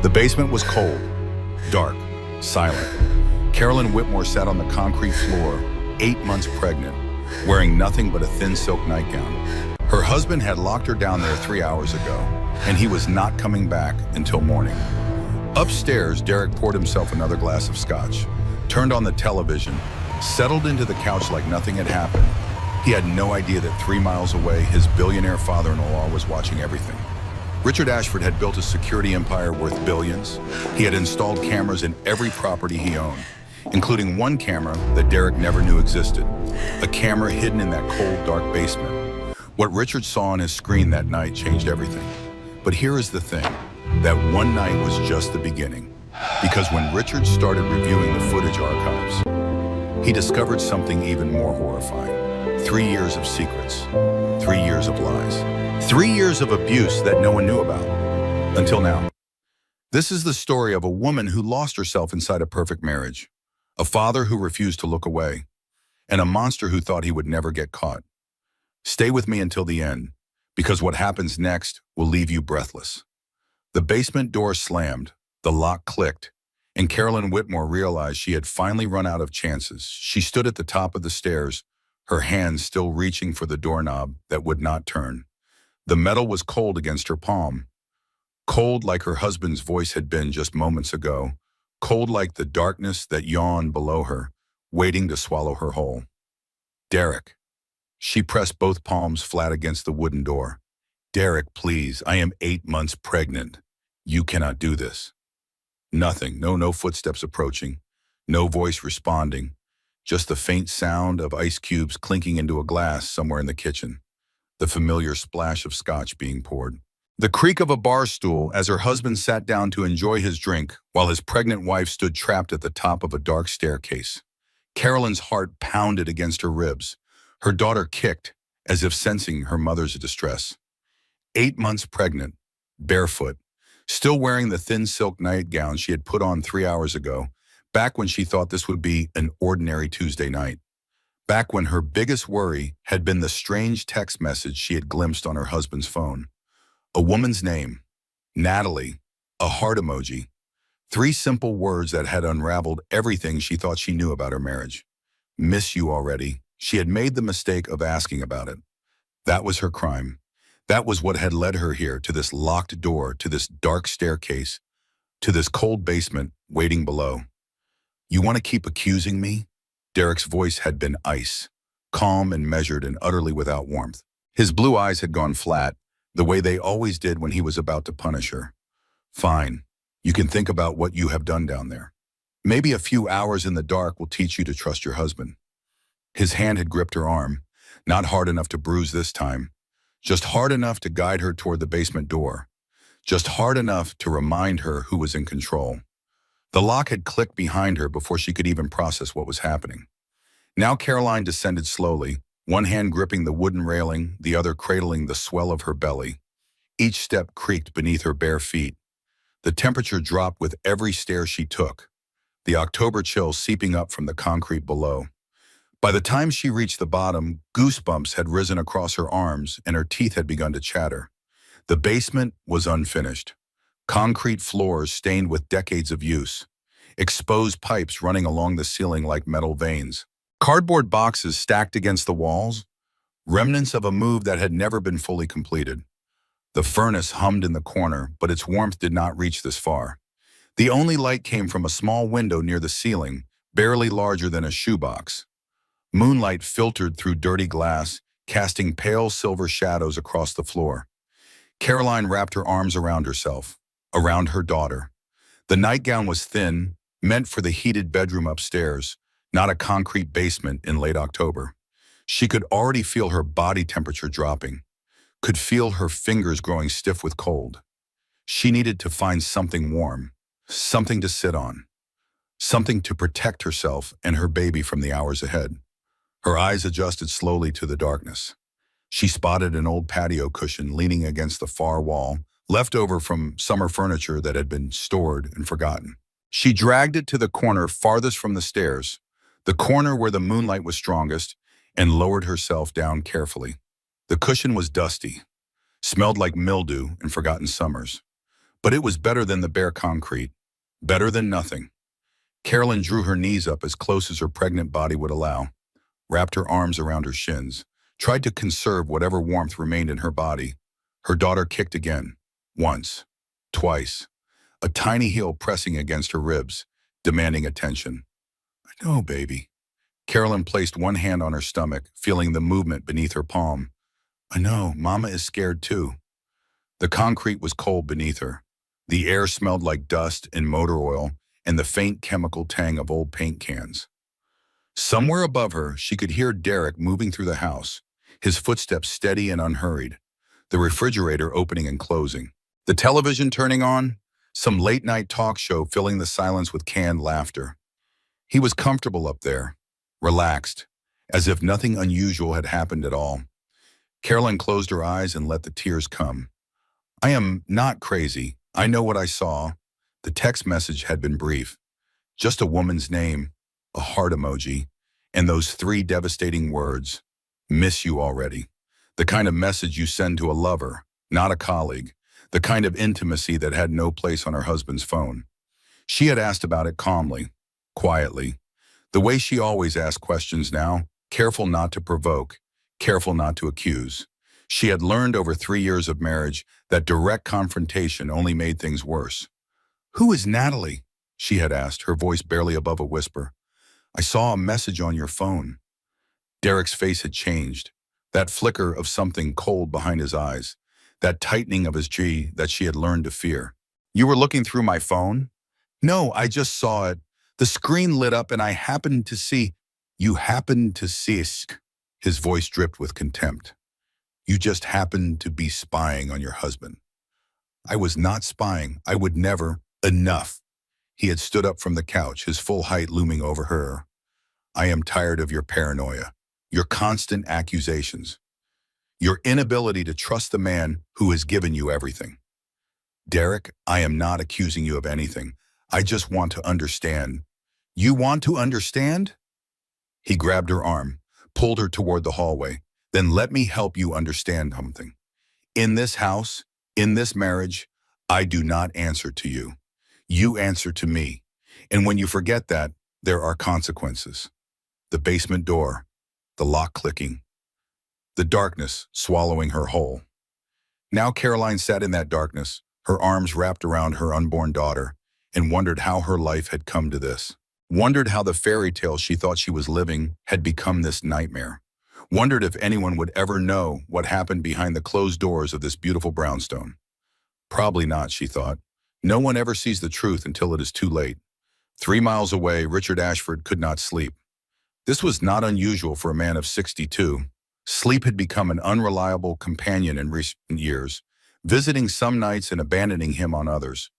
The basement was cold, dark, silent. Carolyn Whitmore sat on the concrete floor, 8 months pregnant, wearing nothing but a thin silk nightgown. Her husband had locked her down there 3 hours ago, and he was not coming back until morning. Upstairs, Derek poured himself another glass of scotch, turned on the television, settled into the couch like nothing had happened. He had no idea that 3 miles away, his billionaire father-in-law was watching everything. Richard Ashford had built a security empire worth billions. He had installed cameras in every property he owned, including one camera that Derek never knew existed, a camera hidden in that cold, dark basement. What Richard saw on his screen that night changed everything. But here is the thing, that one night was just the beginning, because when Richard started reviewing the footage archives, he discovered something even more horrifying. 3 years of secrets, 3 years of lies, 3 years of abuse that no one knew about, until now. This is the story of a woman who lost herself inside a perfect marriage, a father who refused to look away, and a monster who thought he would never get caught. Stay with me until the end, because what happens next will leave you breathless. The basement door slammed, the lock clicked, and Carolyn Whitmore realized she had finally run out of chances. She stood at the top of the stairs, her hands still reaching for the doorknob that would not turn. The metal was cold against her palm, cold like her husband's voice had been just moments ago, cold like the darkness that yawned below her, waiting to swallow her whole. Derek. She pressed both palms flat against the wooden door. Derek, please, I am 8 months pregnant. You cannot do this. Nothing, no footsteps approaching, no voice responding, just the faint sound of ice cubes clinking into a glass somewhere in the kitchen, the familiar splash of scotch being poured. The creak of a bar stool as her husband sat down to enjoy his drink while his pregnant wife stood trapped at the top of a dark staircase. Carolyn's heart pounded against her ribs. Her daughter kicked, as if sensing her mother's distress. 8 months pregnant, barefoot, still wearing the thin silk nightgown she had put on 3 hours ago, back when she thought this would be an ordinary Tuesday night. Back when her biggest worry had been the strange text message she had glimpsed on her husband's phone. A woman's name, Natalie, a heart emoji, 3 simple words that had unraveled everything she thought she knew about her marriage. Miss you already. She had made the mistake of asking about it. That was her crime. That was what had led her here, to this locked door, to this dark staircase, to this cold basement waiting below. You want to keep accusing me? Derek's voice had been ice, calm and measured and utterly without warmth. His blue eyes had gone flat, the way they always did when he was about to punish her. Fine, you can think about what you have done down there. Maybe a few hours in the dark will teach you to trust your husband. His hand had gripped her arm, not hard enough to bruise this time, just hard enough to guide her toward the basement door, just hard enough to remind her who was in control. The lock had clicked behind her before she could even process what was happening. Now Caroline descended slowly, one hand gripping the wooden railing, the other cradling the swell of her belly. Each step creaked beneath her bare feet. The temperature dropped with every stair she took, the October chill seeping up from the concrete below. By the time she reached the bottom, goosebumps had risen across her arms and her teeth had begun to chatter. The basement was unfinished. Concrete floors stained with decades of use. Exposed pipes running along the ceiling like metal veins. Cardboard boxes stacked against the walls. Remnants of a move that had never been fully completed. The furnace hummed in the corner, but its warmth did not reach this far. The only light came from a small window near the ceiling, barely larger than a shoebox. Moonlight filtered through dirty glass, casting pale silver shadows across the floor. Caroline wrapped her arms around herself, around her daughter. The nightgown was thin, meant for the heated bedroom upstairs, not a concrete basement in late October. She could already feel her body temperature dropping, could feel her fingers growing stiff with cold. She needed to find something warm, something to sit on, something to protect herself and her baby from the hours ahead. Her eyes adjusted slowly to the darkness. She spotted an old patio cushion leaning against the far wall, left over from summer furniture that had been stored and forgotten. She dragged it to the corner farthest from the stairs, the corner where the moonlight was strongest, and lowered herself down carefully. The cushion was dusty, smelled like mildew and forgotten summers. But it was better than the bare concrete. Better than nothing. Carolyn drew her knees up as close as her pregnant body would allow, wrapped her arms around her shins, tried to conserve whatever warmth remained in her body. Her daughter kicked again. Once. Twice. A tiny heel pressing against her ribs, demanding attention. I know, baby. Carolyn placed one hand on her stomach, feeling the movement beneath her palm. I know, Mama is scared too. The concrete was cold beneath her. The air smelled like dust and motor oil and the faint chemical tang of old paint cans. Somewhere above her, she could hear Derek moving through the house, his footsteps steady and unhurried, the refrigerator opening and closing, the television turning on, some late-night talk show filling the silence with canned laughter. He was comfortable up there, relaxed, as if nothing unusual had happened at all. Carolyn closed her eyes and let the tears come. I am not crazy. I know what I saw. The text message had been brief. Just a woman's name, a heart emoji, and those three devastating words, miss you already. The kind of message you send to a lover, not a colleague. The kind of intimacy that had no place on her husband's phone. She had asked about it calmly, quietly, the way she always asked questions now, careful not to provoke, careful not to accuse. She had learned over 3 years of marriage that direct confrontation only made things worse. Who is Natalie? She had asked, her voice barely above a whisper. I saw a message on your phone. Derek's face had changed, that flicker of something cold behind his eyes, that tightening of his jaw that she had learned to fear. You were looking through my phone? No, I just saw it. The screen lit up and I happened to see. You happened to see. His voice dripped with contempt. You just happened to be spying on your husband. I was not spying. I would never. Enough. He had stood up from the couch, his full height looming over her. I am tired of your paranoia, your constant accusations, your inability to trust the man who has given you everything. Derek, I am not accusing you of anything. I just want to understand. You want to understand? He grabbed her arm, pulled her toward the hallway. Then let me help you understand something. In this house, in this marriage, I do not answer to you. You answer to me. And when you forget that, there are consequences. The basement door, the lock clicking, the darkness swallowing her whole. Now Caroline sat in that darkness, her arms wrapped around her unborn daughter, and wondered how her life had come to this. Wondered how the fairy tale she thought she was living had become this nightmare. Wondered if anyone would ever know what happened behind the closed doors of this beautiful brownstone. Probably not, she thought. No one ever sees the truth until it is too late. 3 miles away, Richard Ashford could not sleep. This was not unusual for a man of 62. Sleep had become an unreliable companion in recent years, visiting some nights and abandoning him on others.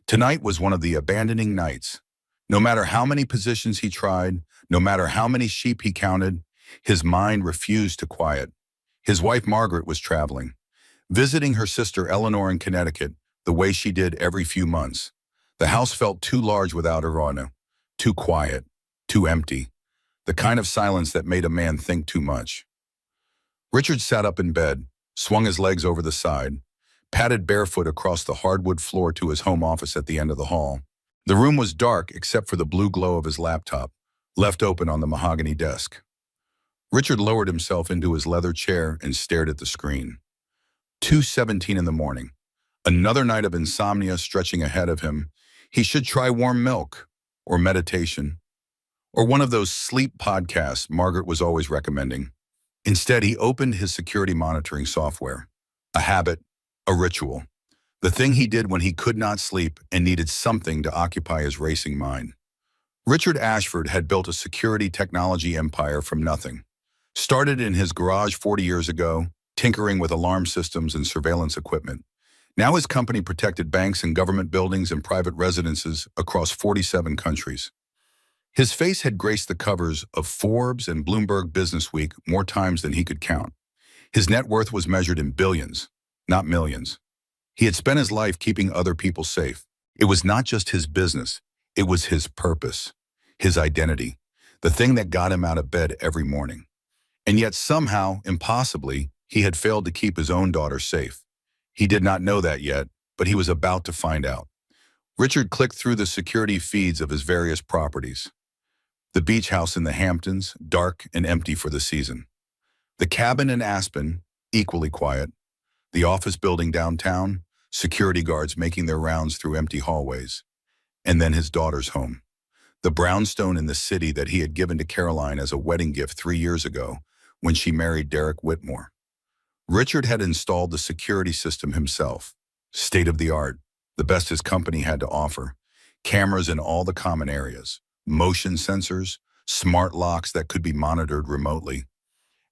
Tonight was one of the abandoning nights. No matter how many positions he tried, no matter how many sheep he counted, his mind refused to quiet. His wife Margaret was traveling, visiting her sister Eleanor in Connecticut, the way she did every few months. The house felt too large without her, too quiet, too empty, the kind of silence that made a man think too much. Richard sat up in bed, swung his legs over the side, padded barefoot across the hardwood floor to his home office at the end of the hall. The room was dark except for the blue glow of his laptop, left open on the mahogany desk. Richard lowered himself into his leather chair and stared at the screen. 2:17 in the morning. Another night of insomnia stretching ahead of him. He should try warm milk, or meditation, or one of those sleep podcasts Margaret was always recommending. Instead, he opened his security monitoring software. A habit, a ritual. The thing he did when he could not sleep and needed something to occupy his racing mind. Richard Ashford had built a security technology empire from nothing. Started in his garage 40 years ago, tinkering with alarm systems and surveillance equipment. Now his company protected banks and government buildings and private residences across 47 countries. His face had graced the covers of Forbes and Bloomberg Businessweek more times than he could count. His net worth was measured in billions, not millions. He had spent his life keeping other people safe. It was not just his business, it was his purpose, his identity, the thing that got him out of bed every morning. And yet somehow, impossibly, he had failed to keep his own daughter safe. He did not know that yet, but he was about to find out. Richard clicked through the security feeds of his various properties. The beach house in the Hamptons, dark and empty for the season. The cabin in Aspen, equally quiet. The office building downtown, security guards making their rounds through empty hallways. And then his daughter's home. The brownstone in the city that he had given to Caroline as a wedding gift 3 years ago when she married Derek Whitmore. Richard had installed the security system himself. State-of-the-art, the best his company had to offer. Cameras in all the common areas, motion sensors, smart locks that could be monitored remotely.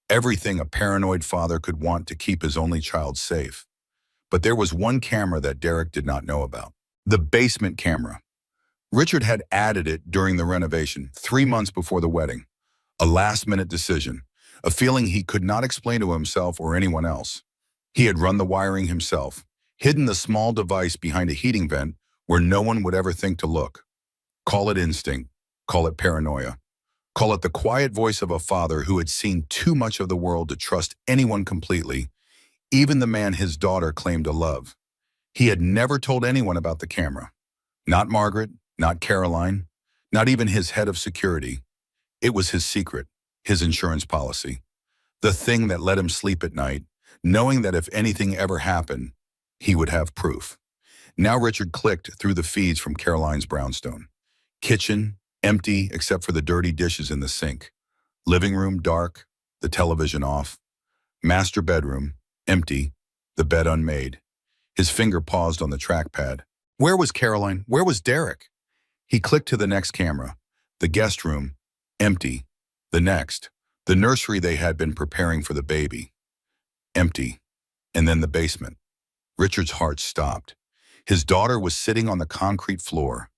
Everything a paranoid father could want to keep his only child safe. But there was one camera that Derek did not know about. The basement camera. Richard had added it during the renovation, 3 months before the wedding. A last-minute decision, a feeling he could not explain to himself or anyone else. He had run the wiring himself, hidden the small device behind a heating vent where no one would ever think to look. Call it instinct, call it paranoia, call it the quiet voice of a father who had seen too much of the world to trust anyone completely, even the man his daughter claimed to love. He had never told anyone about the camera. Not Margaret, not Caroline, not even his head of security. It was his secret, his insurance policy. The thing that let him sleep at night, knowing that if anything ever happened, he would have proof. Now Richard clicked through the feeds from Caroline's brownstone. Kitchen, empty except for the dirty dishes in the sink. Living room, dark, the television off. Master bedroom, empty, the bed unmade. His finger paused on the trackpad. Where was Caroline? Where was Derek? He clicked to the next camera. The guest room, empty. The next, the nursery they had been preparing for the baby. Empty. And then the basement. Richard's heart stopped. His daughter was sitting on the concrete floor,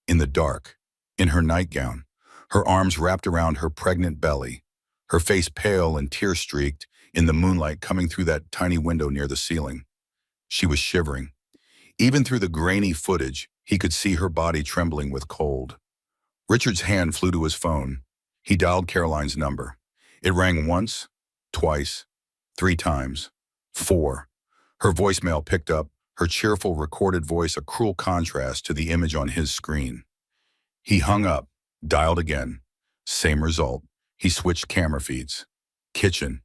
in the dark, in her nightgown, her arms wrapped around her pregnant belly, her face pale and tear-streaked in the moonlight coming through that tiny window near the ceiling. She was shivering. Even through the grainy footage, he could see her body trembling with cold. Richard's hand flew to his phone. He dialed Caroline's number. It rang once, twice, 3 times, 4. Her voicemail picked up, her cheerful recorded voice a cruel contrast to the image on his screen. He hung up, dialed again. Same result. He switched camera feeds. Kitchen.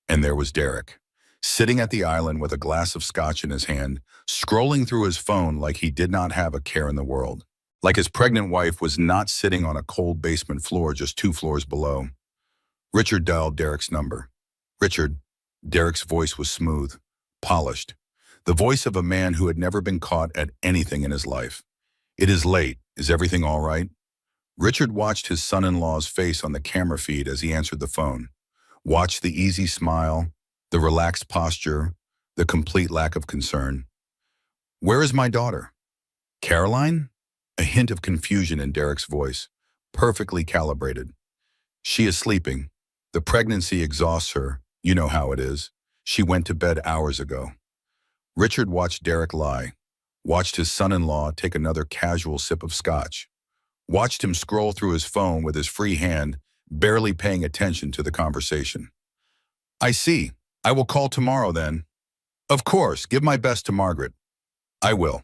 And there was Derek, sitting at the island with a glass of scotch in his hand, scrolling through his phone like he did not have a care in the world. Like his pregnant wife was not sitting on a cold basement floor just 2 floors below. Richard dialed Derek's number. Richard. Derek's voice was smooth, polished. The voice of a man who had never been caught at anything in his life. It is late. Is everything all right? Richard watched his son-in-law's face on the camera feed as he answered the phone. Watched the easy smile, the relaxed posture, the complete lack of concern. Where is my daughter? Caroline? A hint of confusion in Derek's voice, perfectly calibrated. She is sleeping. The pregnancy exhausts her. You know how it is. She went to bed hours ago. Richard watched Derek lie, watched his son-in-law take another casual sip of scotch, watched him scroll through his phone with his free hand, barely paying attention to the conversation. I see. I will call tomorrow then. Of course, give my best to Margaret. I will.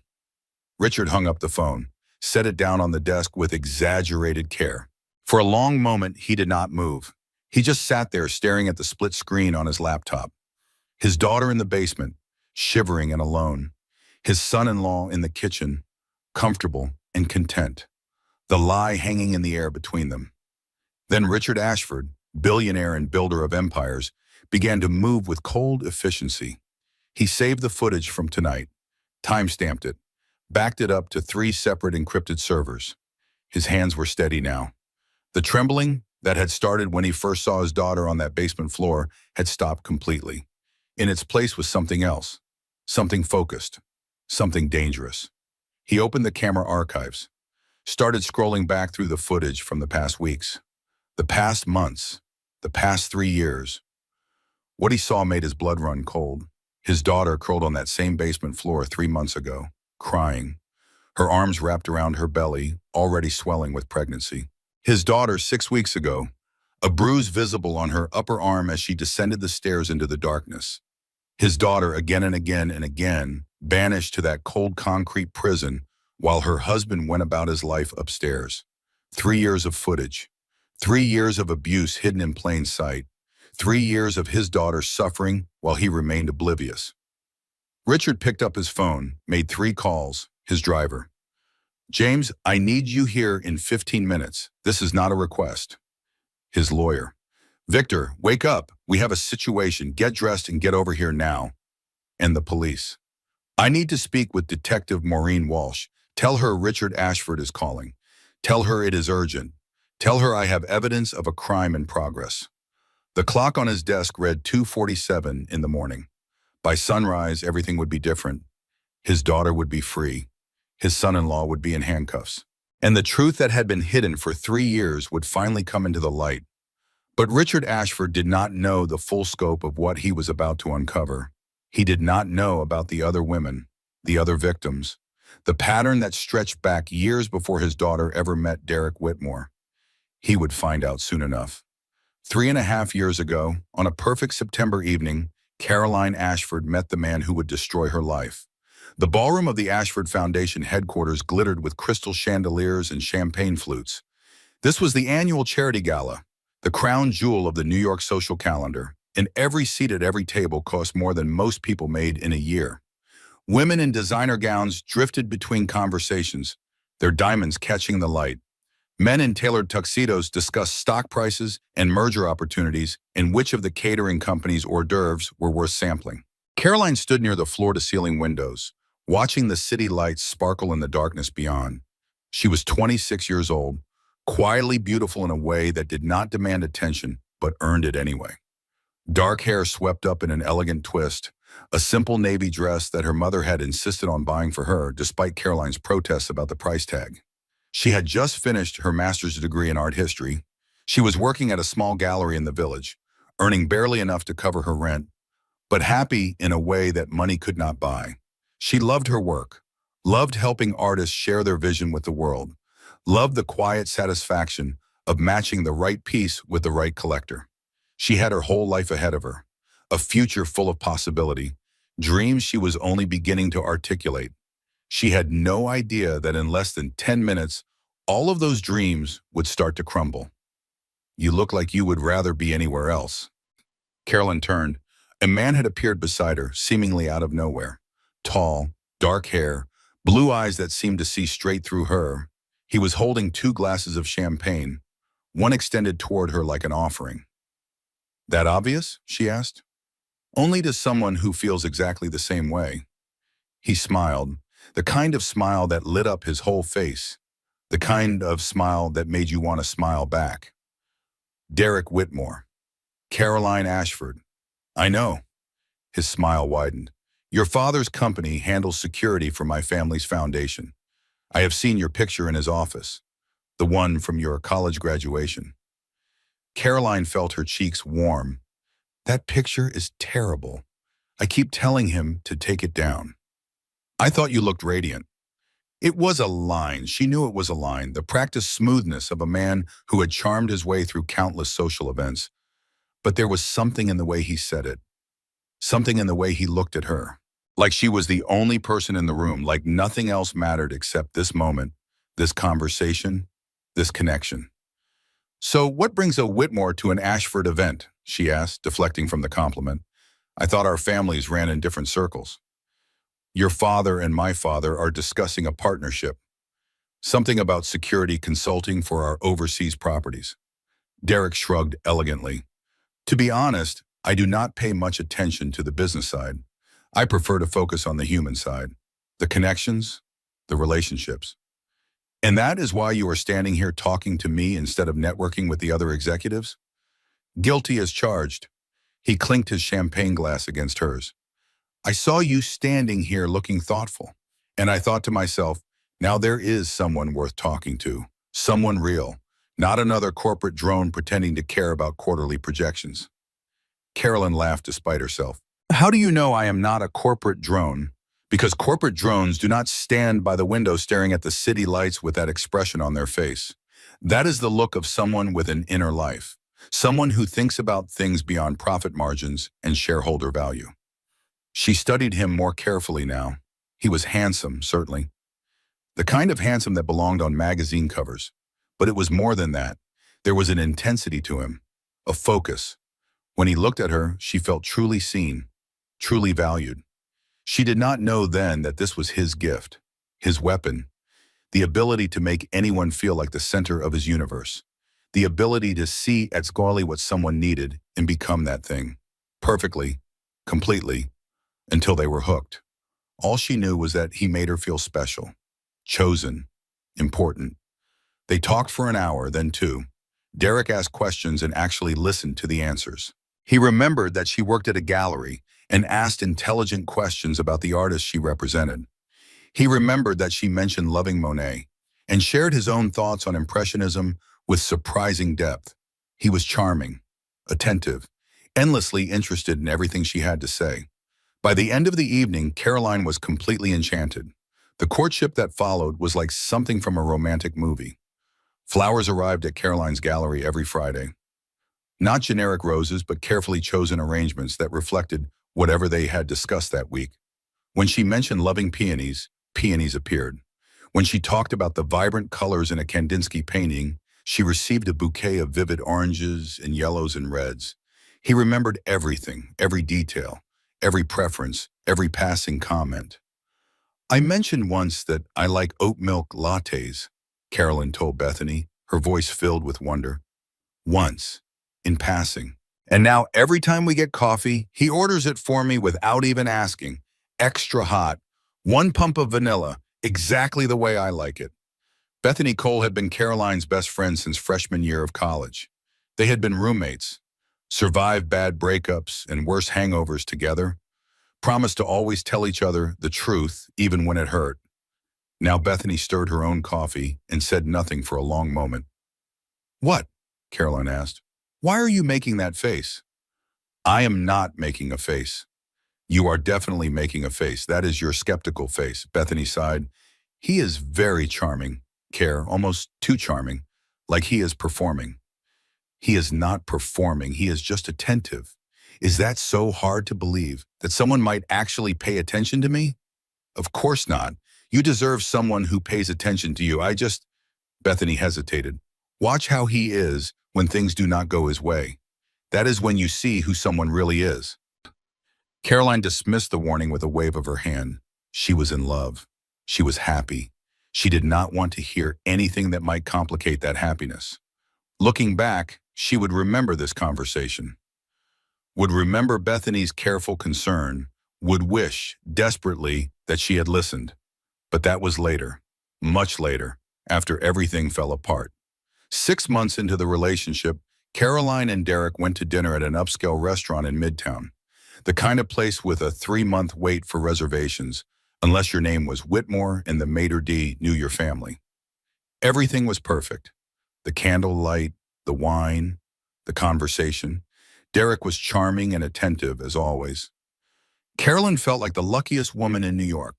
Richard hung up the phone, set it down on the desk with exaggerated care. For a long moment, he did not move. He just sat there staring at the split screen on his laptop. His daughter in the basement, shivering and alone. His son-in-law in the kitchen, comfortable and content. The lie hanging in the air between them. Then Richard Ashford, billionaire and builder of empires, began to move with cold efficiency. He saved the footage from tonight, time-stamped it, backed it up to 3 separate encrypted servers. His hands were steady now. The trembling that had started when he first saw his daughter on that basement floor had stopped completely. In its place was something else, something focused, something dangerous. He opened the camera archives, started scrolling back through the footage from the past weeks, the past months, the past 3 years. What he saw made his blood run cold. His daughter curled on that same basement floor 3 months ago, crying, her arms wrapped around her belly, already swelling with pregnancy. His daughter 6 weeks ago, a bruise visible on her upper arm as she descended the stairs into the darkness. His daughter again and again and again, banished to that cold concrete prison while her husband went about his life upstairs. 3 years of footage. 3 years of abuse hidden in plain sight. 3 years of his daughter suffering while he remained oblivious. Richard picked up his phone, made 3 calls, his driver. James, I need you here in 15 minutes. This is not a request. His lawyer. Victor, wake up. We have a situation. Get dressed and get over here now. And the police. I need to speak with Detective Maureen Walsh. Tell her Richard Ashford is calling. Tell her it is urgent. Tell her I have evidence of a crime in progress. The clock on his desk read 2:47 in the morning. By sunrise, everything would be different. His daughter would be free. His son-in-law would be in handcuffs. And the truth that had been hidden for 3 years would finally come into the light. But Richard Ashford did not know the full scope of what he was about to uncover. He did not know about the other women, the other victims, the pattern that stretched back years before his daughter ever met Derek Whitmore. He would find out soon enough. 3.5 years ago, on a perfect September evening, Caroline Ashford met the man who would destroy her life. The ballroom of the Ashford Foundation headquarters glittered with crystal chandeliers and champagne flutes. This was the annual charity gala, the crown jewel of the New York social calendar, and every seat at every table cost more than most people made in a year. Women in designer gowns drifted between conversations, their diamonds catching the light. Men in tailored tuxedos discussed stock prices and merger opportunities and which of the catering company's hors d'oeuvres were worth sampling. Caroline stood near the floor-to-ceiling windows, watching the city lights sparkle in the darkness beyond. She was 26 years old, quietly beautiful in a way that did not demand attention, but earned it anyway. Dark hair swept up in an elegant twist, a simple navy dress that her mother had insisted on buying for her, despite Caroline's protests about the price tag. She had just finished her master's degree in art history. She was working at a small gallery in the village, earning barely enough to cover her rent, but happy in a way that money could not buy. She loved her work, loved helping artists share their vision with the world, loved the quiet satisfaction of matching the right piece with the right collector. She had her whole life ahead of her, a future full of possibility, dreams she was only beginning to articulate. She had no idea that in less than 10 minutes, all of those dreams would start to crumble. You look like you would rather be anywhere else. Carolyn turned. A man had appeared beside her, seemingly out of nowhere. Tall, dark hair, blue eyes that seemed to see straight through her. He was holding 2 glasses of champagne, one extended toward her like an offering. That obvious? She asked. Only to someone who feels exactly the same way. He smiled, the kind of smile that lit up his whole face, the kind of smile that made you want to smile back. Derek Whitmore. Caroline Ashford. I know. His smile widened. Your father's company handles security for my family's foundation. I have seen your picture in his office, the one from your college graduation. Caroline felt her cheeks warm. That picture is terrible. I keep telling him to take it down. I thought you looked radiant. It was a line. She knew it was a line, the practiced smoothness of a man who had charmed his way through countless social events. But there was something in the way he said it, something in the way he looked at her, like she was the only person in the room, like nothing else mattered except this moment, this conversation, this connection. So what brings a Whitmore to an Ashford event? She asked, deflecting from the compliment. I thought our families ran in different circles. Your father and my father are discussing a partnership, something about security consulting for our overseas properties. Derek shrugged elegantly. To be honest, I do not pay much attention to the business side. I prefer to focus on the human side, the connections, the relationships. And that is why you are standing here talking to me instead of networking with the other executives? Guilty as charged. He clinked his champagne glass against hers. I saw you standing here looking thoughtful, and I thought to myself, now there is someone worth talking to, someone real, not another corporate drone pretending to care about quarterly projections. Carolyn laughed despite herself. How do you know I am not a corporate drone? Because corporate drones do not stand by the window staring at the city lights with that expression on their face. That is the look of someone with an inner life, someone who thinks about things beyond profit margins and shareholder value. She studied him more carefully now. He was handsome, certainly. The kind of handsome that belonged on magazine covers. But it was more than that. There was an intensity to him, a focus. When he looked at her, she felt truly seen, truly valued. She did not know then that this was his gift, his weapon, the ability to make anyone feel like the center of his universe, the ability to see at squarely what someone needed and become that thing, perfectly, completely, until they were hooked. All she knew was that he made her feel special, chosen, important. They talked for an hour, then two. Derek asked questions and actually listened to the answers. He remembered that she worked at a gallery and asked intelligent questions about the artist she represented. He remembered that she mentioned loving Monet and shared his own thoughts on Impressionism with surprising depth. He was charming, attentive, endlessly interested in everything she had to say. By the end of the evening, Caroline was completely enchanted. The courtship that followed was like something from a romantic movie. Flowers arrived at Caroline's gallery every Friday. Not generic roses, but carefully chosen arrangements that reflected whatever they had discussed that week. When she mentioned loving peonies, peonies appeared. When she talked about the vibrant colors in a Kandinsky painting, she received a bouquet of vivid oranges and yellows and reds. He remembered everything, every detail, every preference, every passing comment. I mentioned once that I like oat milk lattes, Carolyn told Bethany, her voice filled with wonder. Once, in passing. And now every time we get coffee, he orders it for me without even asking. Extra hot, 1 pump of vanilla, exactly the way I like it. Bethany Cole had been Caroline's best friend since freshman year of college. They had been roommates, survived bad breakups and worse hangovers together, promised to always tell each other the truth even when it hurt. Now Bethany stirred her own coffee and said nothing for a long moment. What? Caroline asked. Why are you making that face? I am not making a face. You are definitely making a face. That is your skeptical face, Bethany sighed. He is very charming, Care, almost too charming, like he is performing. He is not performing, he is just attentive. Is that so hard to believe, that someone might actually pay attention to me? Of course not. You deserve someone who pays attention to you. Bethany hesitated. Watch how he is when things do not go his way. That is when you see who someone really is. Caroline dismissed the warning with a wave of her hand. She was in love. She was happy. She did not want to hear anything that might complicate that happiness. Looking back, she would remember this conversation, would remember Bethany's careful concern, would wish desperately that she had listened. But that was later, much later, after everything fell apart. 6 months into the relationship, Caroline and Derek went to dinner at an upscale restaurant in Midtown, the kind of place with a 3-month wait for reservations, unless your name was Whitmore and the maitre d' knew your family. Everything was perfect. The candlelight, the wine, the conversation. Derek was charming and attentive as always. Carolyn felt like the luckiest woman in New York.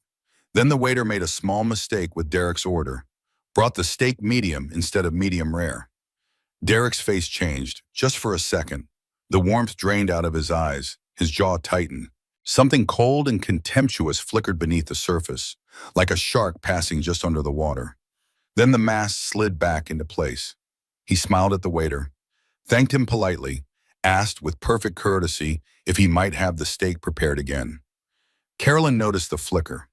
Then the waiter made a small mistake with Derek's order, brought the steak medium instead of medium rare. Derek's face changed, just for a second. The warmth drained out of his eyes, his jaw tightened. Something cold and contemptuous flickered beneath the surface, like a shark passing just under the water. Then the mask slid back into place. He smiled at the waiter, thanked him politely, asked with perfect courtesy if he might have the steak prepared again. Carolyn noticed the flicker,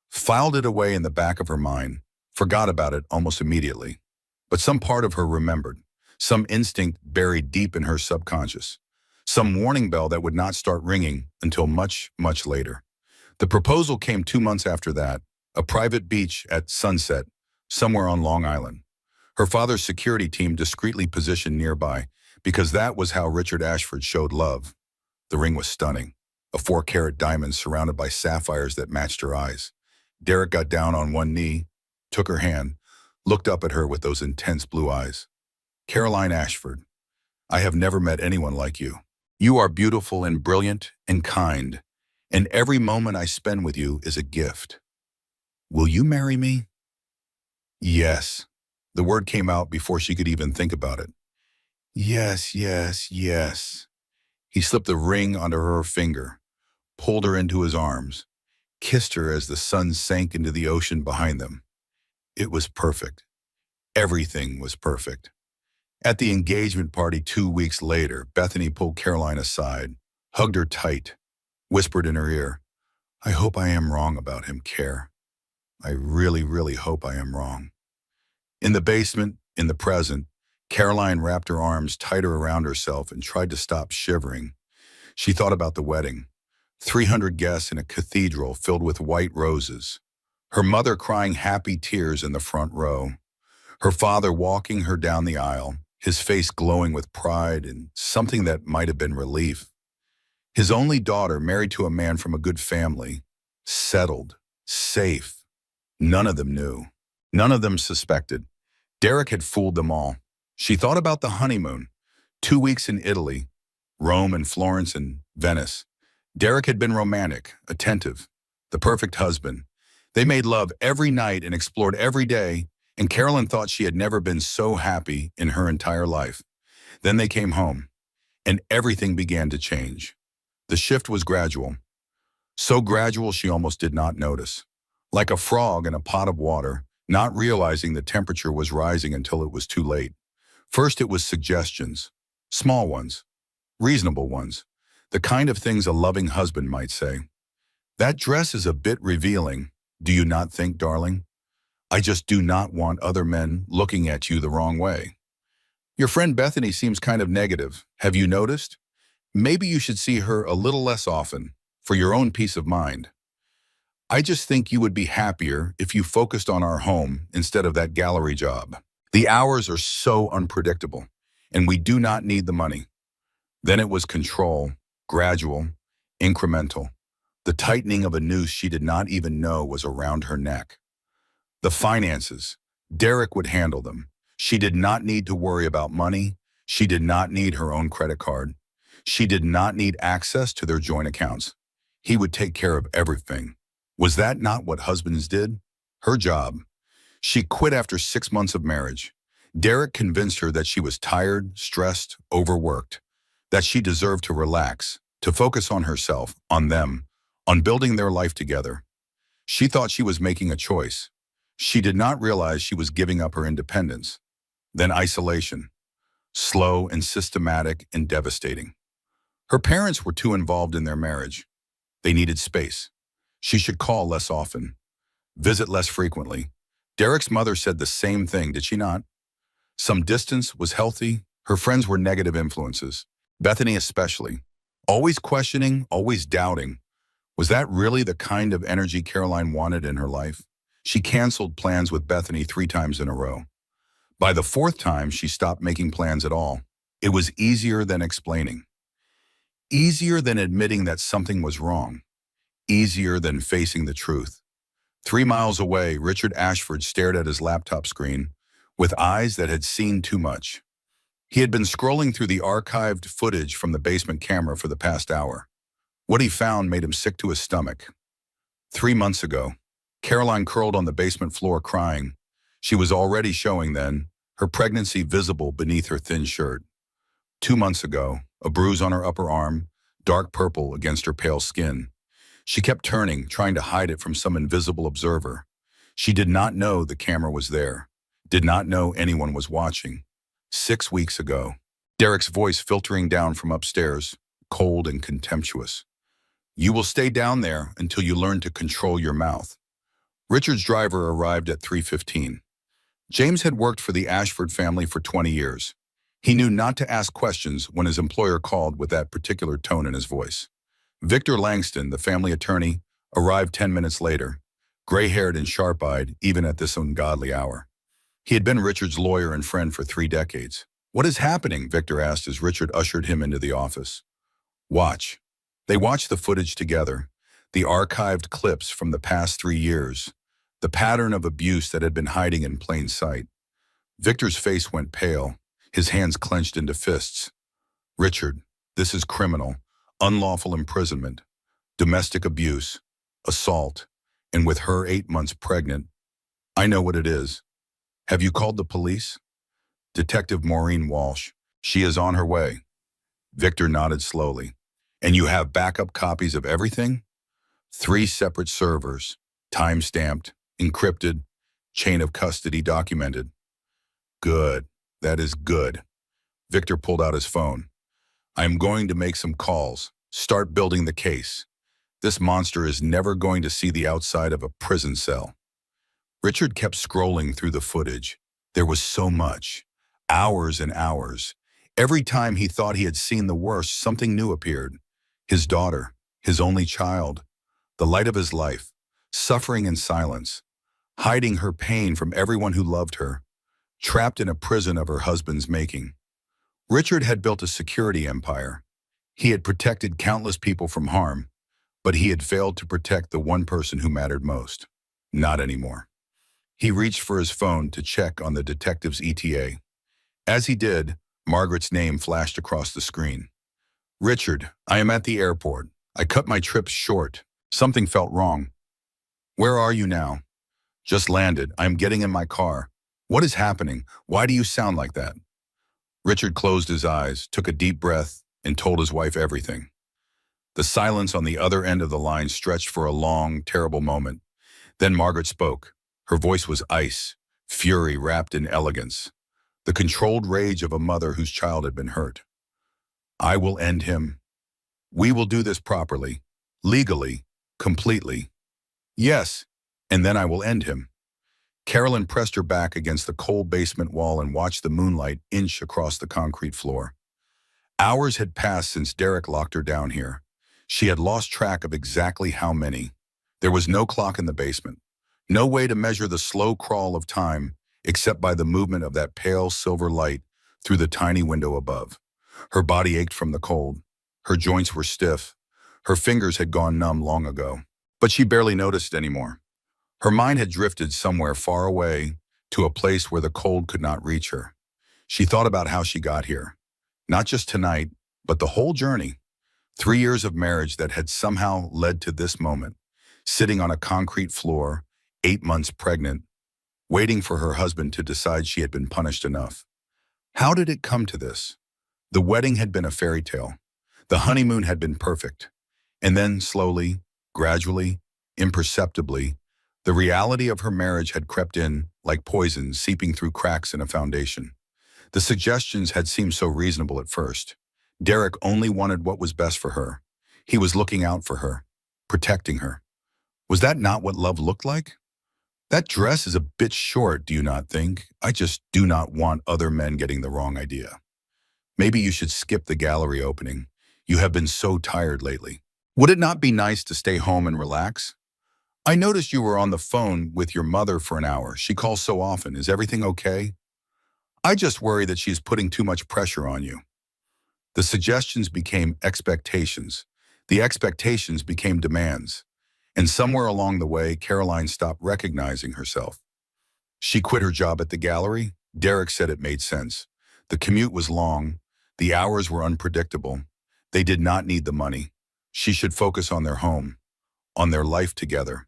filed it away in the back of her mind, forgot about it almost immediately. But some part of her remembered, some instinct buried deep in her subconscious, some warning bell that would not start ringing until much, much later. The proposal came 2 months after that, a private beach at sunset, somewhere on Long Island. Her father's security team discreetly positioned nearby, because that was how Richard Ashford showed love. The ring was stunning, a 4-carat diamond surrounded by sapphires that matched her eyes. Derek got down on one knee, took her hand, looked up at her with those intense blue eyes. Caroline Ashford, I have never met anyone like you. You are beautiful and brilliant and kind, and every moment I spend with you is a gift. Will you marry me? Yes. The word came out before she could even think about it. Yes, yes, yes. He slipped the ring onto her finger, pulled her into his arms. kissed her as the sun sank into the ocean behind them. It was perfect. Everything was perfect. At the engagement party 2 weeks later, Bethany pulled Caroline aside, hugged her tight, whispered in her ear, "I hope I am wrong about him, Care. I really, really hope I am wrong." In the basement, in the present, Caroline wrapped her arms tighter around herself and tried to stop shivering. She thought about the wedding. 300 guests in a cathedral filled with white roses. Her mother crying happy tears in the front row. Her father walking her down the aisle, his face glowing with pride and something that might have been relief. His only daughter married to a man from a good family, settled, safe. None of them knew. None of them suspected. Derek had fooled them all. She thought about the honeymoon, 2 weeks in Italy, Rome and Florence and Venice. Derek had been romantic, attentive, the perfect husband. They made love every night and explored every day, and Carolyn thought she had never been so happy in her entire life. Then they came home, and everything began to change. The shift was gradual. So gradual she almost did not notice. Like a frog in a pot of water, not realizing the temperature was rising until it was too late. First it was suggestions, small ones, reasonable ones, the kind of things a loving husband might say. "That dress is a bit revealing, do you not think, darling? I just do not want other men looking at you the wrong way. Your friend Bethany seems kind of negative. Have you noticed? Maybe you should see her a little less often, for your own peace of mind. I just think you would be happier if you focused on our home instead of that gallery job. The hours are so unpredictable, and we do not need the money." Then it was control, gradual, incremental. The tightening of a noose she did not even know was around her neck. The finances. Derek would handle them. She did not need to worry about money. She did not need her own credit card. She did not need access to their joint accounts. He would take care of everything. Was that not what husbands did? Her job. She quit after 6 months of marriage. Derek convinced her that she was tired, stressed, overworked, that she deserved to relax, to focus on herself, on them, on building their life together. She thought she was making a choice. She did not realize she was giving up her independence. Then isolation. Slow and systematic and devastating. Her parents were too involved in their marriage. They needed space. She should call less often, visit less frequently. Derek's mother said the same thing, did she not? Some distance was healthy. Her friends were negative influences. Bethany especially. Always questioning, always doubting. Was that really the kind of energy Caroline wanted in her life? She canceled plans with Bethany 3 times in a row. By the 4th time, she stopped making plans at all. It was easier than explaining. Easier than admitting that something was wrong. Easier than facing the truth. 3 miles away, Richard Ashford stared at his laptop screen with eyes that had seen too much. He had been scrolling through the archived footage from the basement camera for the past hour. What he found made him sick to his stomach. 3 months ago, Caroline curled on the basement floor crying. She was already showing then, her pregnancy visible beneath her thin shirt. 2 months ago, a bruise on her upper arm, dark purple against her pale skin. She kept turning, trying to hide it from some invisible observer. She did not know the camera was there, did not know anyone was watching. 6 weeks ago, Derek's voice filtering down from upstairs, cold and contemptuous. "You will stay down there until you learn to control your mouth." Richard's driver arrived at 3:15. James had worked for the Ashford family for 20 years. He knew not to ask questions when his employer called with that particular tone in his voice. Victor Langston, the family attorney, arrived 10 minutes later, gray-haired and sharp-eyed even at this ungodly hour. He had been Richard's lawyer and friend for 3 decades. "What is happening?" Victor asked as Richard ushered him into the office. "Watch." They watched the footage together, the archived clips from the past 3 years, the pattern of abuse that had been hiding in plain sight. Victor's face went pale, his hands clenched into fists. "Richard, this is criminal, unlawful imprisonment, domestic abuse, assault, and with her 8 months pregnant. I know what it is. Have you called the police?" "Detective Maureen Walsh. She is on her way." Victor nodded slowly. "And you have backup copies of everything?" 3 separate servers, time-stamped, encrypted, chain of custody documented. Good. That is good. Victor pulled out his phone. I am going to make some calls. Start building the case. This monster is never going to see the outside of a prison cell. Richard kept scrolling through the footage. There was so much. Hours and hours. Every time he thought he had seen the worst, something new appeared. His daughter, his only child, the light of his life, suffering in silence, hiding her pain from everyone who loved her, trapped in a prison of her husband's making. Richard had built a security empire. He had protected countless people from harm, but he had failed to protect the one person who mattered most. Not anymore. He reached for his phone to check on the detective's ETA. As he did, Margaret's name flashed across the screen. Richard, I am at the airport. I cut my trip short. Something felt wrong. Where are you now? Just landed. I am getting in my car. What is happening? Why do you sound like that? Richard closed his eyes, took a deep breath, and told his wife everything. The silence on the other end of the line stretched for a long, terrible moment. Then Margaret spoke. Her voice was ice, fury wrapped in elegance, the controlled rage of a mother whose child had been hurt. I will end him. We will do this properly, legally, completely. Yes, and then I will end him. Carolyn pressed her back against the cold basement wall and watched the moonlight inch across the concrete floor. Hours had passed since Derek locked her down here. She had lost track of exactly how many. There was no clock in the basement, no way to measure the slow crawl of time except by the movement of that pale silver light through the tiny window above. Her body ached from the cold. Her joints were stiff. Her fingers had gone numb long ago, but she barely noticed anymore. Her mind had drifted somewhere far away to a place where the cold could not reach her. She thought about how she got here. Not just tonight, but the whole journey. 3 years of marriage that had somehow led to this moment, sitting on a concrete floor, 8 months pregnant, waiting for her husband to decide she had been punished enough. How did it come to this? The wedding had been a fairy tale. The honeymoon had been perfect. And then slowly, gradually, imperceptibly, the reality of her marriage had crept in like poison seeping through cracks in a foundation. The suggestions had seemed so reasonable at first. Derek only wanted what was best for her. He was looking out for her, protecting her. Was that not what love looked like? That dress is a bit short, do you not think? I just do not want other men getting the wrong idea. Maybe you should skip the gallery opening. You have been so tired lately. Would it not be nice to stay home and relax? I noticed you were on the phone with your mother for an hour. She calls so often. Is everything okay? I just worry that she's putting too much pressure on you. The suggestions became expectations. The expectations became demands. And somewhere along the way, Caroline stopped recognizing herself. She quit her job at the gallery. Derek said it made sense. The commute was long. The hours were unpredictable. They did not need the money. She should focus on their home, on their life together.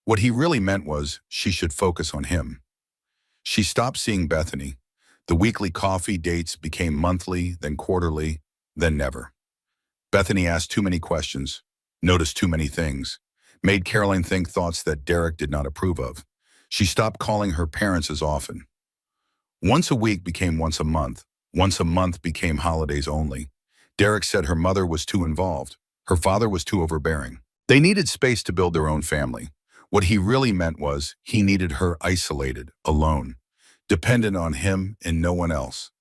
What he really meant was she should focus on him. She stopped seeing Bethany. The weekly coffee dates became monthly, then quarterly, then never. Bethany asked too many questions, noticed too many things, made Caroline think thoughts that Derek did not approve of. She stopped calling her parents as often. Once a week became once a month. Once a month became holidays only. Derek said her mother was too involved. Her father was too overbearing. They needed space to build their own family. What he really meant was he needed her isolated, alone, dependent on him and no one else.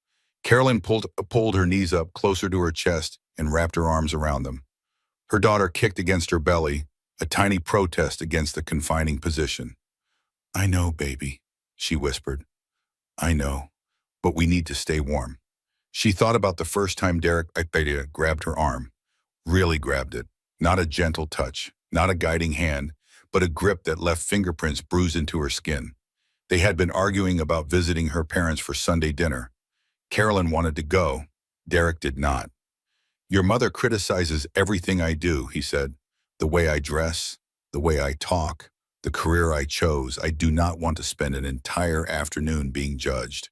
Carolyn pulled her knees up closer to her chest and wrapped her arms around them. Her daughter kicked against her belly, a tiny protest against the confining position. I know, baby, she whispered. I know, but we need to stay warm. She thought about the first time Derek grabbed her arm, really grabbed it. Not a gentle touch, not a guiding hand, but a grip that left fingerprints bruised into her skin. They had been arguing about visiting her parents for Sunday dinner. Carolyn wanted to go. Derek did not. Your mother criticizes everything I do, he said. The way I dress, the way I talk, the career I chose. I do not want to spend an entire afternoon being judged.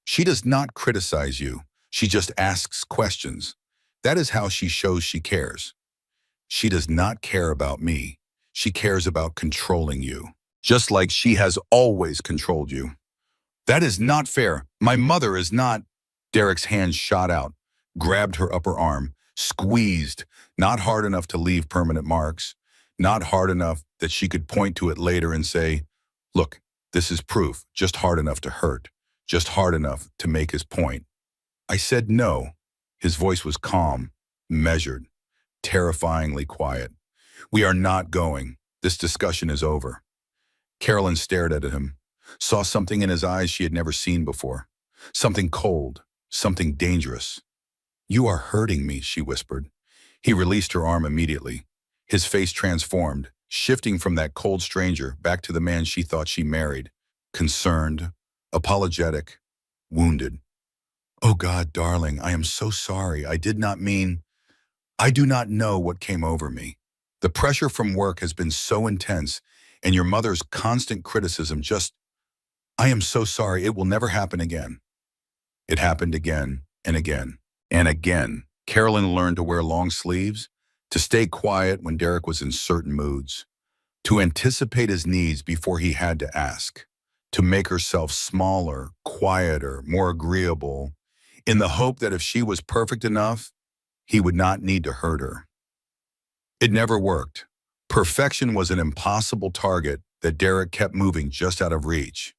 She does not criticize you. She just asks questions. That is how she shows she cares. She does not care about me. She cares about controlling you, just like she has always controlled you. That is not fair. My mother is not. Derek's hand shot out, grabbed her upper arm, squeezed, not hard enough to leave permanent marks, not hard enough that she could point to it later and say, look, this is proof, just hard enough to hurt, just hard enough to make his point. I said no. His voice was calm, measured, terrifyingly quiet. We are not going. This discussion is over. Carolyn stared at him, saw something in his eyes she had never seen before. Something cold, something dangerous. You are hurting me, she whispered. He released her arm immediately. His face transformed, shifting from that cold stranger back to the man she thought she married. Concerned, apologetic, wounded. Oh God, darling, I am so sorry. I did not mean. I do not know what came over me. The pressure from work has been so intense, and your mother's constant criticism just. I am so sorry. It will never happen again. It happened again and again and again. Carolyn learned to wear long sleeves, to stay quiet when Derek was in certain moods, to anticipate his needs before he had to ask, to make herself smaller, quieter, more agreeable, in the hope that if she was perfect enough, he would not need to hurt her. It never worked. Perfection was an impossible target that Derek kept moving just out of reach.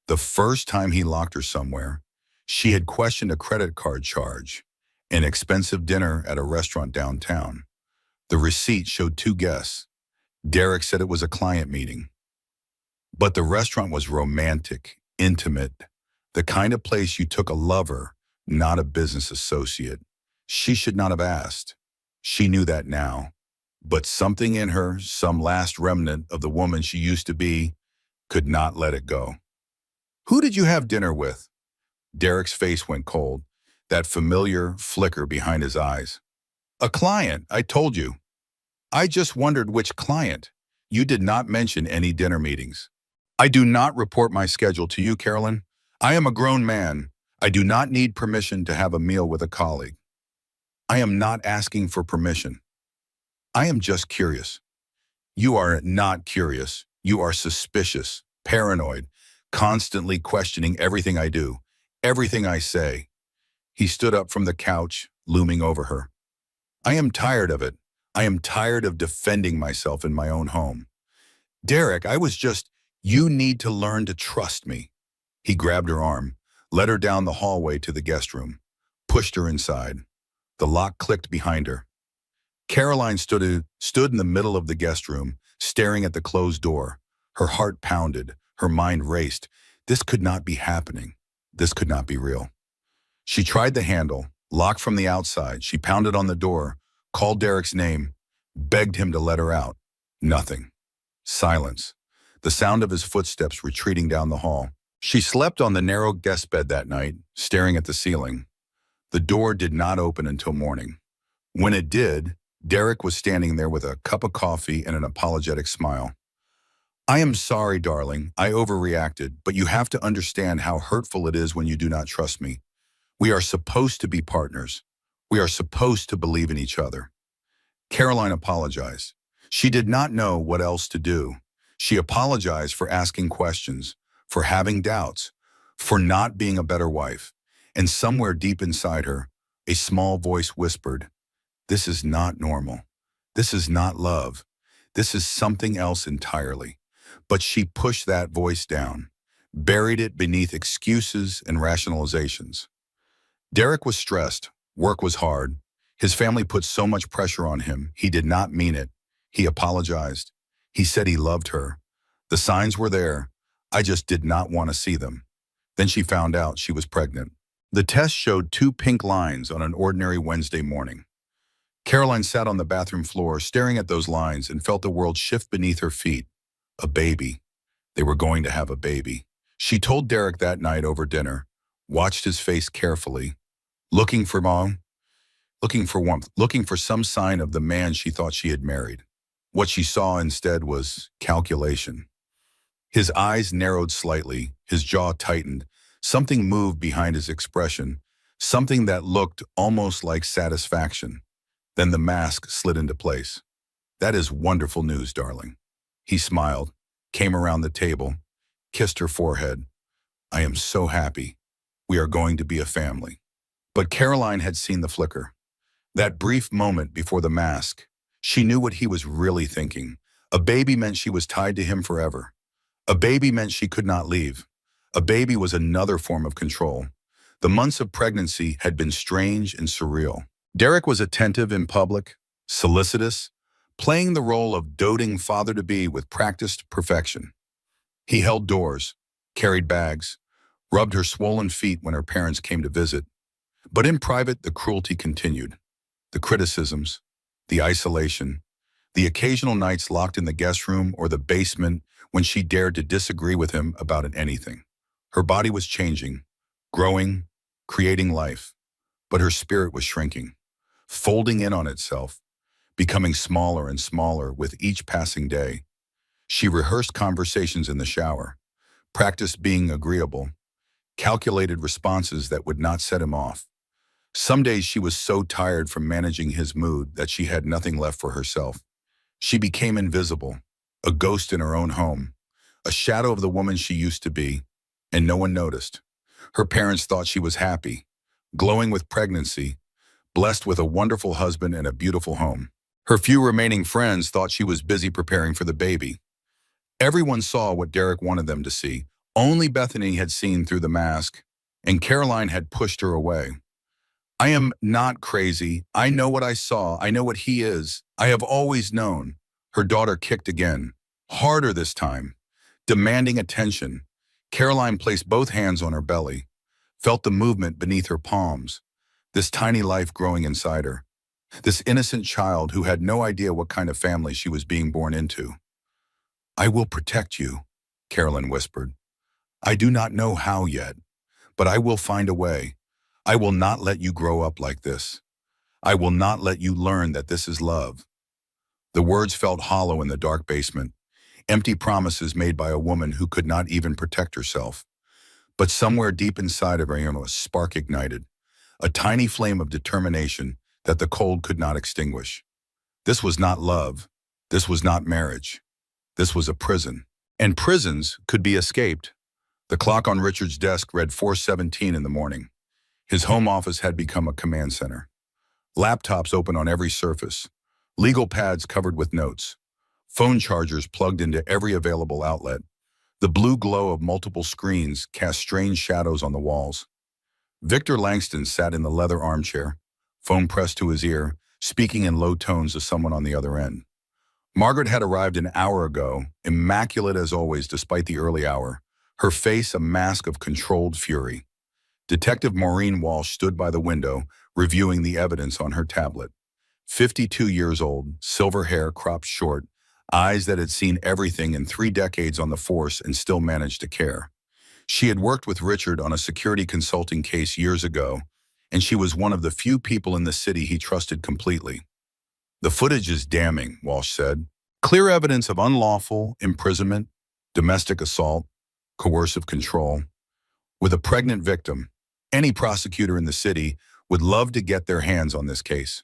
The first time he locked her somewhere, she had questioned a credit card charge, an expensive dinner at a restaurant downtown. The receipt showed 2 guests. Derek said it was a client meeting. But the restaurant was romantic, intimate, the kind of place you took a lover, not a business associate. She should not have asked. She knew that now. But something in her, some last remnant of the woman she used to be, could not let it go. Who did you have dinner with? Derek's face went cold, that familiar flicker behind his eyes. A client, I told you. I just wondered which client. You did not mention any dinner meetings. I do not report my schedule to you, Carolyn. I am a grown man. I do not need permission to have a meal with a colleague. I am not asking for permission. I am just curious. You are not curious. You are suspicious, paranoid, constantly questioning everything I do, everything I say. He stood up from the couch, looming over her. I am tired of it. I am tired of defending myself in my own home. Derek, you need to learn to trust me. He grabbed her arm, led her down the hallway to the guest room, pushed her inside. The lock clicked behind her. Caroline stood in the middle of the guest room, staring at the closed door. Her heart pounded, her mind raced. This could not be happening. This could not be real. She tried the handle, locked from the outside. She pounded on the door, called Derek's name, begged him to let her out. Nothing. Silence. The sound of his footsteps retreating down the hall. She slept on the narrow guest bed that night, staring at the ceiling. The door did not open until morning. When it did, Derek was standing there with a cup of coffee and an apologetic smile. I am sorry, darling. I overreacted, but you have to understand how hurtful it is when you do not trust me. We are supposed to be partners. We are supposed to believe in each other. Caroline apologized. She did not know what else to do. She apologized for asking questions, for having doubts, for not being a better wife. And somewhere deep inside her, a small voice whispered, this is not normal. This is not love. This is something else entirely. But she pushed that voice down, buried it beneath excuses and rationalizations. Derek was stressed. Work was hard. His family put so much pressure on him. He did not mean it. He apologized. He said he loved her. The signs were there. I just did not want to see them. Then she found out she was pregnant. The test showed 2 pink lines on an ordinary Wednesday morning. Caroline sat on the bathroom floor, staring at those lines, and felt the world shift beneath her feet. A baby. They were going to have a baby. She told Derek that night over dinner, watched his face carefully, looking for warmth, looking for some sign of the man she thought she had married. What she saw instead was calculation. His eyes narrowed slightly, his jaw tightened. Something moved behind his expression, something that looked almost like satisfaction. Then the mask slid into place. That is wonderful news, darling. He smiled, came around the table, kissed her forehead. I am so happy. We are going to be a family. But Caroline had seen the flicker. That brief moment before the mask. She knew what he was really thinking. A baby meant she was tied to him forever. A baby meant she could not leave. A baby was another form of control. The months of pregnancy had been strange and surreal. Derek was attentive in public, solicitous, playing the role of doting father-to-be with practiced perfection. He held doors, carried bags, rubbed her swollen feet when her parents came to visit. But in private, the cruelty continued. The criticisms, the isolation, the occasional nights locked in the guest room or the basement when she dared to disagree with him about anything. Her body was changing, growing, creating life, but her spirit was shrinking, folding in on itself, becoming smaller and smaller with each passing day. She rehearsed conversations in the shower, practiced being agreeable, calculated responses that would not set him off. Some days she was so tired from managing his mood that she had nothing left for herself. She became invisible, a ghost in her own home, a shadow of the woman she used to be, and no one noticed. Her parents thought she was happy, glowing with pregnancy, blessed with a wonderful husband and a beautiful home. Her few remaining friends thought she was busy preparing for the baby. Everyone saw what Derek wanted them to see. Only Bethany had seen through the mask, and Caroline had pushed her away. I am not crazy. I know what I saw. I know what he is. I have always known. Her daughter kicked again, harder this time, demanding attention. Caroline placed both hands on her belly, felt the movement beneath her palms, this tiny life growing inside her, this innocent child who had no idea what kind of family she was being born into. I will protect you, Caroline whispered. I do not know how yet, but I will find a way. I will not let you grow up like this. I will not let you learn that this is love. The words felt hollow in the dark basement, empty promises made by a woman who could not even protect herself. But somewhere deep inside of her, a spark ignited, a tiny flame of determination that the cold could not extinguish. This was not love. This was not marriage. This was a prison. And prisons could be escaped. The clock on Richard's desk read 4:17 in the morning. His home office had become a command center. Laptops open on every surface, legal pads covered with notes, phone chargers plugged into every available outlet. The blue glow of multiple screens cast strange shadows on the walls. Victor Langston sat in the leather armchair, phone pressed to his ear, speaking in low tones to someone on the other end. Margaret had arrived an hour ago, immaculate as always despite the early hour, her face a mask of controlled fury. Detective Maureen Walsh stood by the window, reviewing the evidence on her tablet. 52 years old, silver hair cropped short, eyes that had seen everything in 3 decades on the force and still managed to care. She had worked with Richard on a security consulting case years ago, and she was one of the few people in the city he trusted completely. The footage is damning, Walsh said. Clear evidence of unlawful imprisonment, domestic assault, coercive control. With a pregnant victim, any prosecutor in the city would love to get their hands on this case.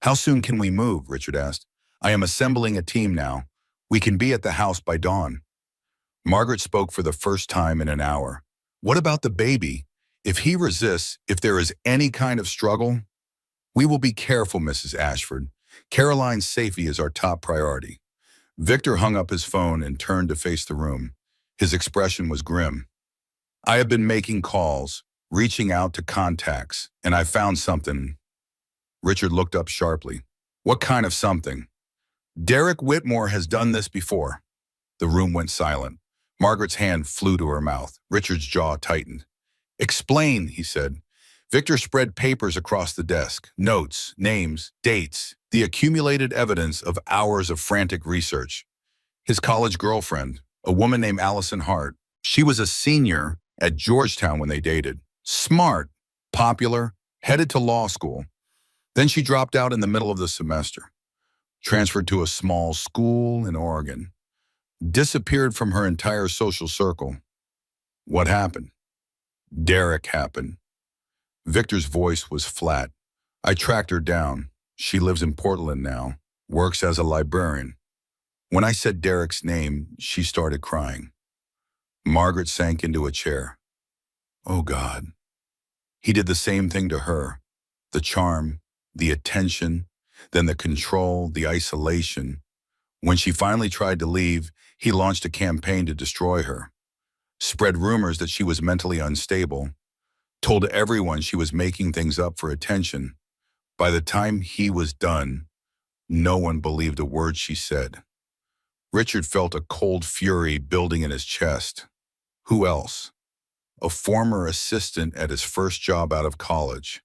How soon can we move? Richard asked. I am assembling a team now. We can be at the house by dawn. Margaret spoke for the first time in an hour. What about the baby? If he resists, if there is any kind of struggle? We will be careful, Mrs. Ashford. Caroline's safety is our top priority. Victor hung up his phone and turned to face the room. His expression was grim. I have been making calls, reaching out to contacts, and I found something. Richard looked up sharply. What kind of something? Derek Whitmore has done this before. The room went silent. Margaret's hand flew to her mouth. Richard's jaw tightened. Explain, he said. Victor spread papers across the desk, notes, names, dates, the accumulated evidence of hours of frantic research. His college girlfriend, a woman named Allison Hart. She was a senior at Georgetown when they dated. Smart, popular, headed to law school. Then she dropped out in the middle of the semester, transferred to a small school in Oregon, disappeared from her entire social circle. What happened? Derek happened. Victor's voice was flat. I tracked her down. She lives in Portland now. works as a librarian. When I said Derek's name, she started crying. Margaret sank into a chair. Oh God. He did the same thing to her. The charm, the attention, then the control, the isolation. When she finally tried to leave, he launched a campaign to destroy her, spread rumors that she was mentally unstable, told everyone she was making things up for attention. By the time he was done, no one believed a word she said. Richard felt a cold fury building in his chest. Who else? A former assistant at his first job out of college,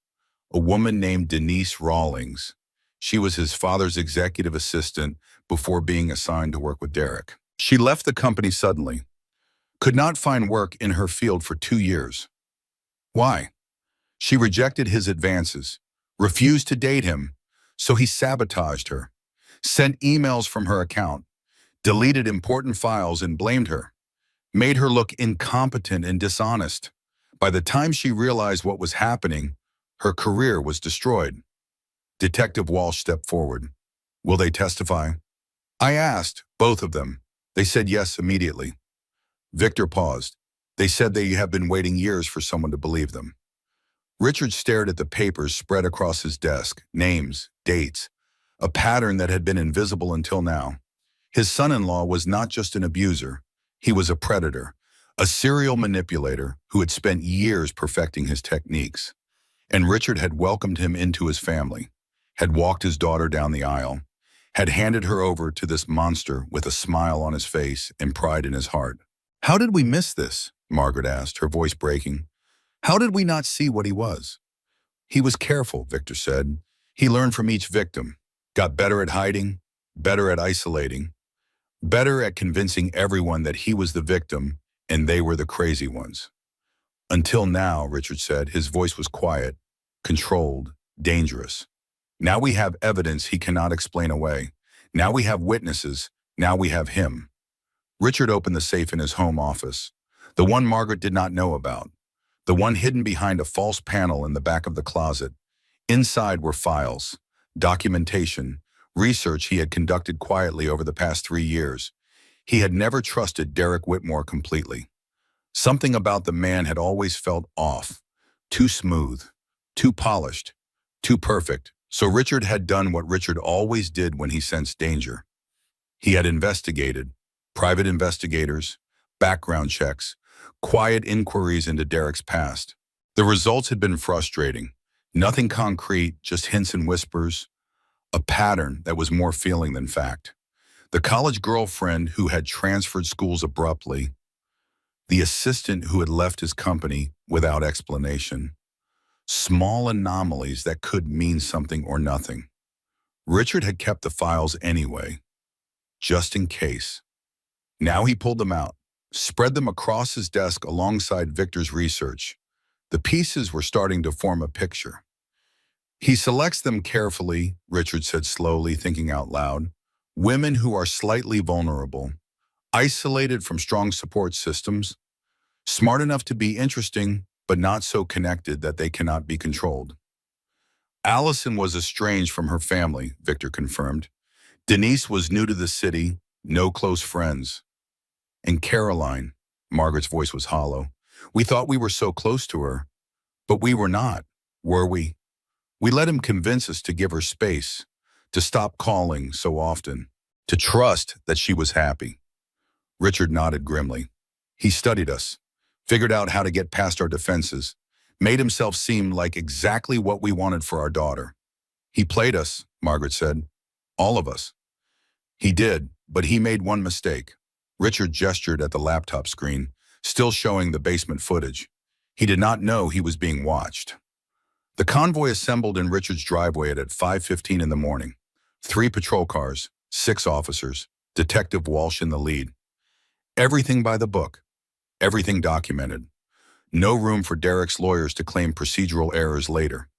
a woman named Denise Rawlings. She was his father's executive assistant before being assigned to work with Derek. She left the company suddenly, could not find work in her field for 2 years. Why? She rejected his advances, refused to date him, so he sabotaged her, sent emails from her account, deleted important files and blamed her, made her look incompetent and dishonest. By the time she realized what was happening, her career was destroyed. Detective Walsh stepped forward. Will they testify? I asked, both of them. They said yes immediately. Victor paused. They said they have been waiting years for someone to believe them. Richard stared at the papers spread across his desk, names, dates, a pattern that had been invisible until now. His son-in-law was not just an abuser. He was a predator, a serial manipulator who had spent years perfecting his techniques. And Richard had welcomed him into his family, had walked his daughter down the aisle, had handed her over to this monster with a smile on his face and pride in his heart. How did we miss this? Margaret asked, her voice breaking. How did we not see what he was? He was careful, Victor said. He learned from each victim, got better at hiding, better at isolating, better at convincing everyone that he was the victim and they were the crazy ones. Until now, Richard said, his voice was quiet, controlled, dangerous. Now we have evidence he cannot explain away. Now we have witnesses. Now we have him. Richard opened the safe in his home office, the one Margaret did not know about, the one hidden behind a false panel in the back of the closet. Inside were files, documentation, research he had conducted quietly over the past 3 years. He had never trusted Derek Whitmore completely. Something about the man had always felt off, too smooth, too polished, too perfect. So Richard had done what Richard always did when he sensed danger. He had investigated, private investigators, background checks, quiet inquiries into Derek's past. The results had been frustrating. Nothing concrete, just hints and whispers, a pattern that was more feeling than fact. The college girlfriend who had transferred schools abruptly, the assistant who had left his company without explanation. Small anomalies that could mean something or nothing. Richard had kept the files anyway, just in case. Now he pulled them out, spread them across his desk alongside Victor's research. The pieces were starting to form a picture. He selects them carefully, Richard said slowly, thinking out loud. Women who are slightly vulnerable, isolated from strong support systems, smart enough to be interesting, but not so connected that they cannot be controlled. Allison was estranged from her family, Victor confirmed. Denise was new to the city, no close friends. And Caroline, Margaret's voice was hollow. We thought we were so close to her, but we were not, were we? We let him convince us to give her space, to stop calling so often, to trust that she was happy. Richard nodded grimly. He studied us, figured out how to get past our defenses, made himself seem like exactly what we wanted for our daughter. He played us, Margaret said. All of us. He did, but he made one mistake. Richard gestured at the laptop screen, still showing the basement footage. He did not know he was being watched. The convoy assembled in Richard's driveway at 5:15 in the morning. 3 patrol cars, 6 officers, Detective Walsh in the lead. Everything by the book. Everything documented. No room for Derek's lawyers to claim procedural errors later.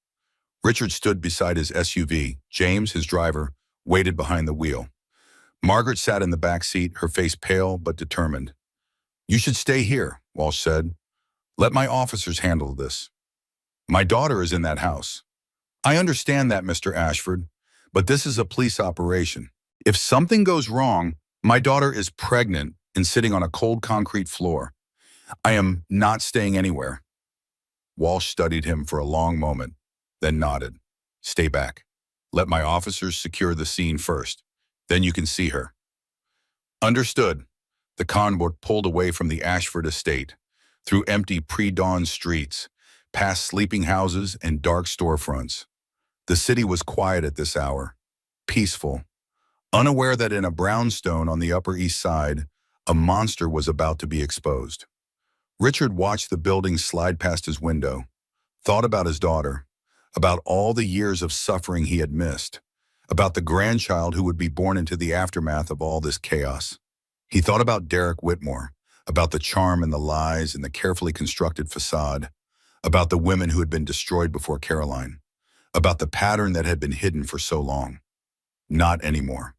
Richard stood beside his SUV. James, his driver, waited behind the wheel. Margaret sat in the back seat, her face pale but determined. You should stay here, Walsh said. Let my officers handle this. My daughter is in that house. I understand that, Mr. Ashford, But this is a police operation. If something goes wrong, my daughter is pregnant and sitting on a cold concrete floor. I am not staying anywhere. Walsh studied him for a long moment, then nodded. Stay back. Let my officers secure the scene first. Then you can see her. Understood. The convoy pulled away from the Ashford estate, through empty pre-dawn streets, past sleeping houses and dark storefronts. The city was quiet at this hour, peaceful, unaware that in a brownstone on the Upper East Side, a monster was about to be exposed. Richard watched the building slide past his window, thought about his daughter, about all the years of suffering he had missed, about the grandchild who would be born into the aftermath of all this chaos. He thought about Derek Whitmore, about the charm and the lies and the carefully constructed facade, about the women who had been destroyed before Caroline, about the pattern that had been hidden for so long. Not anymore.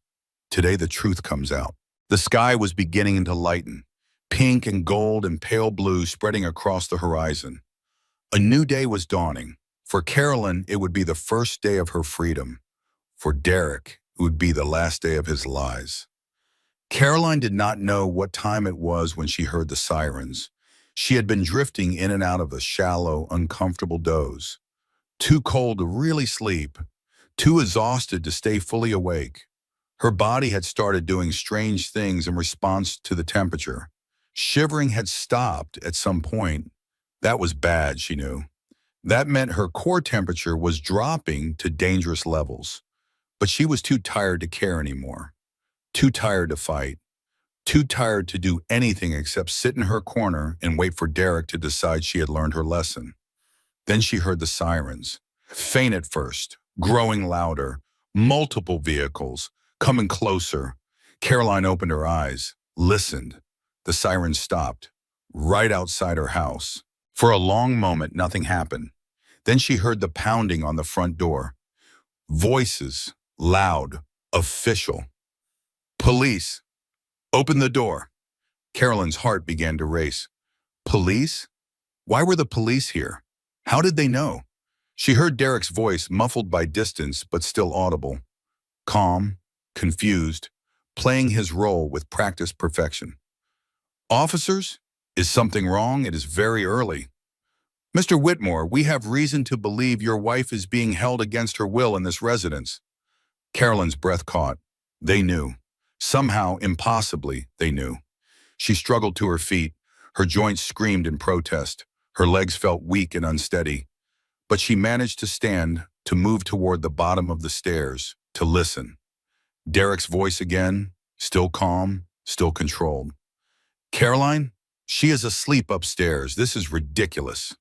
Today the truth comes out. The sky was beginning to lighten, pink and gold and pale blue spreading across the horizon. A new day was dawning. For Caroline, it would be the first day of her freedom. For Derek, it would be the last day of his lies. Caroline did not know what time it was when she heard the sirens. She had been drifting in and out of a shallow, uncomfortable doze. Too cold to really sleep, too exhausted to stay fully awake. Her body had started doing strange things in response to the temperature. Shivering had stopped at some point. That was bad, she knew. That meant her core temperature was dropping to dangerous levels. But she was too tired to care anymore. Too tired to fight. Too tired to do anything except sit in her corner and wait for Derek to decide she had learned her lesson. Then she heard the sirens. Faint at first, growing louder. Multiple vehicles, coming closer. Caroline opened her eyes, listened. The sirens stopped, right outside her house. For a long moment, nothing happened. Then she heard the pounding on the front door. Voices, loud, official. Police, open the door. Caroline's heart began to race. Police? Why were the police here? How did they know? She heard Derek's voice, muffled by distance but still audible. Calm, confused, playing his role with practiced perfection. Officers, is something wrong? It is very early. Mr. Whitmore, we have reason to believe your wife is being held against her will in this residence. Caroline's breath caught. They knew. Somehow, impossibly, they knew. She struggled to her feet. Her joints screamed in protest. Her legs felt weak and unsteady. But she managed to stand, to move toward the bottom of the stairs, to listen. Derek's voice again, still calm, still controlled. Caroline, she is asleep upstairs. This is ridiculous.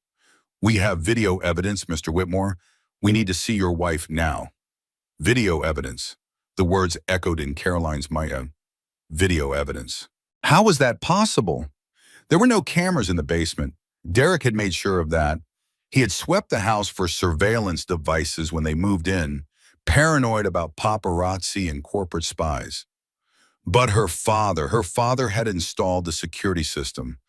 We have video evidence, Mr. Whitmore. We need to see your wife now. Video evidence. The words echoed in Caroline's mind. Video evidence. How was that possible? There were no cameras in the basement. Derek had made sure of that. He had swept the house for surveillance devices when they moved in, paranoid about paparazzi and corporate spies. But her father had installed the security system.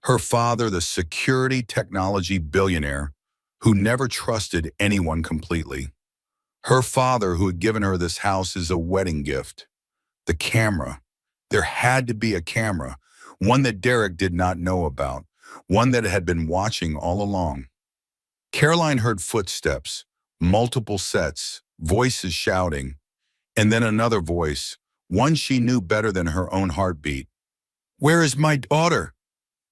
Her father, the security technology billionaire, who never trusted anyone completely. Her father, who had given her this house as a wedding gift. The camera. There had to be a camera, one that Derek did not know about, one that had been watching all along. Caroline heard footsteps, multiple sets, voices shouting, and then another voice, one she knew better than her own heartbeat. Where is my daughter?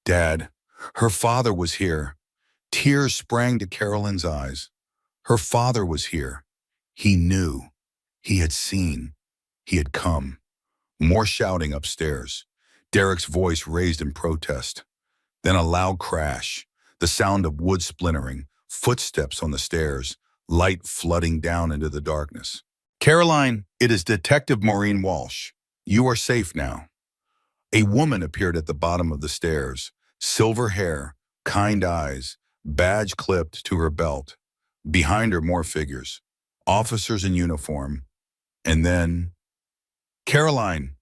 Dad, her father was here. Tears sprang to Caroline's eyes. Her father was here. He knew. He had seen. He had come. More shouting upstairs. Derek's voice raised in protest. Then a loud crash, the sound of wood splintering, footsteps on the stairs, light flooding down into the darkness. Caroline, it is Detective Maureen Walsh. You are safe now. A woman appeared at the bottom of the stairs, silver hair, kind eyes, badge clipped to her belt. Behind her, more figures, officers in uniform. And then, Caroline.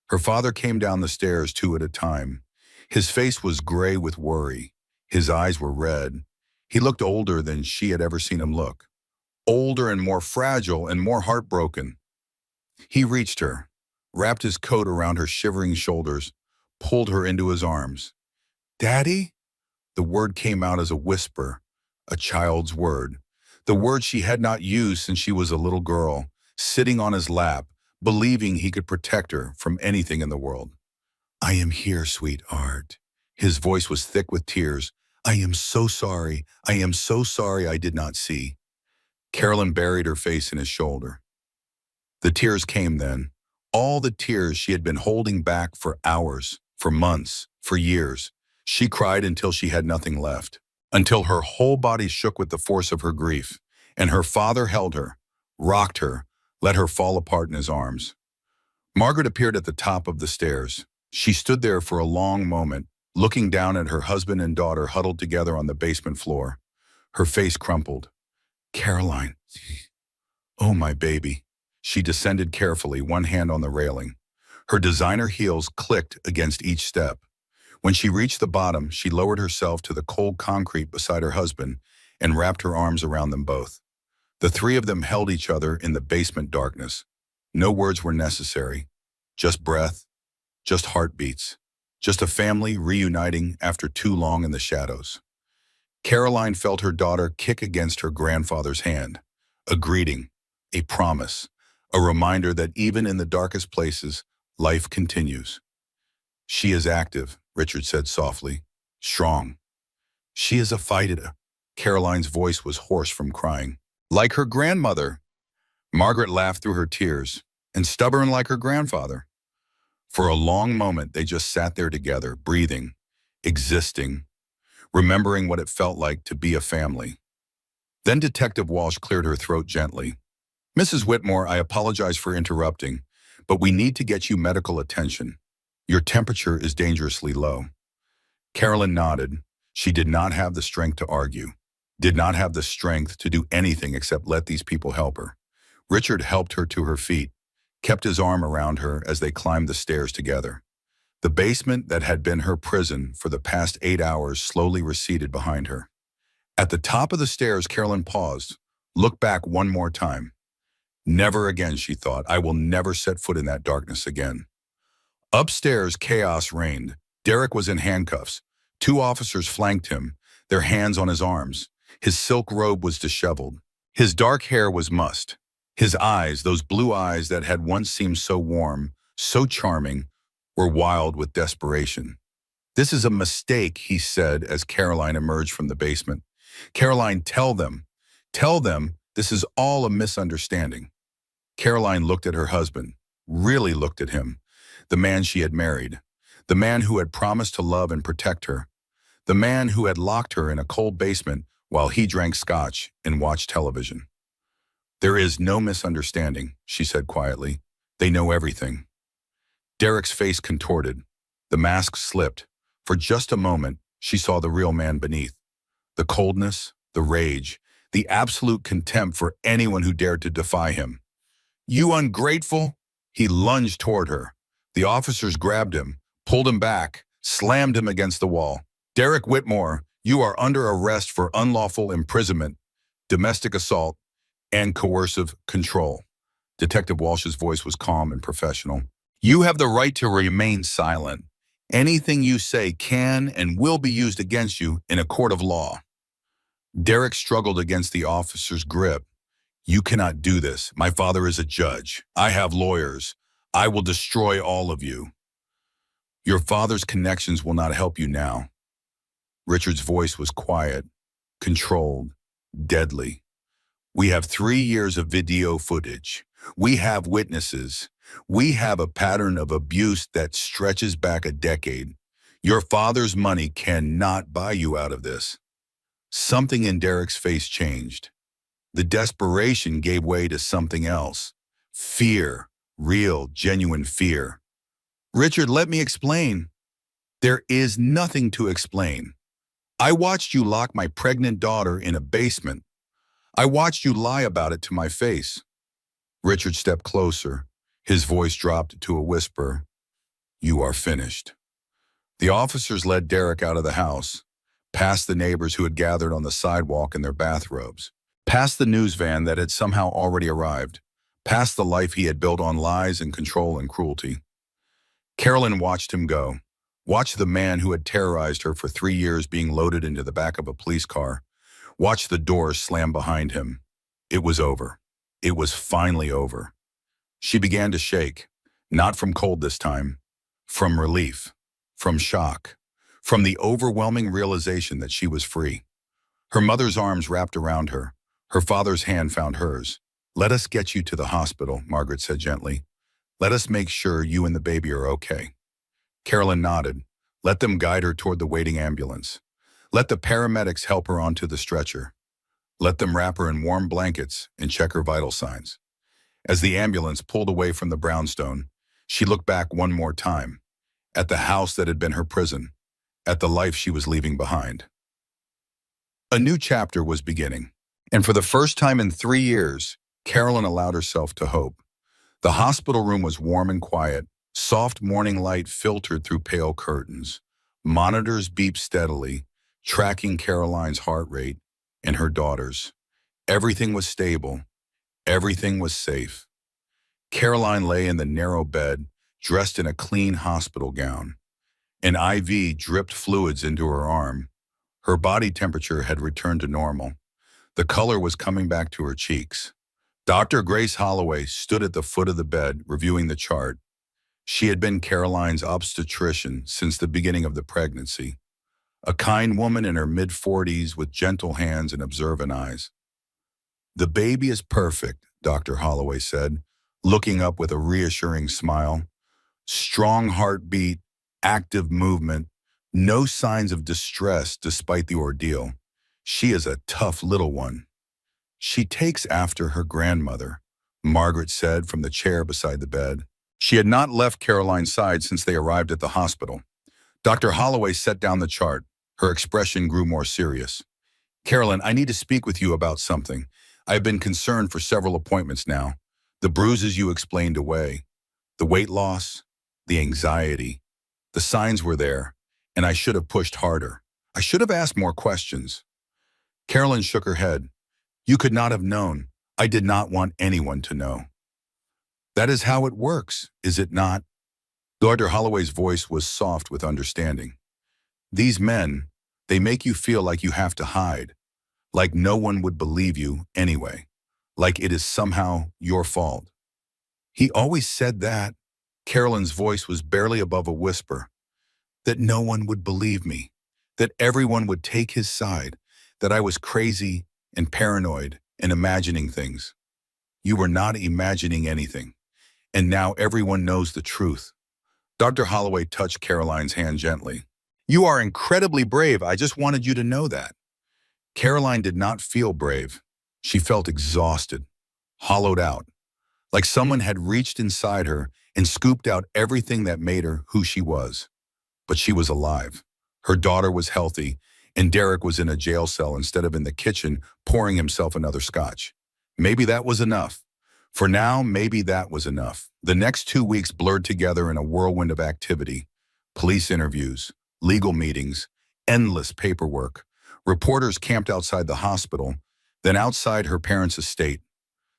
Her father came down the stairs two at a time. His face was gray with worry. His eyes were red. He looked older than she had ever seen him look. older and more fragile and more heartbroken. He reached her, wrapped his coat around her shivering shoulders, pulled her into his arms. "Daddy?" The word came out as a whisper, a child's word. The word she had not used since she was a little girl, sitting on his lap, believing he could protect her from anything in the world. "I am here, sweetheart." His voice was thick with tears. "I am so sorry. I am so sorry I did not see." Carolyn buried her face in his shoulder. The tears came then. All the tears she had been holding back for hours, for months, for years. She cried until she had nothing left, until her whole body shook with the force of her grief, and her father held her, rocked her, let her fall apart in his arms. Margaret appeared at the top of the stairs. She stood there for a long moment, looking down at her husband and daughter huddled together on the basement floor. Her face crumpled. "Caroline, oh my baby." She descended carefully, one hand on the railing. Her designer heels clicked against each step. When she reached the bottom, she lowered herself to the cold concrete beside her husband and wrapped her arms around them both. The three of them held each other in the basement darkness. No words were necessary. Just breath, just heartbeats, just a family reuniting after too long in the shadows. Caroline felt her daughter kick against her grandfather's hand. A greeting, a promise, a reminder that even in the darkest places, life continues. "She is active," Richard said softly. "Strong. She is a fighter." Caroline's voice was hoarse from crying. "Like her grandmother." Margaret laughed through her tears. "And stubborn like her grandfather." For a long moment, they just sat there together, breathing, existing, remembering what it felt like to be a family. Then Detective Walsh cleared her throat gently. "Mrs. Whitmore, I apologize for interrupting, but we need to get you medical attention. Your temperature is dangerously low." Carolyn nodded. She did not have the strength to argue, did not have the strength to do anything except let these people help her. Richard helped her to her feet, kept his arm around her as they climbed the stairs together. The basement that had been her prison for the past 8 hours slowly receded behind her. At the top of the stairs, Carolyn paused, looked back one more time. Never again, she thought. I will never set foot in that darkness again. Upstairs, chaos reigned. Derek was in handcuffs. 2 officers flanked him, their hands on his arms. His silk robe was disheveled. His dark hair was mussed. His eyes, those blue eyes that had once seemed so warm, so charming, were wild with desperation. "This is a mistake," he said as Caroline emerged from the basement. "Caroline, tell them this is all a misunderstanding." Caroline looked at her husband, really looked at him, the man she had married, the man who had promised to love and protect her, the man who had locked her in a cold basement while he drank scotch and watched television. "There is no misunderstanding," she said quietly. "They know everything." Derek's face contorted. The mask slipped. For just a moment, she saw the real man beneath. The coldness, the rage, the absolute contempt for anyone who dared to defy him. "You ungrateful!" He lunged toward her. The officers grabbed him, pulled him back, slammed him against the wall. "Derek Whitmore, you are under arrest for unlawful imprisonment, domestic assault, and coercive control." Detective Walsh's voice was calm and professional. "You have the right to remain silent. Anything you say can and will be used against you in a court of law." Derek struggled against the officer's grip. "You cannot do this. My father is a judge. I have lawyers. I will destroy all of you." "Your father's connections will not help you now." Richard's voice was quiet, controlled, deadly. "We have 3 years of video footage. We have witnesses. We have a pattern of abuse that stretches back a decade. Your father's money cannot buy you out of this." Something in Derek's face changed. The desperation gave way to something else. Fear, real, genuine fear. "Richard, let me explain." "There is nothing to explain. I watched you lock my pregnant daughter in a basement. I watched you lie about it to my face." Richard stepped closer. His voice dropped to a whisper. "You are finished." The officers led Derek out of the house, past the neighbors who had gathered on the sidewalk in their bathrobes. past the news van that had somehow already arrived, past the life he had built on lies and control and cruelty. Carolyn watched him go, watched the man who had terrorized her for 3 years being loaded into the back of a police car, watched the doors slam behind him. It was over. It was finally over. She began to shake, not from cold this time, from relief, from shock, from the overwhelming realization that she was free. Her mother's arms wrapped around her. Her father's hand found hers. "Let us get you to the hospital," Margaret said gently. "Let us make sure you and the baby are okay." Carolyn nodded. Let them guide her toward the waiting ambulance. Let the paramedics help her onto the stretcher. Let them wrap her in warm blankets and check her vital signs. As the ambulance pulled away from the brownstone, she looked back one more time, at the house that had been her prison, at the life she was leaving behind. A new chapter was beginning, and for the first time in 3 years, Carolyn allowed herself to hope. The hospital room was warm and quiet. Soft morning light filtered through pale curtains. Monitors beeped steadily, tracking Caroline's heart rate and her daughter's. Everything was stable. Everything was safe. Caroline lay in the narrow bed, dressed in a clean hospital gown. An IV dripped fluids into her arm. Her body temperature had returned to normal. The color was coming back to her cheeks. Dr. Grace Holloway stood at the foot of the bed, reviewing the chart. She had been Caroline's obstetrician since the beginning of the pregnancy. A kind woman in her mid-40s with gentle hands and observant eyes. "The baby is perfect," Dr. Holloway said, looking up with a reassuring smile. "Strong heartbeat, active movement, no signs of distress despite the ordeal. She is a tough little one." "She takes after her grandmother," Margaret said from the chair beside the bed. She had not left Caroline's side since they arrived at the hospital. Dr. Holloway set down the chart. Her expression grew more serious. "Carolyn, I need to speak with you about something. I've been concerned for several appointments now. The bruises you explained away, the weight loss, the anxiety. The signs were there, and I should have pushed harder. I should have asked more questions." Carolyn shook her head. "You could not have known. I did not want anyone to know." "That is how it works, is it not?" Dr. Holloway's voice was soft with understanding. "These men, they make you feel like you have to hide, like no one would believe you anyway, like it is somehow your fault." "He always said that." Carolyn's voice was barely above a whisper. "That no one would believe me, that everyone would take his side, that I was crazy and paranoid and imagining things." "You were not imagining anything. And now everyone knows the truth." Dr. Holloway touched Caroline's hand gently. "You are incredibly brave. I just wanted you to know that." Caroline did not feel brave. She felt exhausted, hollowed out, like someone had reached inside her and scooped out everything that made her who she was. But she was alive. Her daughter was healthy, and Derek was in a jail cell instead of in the kitchen pouring himself another scotch. Maybe that was enough. For now, maybe that was enough. The next 2 weeks blurred together in a whirlwind of activity. Police interviews, legal meetings, endless paperwork. Reporters camped outside the hospital, then outside her parents' estate.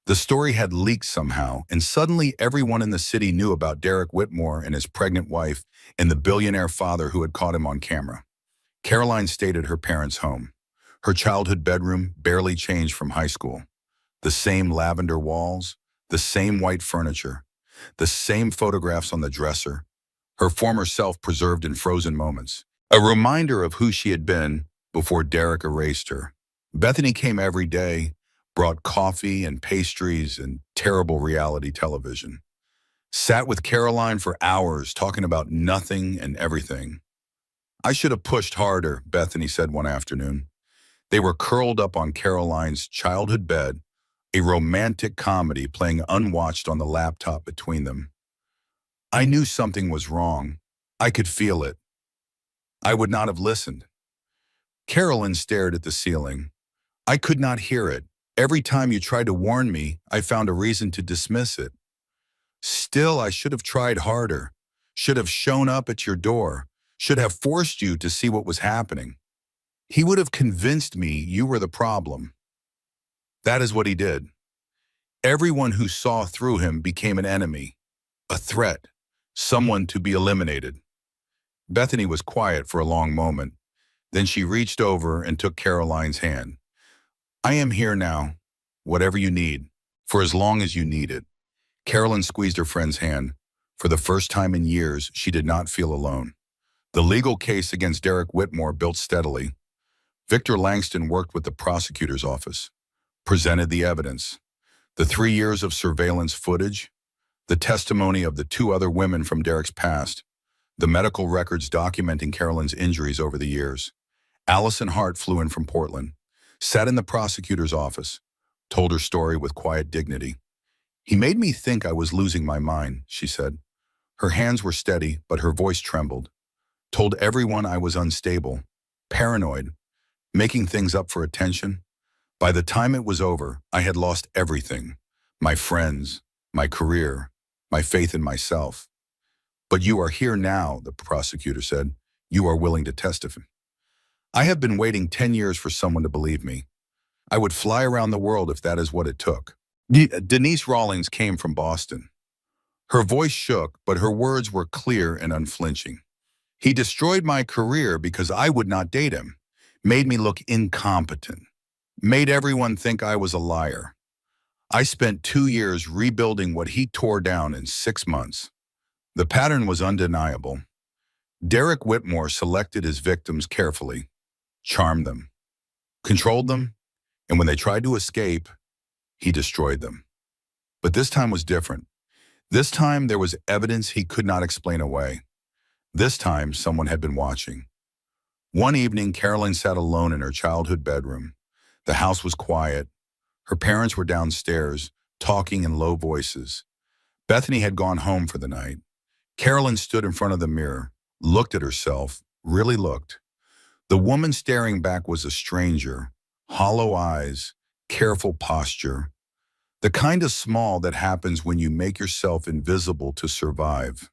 The story had leaked somehow, and suddenly everyone in the city knew about Derek Whitmore and his pregnant wife and the billionaire father who had caught him on camera. Caroline stayed at her parents' home. Her childhood bedroom barely changed from high school. The same lavender walls, the same white furniture, the same photographs on the dresser, her former self preserved in frozen moments. A reminder of who she had been before Derek erased her. Bethany came every day, brought coffee and pastries and terrible reality television. Sat with Caroline for hours talking about nothing and everything. "I should have pushed harder," Bethany said one afternoon. They were curled up on Caroline's childhood bed, a romantic comedy playing unwatched on the laptop between them. "I knew something was wrong. I could feel it. I would not have listened." Carolyn stared at the ceiling. "I could not hear it. Every time you tried to warn me, I found a reason to dismiss it. Still, I should have tried harder, should have shown up at your door, should have forced you to see what was happening. He would have convinced me you were the problem." That is what he did. Everyone who saw through him became an enemy, a threat, someone to be eliminated. Bethany was quiet for a long moment. Then she reached over and took Caroline's hand. I am here now, whatever you need, for as long as you need it. Caroline squeezed her friend's hand. For the first time in years, she did not feel alone. The legal case against Derek Whitmore built steadily. Victor Langston worked with the prosecutor's office, presented the evidence, the 3 years of surveillance footage, the testimony of the 2 other women from Derek's past, the medical records documenting Caroline's injuries over the years. Allison Hart flew in from Portland, sat in the prosecutor's office, told her story with quiet dignity. He made me think I was losing my mind, she said. Her hands were steady, but her voice trembled. Told everyone I was unstable, paranoid, making things up for attention. By the time it was over, I had lost everything. My friends, my career, my faith in myself. But you are here now, the prosecutor said. You are willing to testify. I have been waiting 10 years for someone to believe me. I would fly around the world if that is what it took. Denise Rawlings came from Boston. Her voice shook, but her words were clear and unflinching. He destroyed my career because I would not date him, made me look incompetent, made everyone think I was a liar. I spent 2 years rebuilding what he tore down in 6 months. The pattern was undeniable. Derek Whitmore selected his victims carefully, charmed them, controlled them, and when they tried to escape, he destroyed them. But this time was different. This time there was evidence he could not explain away. This time someone had been watching. One evening, Caroline sat alone in her childhood bedroom. The house was quiet. Her parents were downstairs, talking in low voices. Bethany had gone home for the night. Caroline stood in front of the mirror, looked at herself, really looked. The woman staring back was a stranger, hollow eyes, careful posture. The kind of small that happens when you make yourself invisible to survive.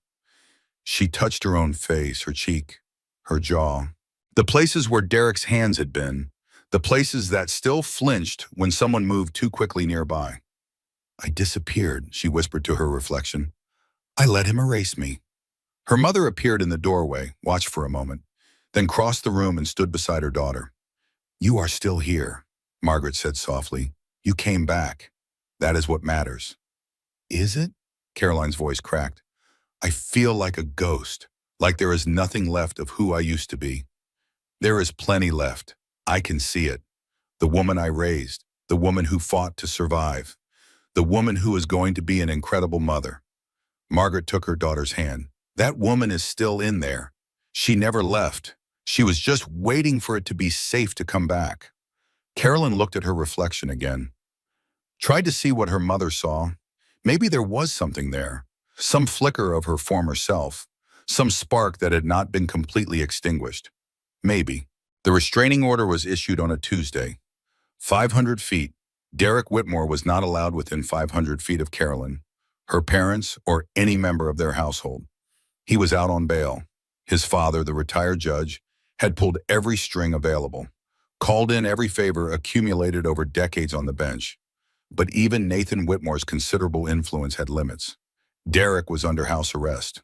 She touched her own face, her cheek, her jaw. The places where Derek's hands had been, the places that still flinched when someone moved too quickly nearby. I disappeared, she whispered to her reflection. I let him erase me. Her mother appeared in the doorway, watched for a moment, then crossed the room and stood beside her daughter. You are still here, Margaret said softly. You came back. That is what matters. Is it? Caroline's voice cracked. I feel like a ghost, like there is nothing left of who I used to be. There is plenty left. I can see it. The woman I raised, the woman who fought to survive, the woman who is going to be an incredible mother. Margaret took her daughter's hand. That woman is still in there. She never left. She was just waiting for it to be safe to come back. Caroline looked at her reflection again. Tried to see what her mother saw. Maybe there was something there. Some flicker of her former self. Some spark that had not been completely extinguished. Maybe. The restraining order was issued on a Tuesday. 500 feet. Derek Whitmore was not allowed within 500 feet of Caroline, her parents, or any member of their household. He was out on bail. His father, the retired judge, had pulled every string available, called in every favor accumulated over decades on the bench. But even Nathan Whitmore's considerable influence had limits. Derek was under house arrest.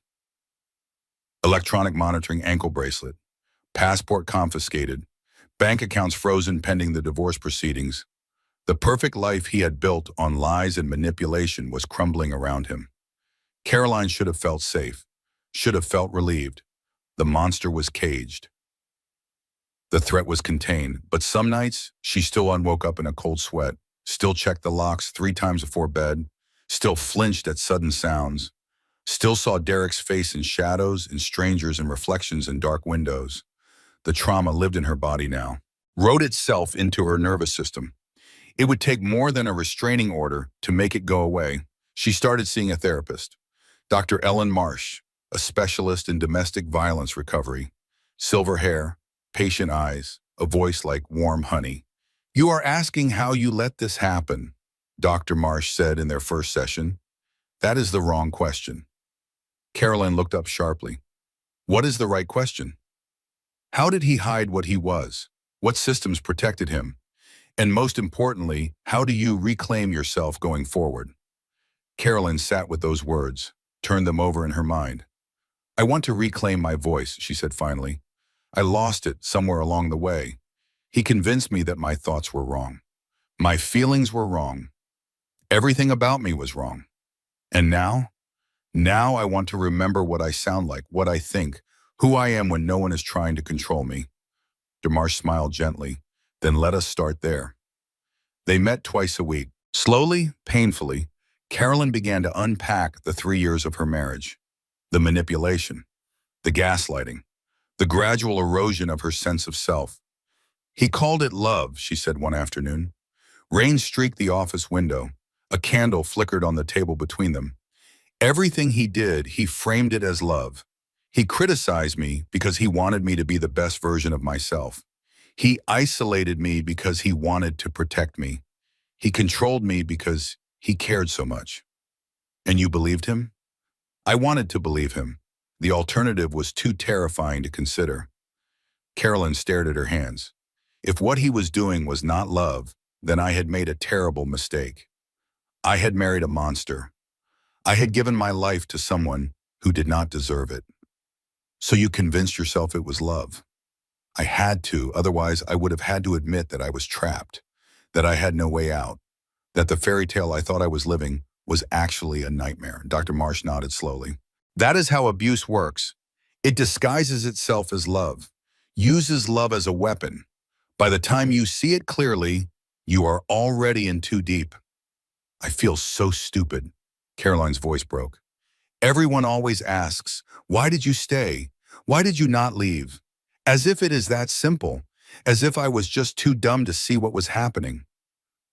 Electronic monitoring ankle bracelet, passport confiscated, bank accounts frozen pending the divorce proceedings. The perfect life he had built on lies and manipulation was crumbling around him. Caroline should have felt safe, should have felt relieved. The monster was caged. The threat was contained, but some nights she still unwoke up in a cold sweat, still checked the locks 3 times before bed, still flinched at sudden sounds, still saw Derek's face in shadows and strangers and reflections in dark windows. The trauma lived in her body now, wrote itself into her nervous system. It would take more than a restraining order to make it go away. She started seeing a therapist, Dr. Ellen Marsh, a specialist in domestic violence recovery. Silver hair, patient eyes, a voice like warm honey. You are asking how you let this happen, Dr. Marsh said in their first session. That is the wrong question. Caroline looked up sharply. What is the right question? How did he hide what he was? What systems protected him? And most importantly, how do you reclaim yourself going forward? Carolyn sat with those words, turned them over in her mind. I want to reclaim my voice, she said finally. I lost it somewhere along the way. He convinced me that my thoughts were wrong. My feelings were wrong. Everything about me was wrong. And now I want to remember what I sound like, what I think, who I am when no one is trying to control me. DeMarsh smiled gently. Then let us start there. They met twice a week. Slowly, painfully, Carolyn began to unpack the 3 years of her marriage. The manipulation, the gaslighting, the gradual erosion of her sense of self. He called it love, she said one afternoon. Rain streaked the office window. A candle flickered on the table between them. Everything he did, he framed it as love. He criticized me because he wanted me to be the best version of myself. He isolated me because he wanted to protect me. He controlled me because he cared so much. And you believed him? I wanted to believe him. The alternative was too terrifying to consider. Carolyn stared at her hands. If what he was doing was not love, then I had made a terrible mistake. I had married a monster. I had given my life to someone who did not deserve it. So you convinced yourself it was love? I had to, otherwise I would have had to admit that I was trapped, that I had no way out, that the fairy tale I thought I was living was actually a nightmare. Dr. Marsh nodded slowly. That is how abuse works. It disguises itself as love, uses love as a weapon. By the time you see it clearly, you are already in too deep. I feel so stupid. Caroline's voice broke. Everyone always asks, why did you stay? Why did you not leave? As if it is that simple, as if I was just too dumb to see what was happening.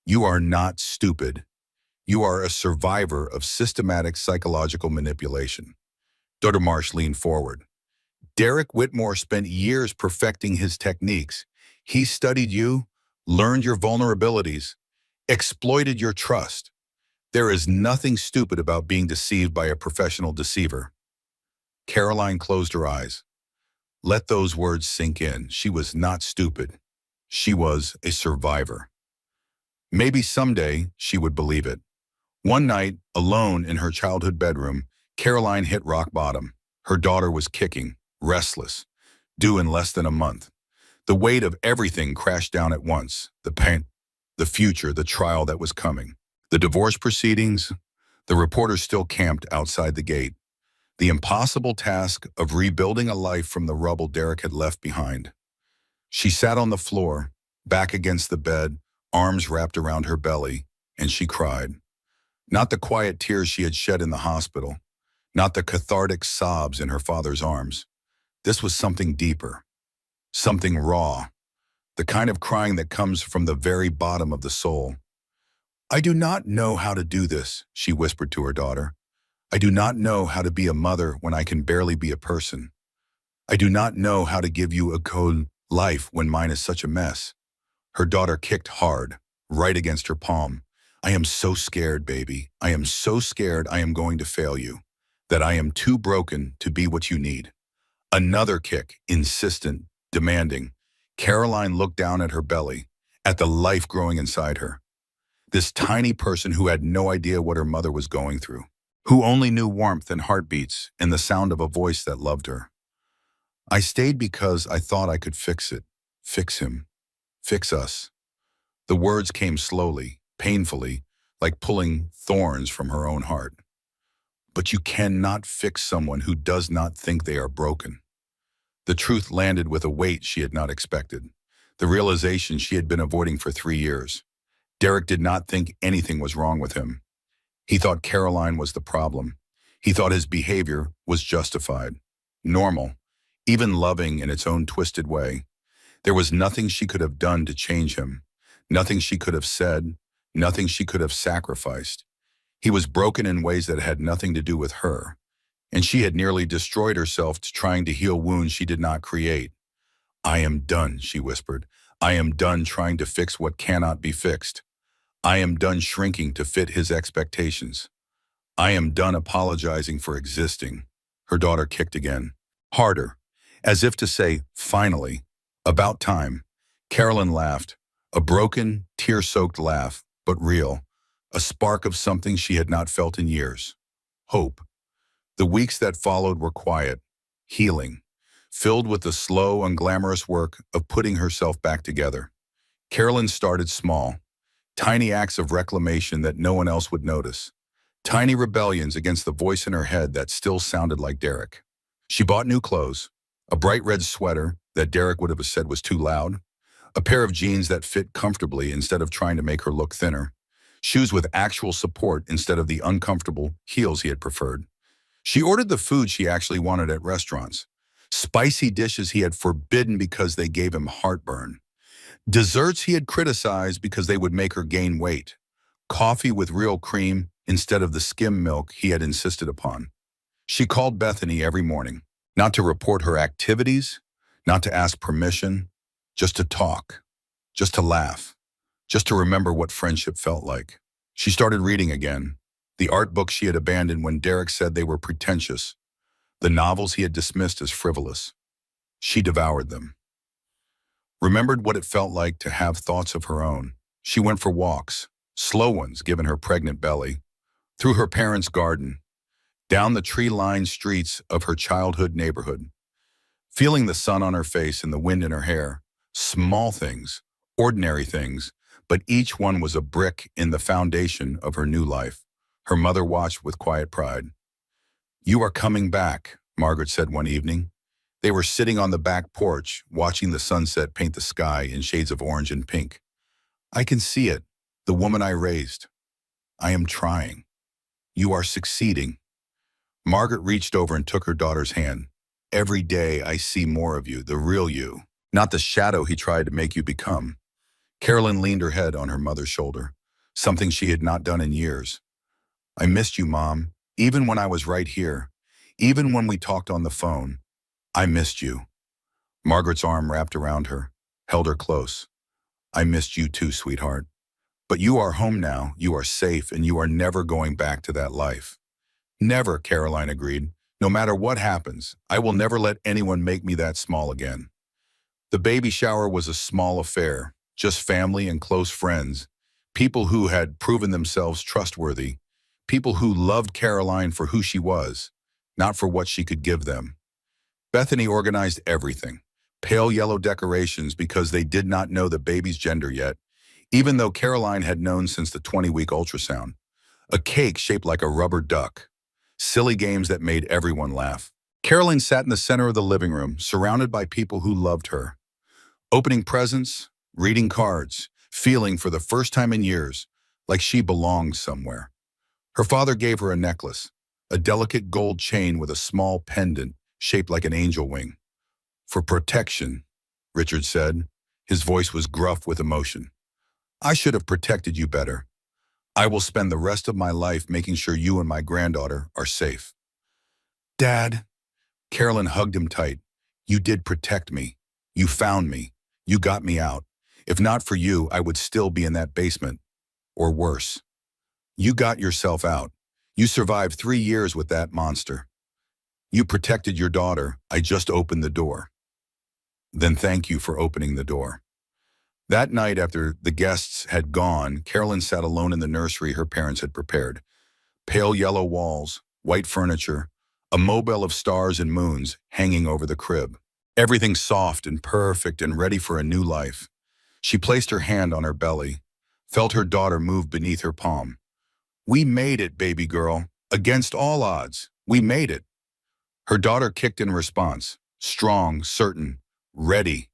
You are not stupid. You are a survivor of systematic psychological manipulation. Dr. Marsh leaned forward. Derek Whitmore spent years perfecting his techniques. He studied you, learned your vulnerabilities, exploited your trust. There is nothing stupid about being deceived by a professional deceiver. Caroline closed her eyes. Let those words sink in. She was not stupid. She was a survivor. Maybe someday she would believe it. One night, alone in her childhood bedroom, Caroline hit rock bottom. Her daughter was kicking, restless, due in less than a month. The weight of everything crashed down at once. The pain, the future, the trial that was coming. The divorce proceedings, the reporters still camped outside the gate. The impossible task of rebuilding a life from the rubble Derek had left behind. She sat on the floor, back against the bed, arms wrapped around her belly, and she cried. Not the quiet tears she had shed in the hospital, not the cathartic sobs in her father's arms. This was something deeper, something raw, the kind of crying that comes from the very bottom of the soul. I do not know how to do this, she whispered to her daughter. I do not know how to be a mother when I can barely be a person. I do not know how to give you a good life when mine is such a mess. Her daughter kicked hard, right against her palm. I am so scared, baby. I am so scared I am going to fail you, that I am too broken to be what you need. Another kick, insistent, demanding. Caroline looked down at her belly, at the life growing inside her. This tiny person who had no idea what her mother was going through, who only knew warmth and heartbeats and the sound of a voice that loved her. I stayed because I thought I could fix it, fix him, fix us. The words came slowly, painfully, like pulling thorns from her own heart. But you cannot fix someone who does not think they are broken. The truth landed with a weight she had not expected, the realization she had been avoiding for 3 years. Derek did not think anything was wrong with him. He thought Caroline was the problem. He thought his behavior was justified, normal, even loving in its own twisted way. There was nothing she could have done to change him, nothing she could have said, nothing she could have sacrificed. He was broken in ways that had nothing to do with her, and she had nearly destroyed herself trying to heal wounds she did not create. I am done, she whispered. I am done trying to fix what cannot be fixed. I am done shrinking to fit his expectations. I am done apologizing for existing. Her daughter kicked again, harder, as if to say, finally, about time. Carolyn laughed, a broken, tear-soaked laugh, but real, a spark of something she had not felt in years. Hope. The weeks that followed were quiet, healing, filled with the slow, unglamorous work of putting herself back together. Carolyn started small, tiny acts of reclamation that no one else would notice. Tiny rebellions against the voice in her head that still sounded like Derek. She bought new clothes, a bright red sweater that Derek would have said was too loud, a pair of jeans that fit comfortably instead of trying to make her look thinner, shoes with actual support instead of the uncomfortable heels he had preferred. She ordered the food she actually wanted at restaurants, spicy dishes he had forbidden because they gave him heartburn, desserts he had criticized because they would make her gain weight, coffee with real cream instead of the skim milk he had insisted upon. She called Bethany every morning, not to report her activities, not to ask permission, just to talk, just to laugh, just to remember what friendship felt like. She started reading again, the art books she had abandoned when Derek said they were pretentious, the novels he had dismissed as frivolous. She devoured them. Remembered what it felt like to have thoughts of her own. She went for walks, slow ones given her pregnant belly, through her parents' garden, down the tree-lined streets of her childhood neighborhood, feeling the sun on her face and the wind in her hair. Small things, ordinary things, but each one was a brick in the foundation of her new life. Her mother watched with quiet pride. "You are coming back," Margaret said one evening. They were sitting on the back porch, watching the sunset paint the sky in shades of orange and pink. "I can see it, the woman I raised. I am trying. You are succeeding." Margaret reached over and took her daughter's hand. "Every day I see more of you, the real you, not the shadow he tried to make you become." Carolyn leaned her head on her mother's shoulder, something she had not done in years. "I missed you, Mom, even when I was right here, even when we talked on the phone. I missed you." Margaret's arm wrapped around her, held her close. "I missed you too, sweetheart. But you are home now, you are safe, and you are never going back to that life." "Never," Caroline agreed. "No matter what happens, I will never let anyone make me that small again." The baby shower was a small affair, just family and close friends, people who had proven themselves trustworthy, people who loved Caroline for who she was, not for what she could give them. Bethany organized everything, pale yellow decorations because they did not know the baby's gender yet, even though Caroline had known since the 20-week ultrasound. A cake shaped like a rubber duck. Silly games that made everyone laugh. Caroline sat in the center of the living room, surrounded by people who loved her. Opening presents, reading cards, feeling for the first time in years like she belonged somewhere. Her father gave her a necklace, a delicate gold chain with a small pendant shaped like an angel wing. "For protection," Richard said. His voice was gruff with emotion. "I should have protected you better. I will spend the rest of my life making sure you and my granddaughter are safe." "Dad," Carolyn hugged him tight. "You did protect me. You found me. You got me out. If not for you, I would still be in that basement. Or worse. You got yourself out. You survived 3 years with that monster. You protected your daughter. I just opened the door." "Then thank you for opening the door." That night, after the guests had gone, Carolyn sat alone in the nursery her parents had prepared. Pale yellow walls, white furniture, a mobile of stars and moons hanging over the crib. Everything soft and perfect and ready for a new life. She placed her hand on her belly, felt her daughter move beneath her palm. "We made it, baby girl. Against all odds, we made it." Her daughter kicked in response, strong, certain, ready.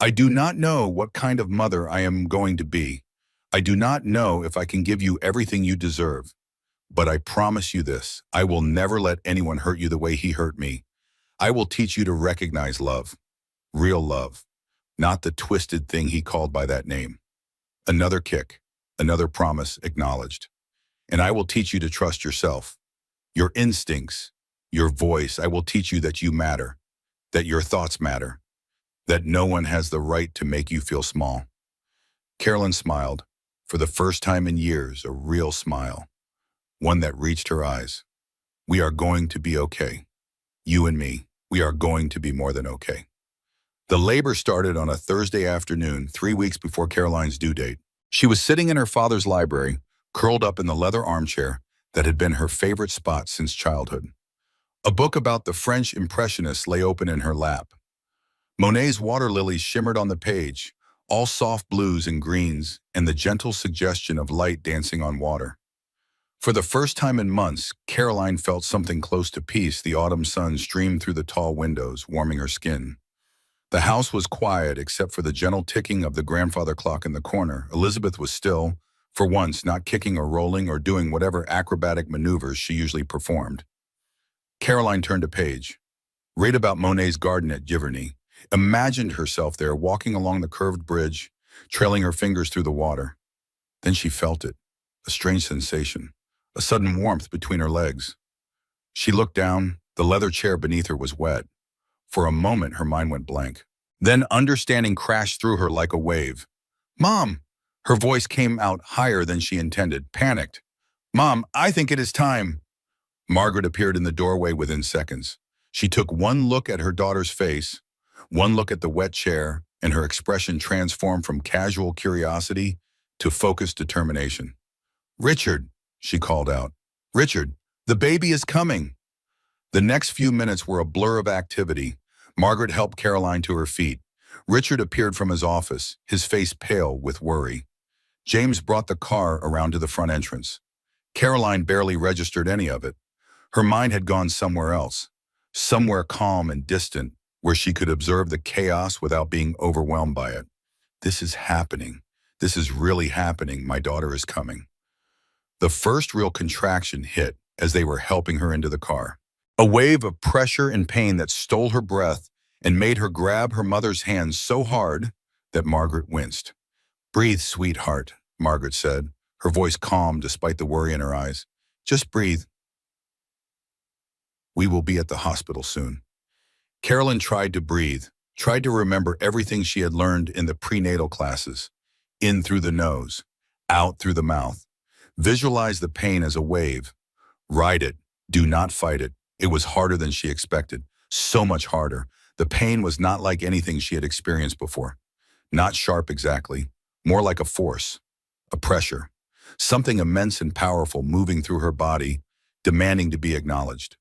"I do not know what kind of mother I am going to be. I do not know if I can give you everything you deserve. But I promise you this, I will never let anyone hurt you the way he hurt me. I will teach you to recognize love, real love, not the twisted thing he called by that name." Another kick, another promise acknowledged. "And I will teach you to trust yourself, your instincts, your voice. I will teach you that you matter, that your thoughts matter, that no one has the right to make you feel small." Carolyn smiled, for the first time in years, a real smile, one that reached her eyes. "We are going to be okay. You and me, we are going to be more than okay." The labor started on a Thursday afternoon, 3 weeks before Caroline's due date. She was sitting in her father's library, curled up in the leather armchair that had been her favorite spot since childhood. A book about the French Impressionists lay open in her lap. Monet's water lilies shimmered on the page, all soft blues and greens, and the gentle suggestion of light dancing on water. For the first time in months, Caroline felt something close to peace. The autumn sun streamed through the tall windows, warming her skin. The house was quiet except for the gentle ticking of the grandfather clock in the corner. Elizabeth was still, for once, not kicking or rolling or doing whatever acrobatic maneuvers she usually performed. Caroline turned a page. Read about Monet's garden at Giverny. Imagined herself there, walking along the curved bridge, trailing her fingers through the water. Then she felt it, a strange sensation, a sudden warmth between her legs. She looked down. The leather chair beneath her was wet. For a moment, her mind went blank. Then understanding crashed through her like a wave. "Mom!" Her voice came out higher than she intended, panicked. "Mom, I think it is time." Margaret appeared in the doorway within seconds. She took one look at her daughter's face, one look at the wet chair, and her expression transformed from casual curiosity to focused determination. "Richard," she called out. "Richard, the baby is coming." The next few minutes were a blur of activity. Margaret helped Caroline to her feet. Richard appeared from his office, his face pale with worry. James brought the car around to the front entrance. Caroline barely registered any of it. Her mind had gone somewhere else, somewhere calm and distant, where she could observe the chaos without being overwhelmed by it. "This is happening. This is really happening. My daughter is coming." The first real contraction hit as they were helping her into the car. A wave of pressure and pain that stole her breath and made her grab her mother's hands so hard that Margaret winced. "Breathe, sweetheart," Margaret said, her voice calm despite the worry in her eyes. "Just breathe. We will be at the hospital soon." Carolyn tried to breathe, tried to remember everything she had learned in the prenatal classes. In through the nose, out through the mouth. Visualize the pain as a wave. Ride it. Do not fight it. It was harder than she expected. So much harder. The pain was not like anything she had experienced before. Not sharp exactly. More like a force. A pressure. Something immense and powerful moving through her body, demanding to be acknowledged.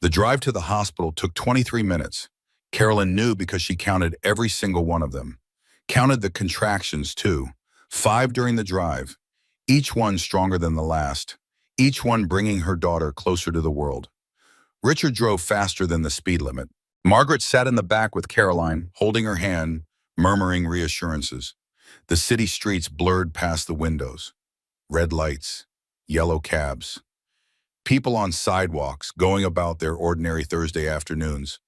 The drive to the hospital took 23 minutes. Carolyn knew because she counted every single one of them. Counted the contractions too. 5 during the drive. Each one stronger than the last. Each one bringing her daughter closer to the world. Richard drove faster than the speed limit. Margaret sat in the back with Caroline, holding her hand, murmuring reassurances. The city streets blurred past the windows. Red lights, yellow cabs. People on sidewalks going about their ordinary Thursday afternoons,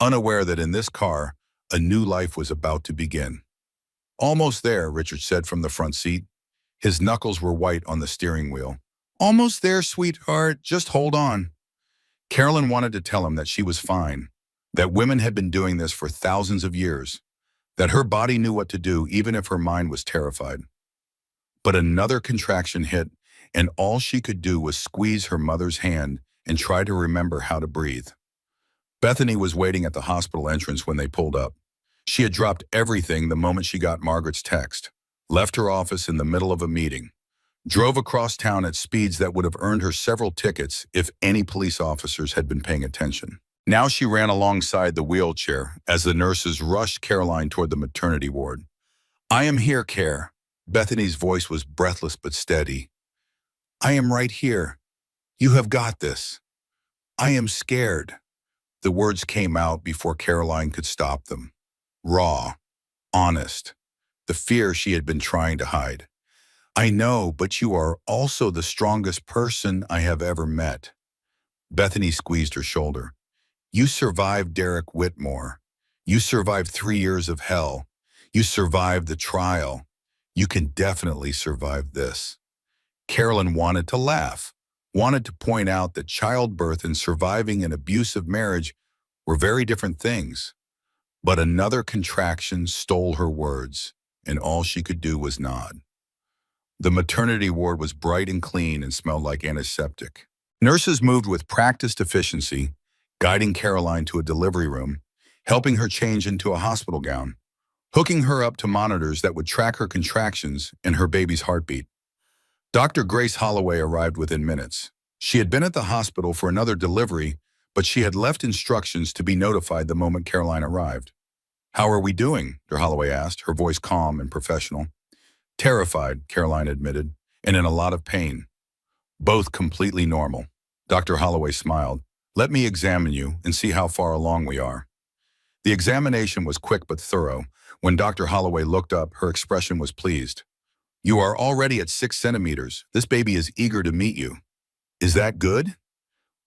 unaware that in this car, a new life was about to begin. "Almost there," Richard said from the front seat. His knuckles were white on the steering wheel. "Almost there, sweetheart. Just hold on." Carolyn wanted to tell him that she was fine, that women had been doing this for thousands of years, that her body knew what to do even if her mind was terrified. But another contraction hit, and all she could do was squeeze her mother's hand and try to remember how to breathe. Bethany was waiting at the hospital entrance when they pulled up. She had dropped everything the moment she got Margaret's text, left her office in the middle of a meeting, drove across town at speeds that would have earned her several tickets if any police officers had been paying attention. Now she ran alongside the wheelchair as the nurses rushed Caroline toward the maternity ward. "I am here, Care." Bethany's voice was breathless but steady. "I am right here. You have got this. I am scared." The words came out before Caroline could stop them. Raw, honest, the fear she had been trying to hide. "I know, but you are also the strongest person I have ever met." Bethany squeezed her shoulder. "You survived Derek Whitmore. You survived 3 years of hell. You survived the trial. You can definitely survive this." Carolyn wanted to laugh, wanted to point out that childbirth and surviving an abusive marriage were very different things. But another contraction stole her words, and all she could do was nod. The maternity ward was bright and clean and smelled like antiseptic. Nurses moved with practiced efficiency, guiding Caroline to a delivery room, helping her change into a hospital gown. hooking her up to monitors that would track her contractions and her baby's heartbeat. Dr. Grace Holloway arrived within minutes. She had been at the hospital for another delivery, but she had left instructions to be notified the moment Caroline arrived. "How are we doing?" Dr. Holloway asked, her voice calm and professional. "Terrified," Caroline admitted, "and in a lot of pain. Both completely normal." Dr. Holloway smiled. "Let me examine you and see how far along we are." The examination was quick but thorough. When Dr. Holloway looked up, her expression was pleased. "You are already at 6 centimeters. This baby is eager to meet you." "Is that good?"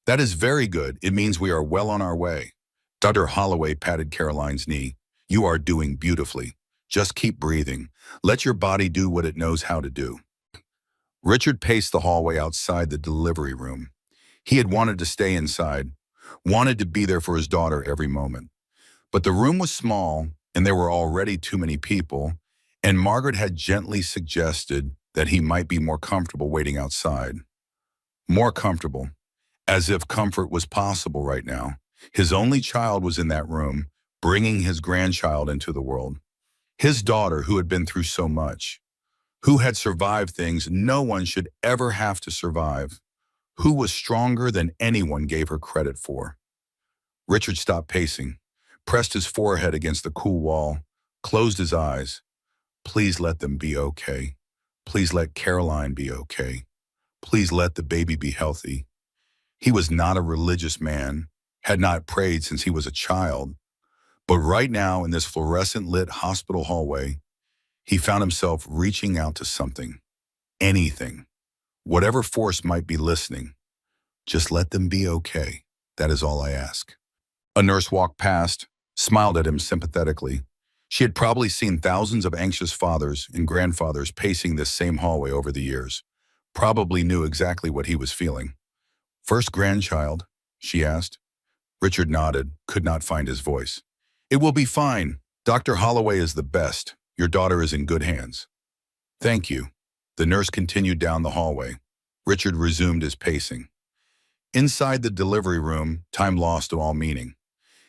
"That is very good. It means we are well on our way." Dr. Holloway patted Caroline's knee. "You are doing beautifully. Just keep breathing. Let your body do what it knows how to do." Richard paced the hallway outside the delivery room. He had wanted to stay inside, wanted to be there for his daughter every moment. But the room was small, and there were already too many people, and Margaret had gently suggested that he might be more comfortable waiting outside. More comfortable, as if comfort was possible right now. His only child was in that room, bringing his grandchild into the world. His daughter, who had been through so much, who had survived things no one should ever have to survive, who was stronger than anyone gave her credit for. Richard stopped pacing, pressed his forehead against the cool wall, closed his eyes. Please let them be okay. Please let Caroline be okay. Please let the baby be healthy. He was not a religious man, had not prayed since he was a child, but right now in this fluorescent-lit hospital hallway, he found himself reaching out to something, anything, whatever force might be listening. Just let them be okay. That is all I ask. A nurse walked past, smiled at him sympathetically. She had probably seen thousands of anxious fathers and grandfathers pacing this same hallway over the years, probably knew exactly what he was feeling. "First grandchild?" she asked. Richard nodded, could not find his voice. "It will be fine. Dr. Holloway is the best. Your daughter is in good hands." "Thank you." The nurse continued down the hallway. Richard resumed his pacing. Inside the delivery room, time lost all meaning.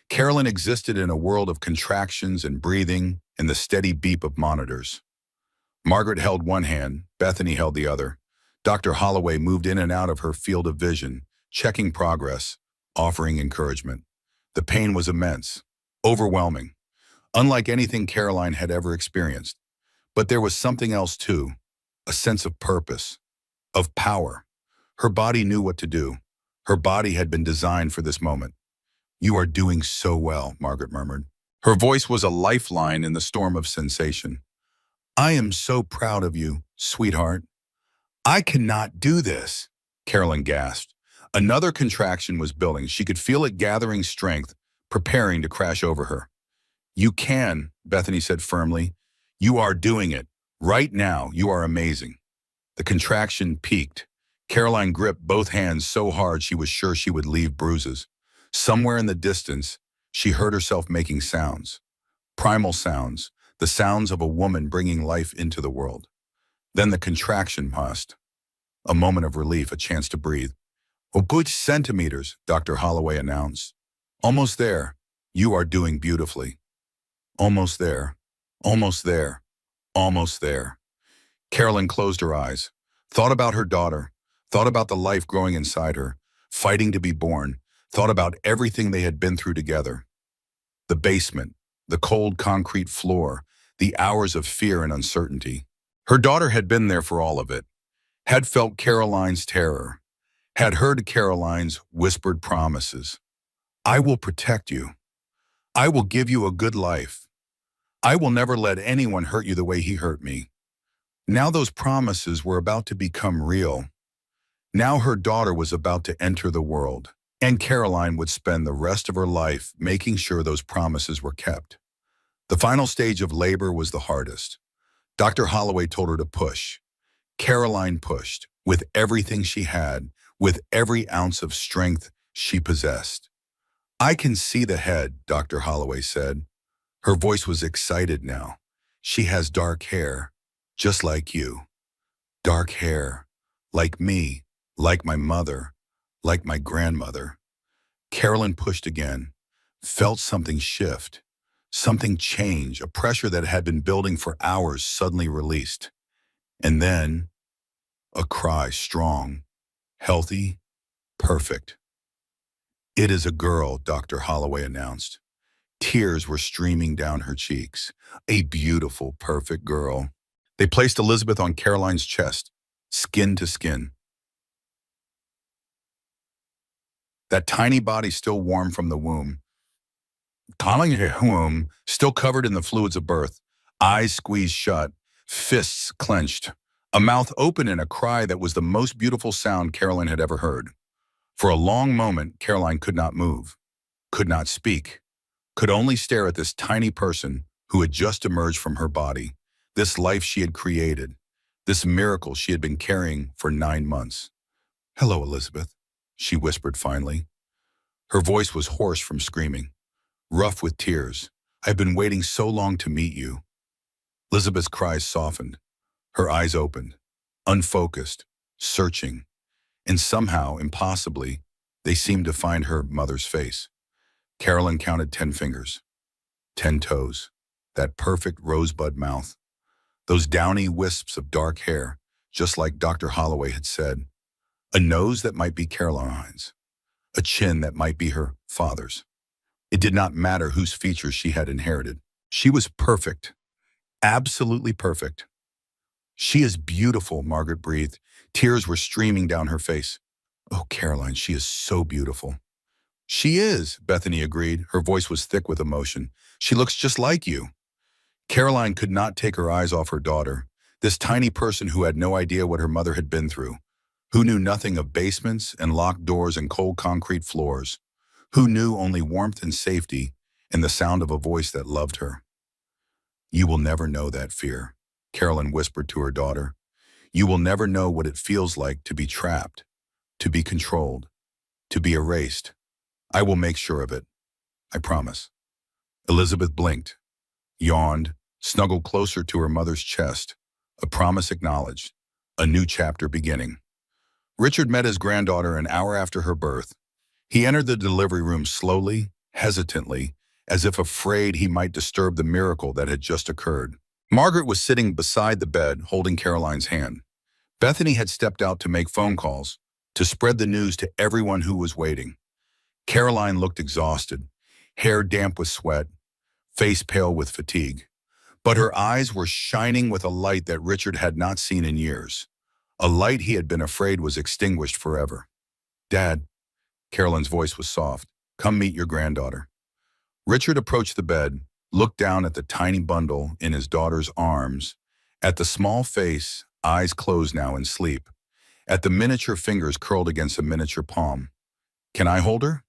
Carolyn existed in a world of contractions and breathing and the steady beep of monitors. Margaret held one hand, Bethany held the other. Dr. Holloway moved in and out of her field of vision, checking progress, offering encouragement. The pain was immense, overwhelming, unlike anything Caroline had ever experienced. But there was something else too, a sense of purpose, of power. Her body knew what to do. Her body had been designed for this moment. "You are doing so well," Margaret murmured. Her voice was a lifeline in the storm of sensation. "I am so proud of you, sweetheart." "I cannot do this," Carolyn gasped. Another contraction was building. She could feel it gathering strength, preparing to crash over her. "You can," Bethany said firmly. "You are doing it. Right now, you are amazing." The contraction peaked. Caroline gripped both hands so hard she was sure she would leave bruises. Somewhere in the distance, she heard herself making sounds. Primal sounds, the sounds of a woman bringing life into the world. Then the contraction passed. A moment of relief, a chance to breathe. "Oh, good centimeters," Dr. Holloway announced. "Almost there. You are doing beautifully." Almost there. Almost there. Almost there. Carolyn closed her eyes, thought about her daughter, thought about the life growing inside her, fighting to be born, thought about everything they had been through together. The basement, the cold concrete floor, the hours of fear and uncertainty. Her daughter had been there for all of it, had felt Caroline's terror, had heard Caroline's whispered promises. "I will protect you. I will give you a good life. I will never let anyone hurt you the way he hurt me." Now those promises were about to become real. Now her daughter was about to enter the world, and Caroline would spend the rest of her life making sure those promises were kept. The final stage of labor was the hardest. Dr. Holloway told her to push. Caroline pushed, with everything she had, with every ounce of strength she possessed. "I can see the head," Dr. Holloway said. Her voice was excited now. "She has dark hair, just like you. Dark hair, like me, like my mother, like my grandmother." Carolyn pushed again, felt something shift, Something changed, a pressure that had been building for hours suddenly released. And then, a cry, strong, healthy, perfect. "It is a girl," Dr. Holloway announced. Tears were streaming down her cheeks. A beautiful, perfect girl. They placed Elizabeth on Caroline's chest, skin to skin. That tiny body still warm from the womb. Still covered in the fluids of birth. Eyes squeezed shut, fists clenched. A mouth open in a cry that was the most beautiful sound Caroline had ever heard. For a long moment, Caroline could not move, could not speak, could only stare at this tiny person who had just emerged from her body, this life she had created, this miracle she had been carrying for 9 months. "Hello, Elizabeth," she whispered finally. Her voice was hoarse from screaming, rough with tears. "I've been waiting so long to meet you." Elizabeth's cries softened, her eyes opened, unfocused, searching, and somehow, impossibly, they seemed to find her mother's face. Carolyn counted 10 fingers, 10 toes, that perfect rosebud mouth, those downy wisps of dark hair, just like Dr. Holloway had said, a nose that might be Caroline's, a chin that might be her father's. It did not matter whose features she had inherited. She was perfect, absolutely perfect. "She is beautiful," Margaret breathed. Tears were streaming down her face. "Oh, Caroline, she is so beautiful." "She is," Bethany agreed. Her voice was thick with emotion. "She looks just like you." Caroline could not take her eyes off her daughter, this tiny person who had no idea what her mother had been through, who knew nothing of basements and locked doors and cold concrete floors, who knew only warmth and safety and the sound of a voice that loved her. "You will never know that fear," Caroline whispered to her daughter. "You will never know what it feels like to be trapped, to be controlled, to be erased. I will make sure of it. I promise." Elizabeth blinked, yawned, snuggled closer to her mother's chest, a promise acknowledged, a new chapter beginning. Richard met his granddaughter an hour after her birth. He entered the delivery room slowly, hesitantly, as if afraid he might disturb the miracle that had just occurred. Margaret was sitting beside the bed, holding Caroline's hand. Bethany had stepped out to make phone calls, to spread the news to everyone who was waiting. Caroline looked exhausted, hair damp with sweat, face pale with fatigue. But her eyes were shining with a light that Richard had not seen in years, a light he had been afraid was extinguished forever. "Dad," Caroline's voice was soft, "come meet your granddaughter." Richard approached the bed, looked down at the tiny bundle in his daughter's arms, at the small face, eyes closed now in sleep, at the miniature fingers curled against a miniature palm. "Can I hold her?"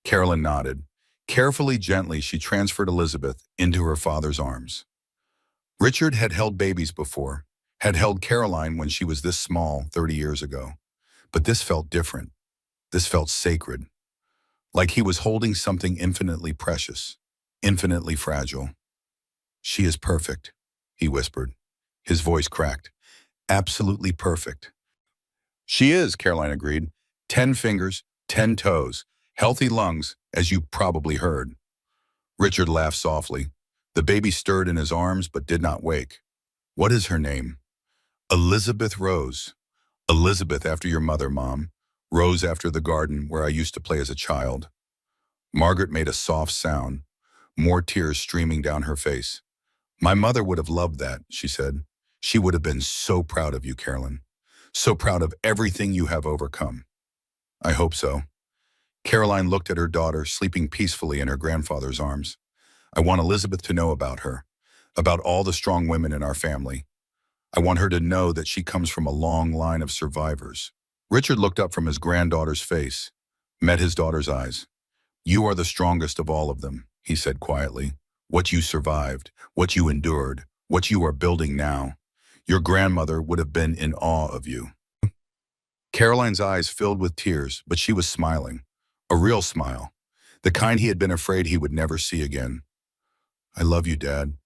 Caroline nodded. Carefully, gently, she transferred Elizabeth into her father's arms. Richard had held babies before, had held Caroline when she was this small 30 years ago. But this felt different. This felt sacred. Like he was holding something infinitely precious, infinitely fragile. "She is perfect," he whispered. His voice cracked. "Absolutely perfect." "She is," Caroline agreed. 10 fingers, 10 toes, healthy lungs, as you probably heard. Richard laughed softly. The baby stirred in his arms but did not wake. "What is her name?" "Elizabeth Rose." "Elizabeth after your mother, Mom. Rose after the garden where I used to play as a child." Margaret made a soft sound, more tears streaming down her face. "My mother would have loved that," she said. "She would have been so proud of you, Carolyn. So proud of everything you have overcome." "I hope so." Caroline looked at her daughter, sleeping peacefully in her grandfather's arms. "I want Elizabeth to know about her, about all the strong women in our family. I want her to know that she comes from a long line of survivors." Richard looked up from his granddaughter's face, met his daughter's eyes. "You are the strongest of all of them," he said quietly. "What you survived, what you endured, what you are building now. Your grandmother would have been in awe of you." Caroline's eyes filled with tears, but she was smiling. A real smile, the kind he had been afraid he would never see again. "I love you, Dad.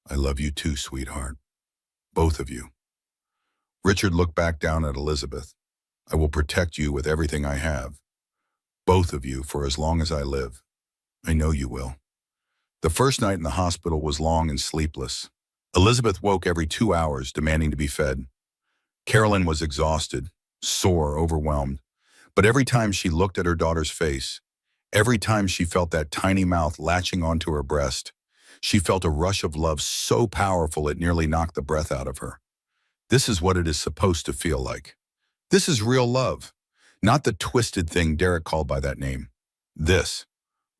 I love you too, sweetheart. Both of you." Richard looked back down at Elizabeth. "I will protect you with everything I have. Both of you for as long as I live. I know you will." The first night in the hospital was long and sleepless. Elizabeth woke every 2 hours, demanding to be fed. Carolyn was exhausted, sore, overwhelmed. But every time she looked at her daughter's face, every time she felt that tiny mouth latching onto her breast, she felt a rush of love so powerful it nearly knocked the breath out of her. This is what it is supposed to feel like. This is real love, not the twisted thing Derek called by that name. This.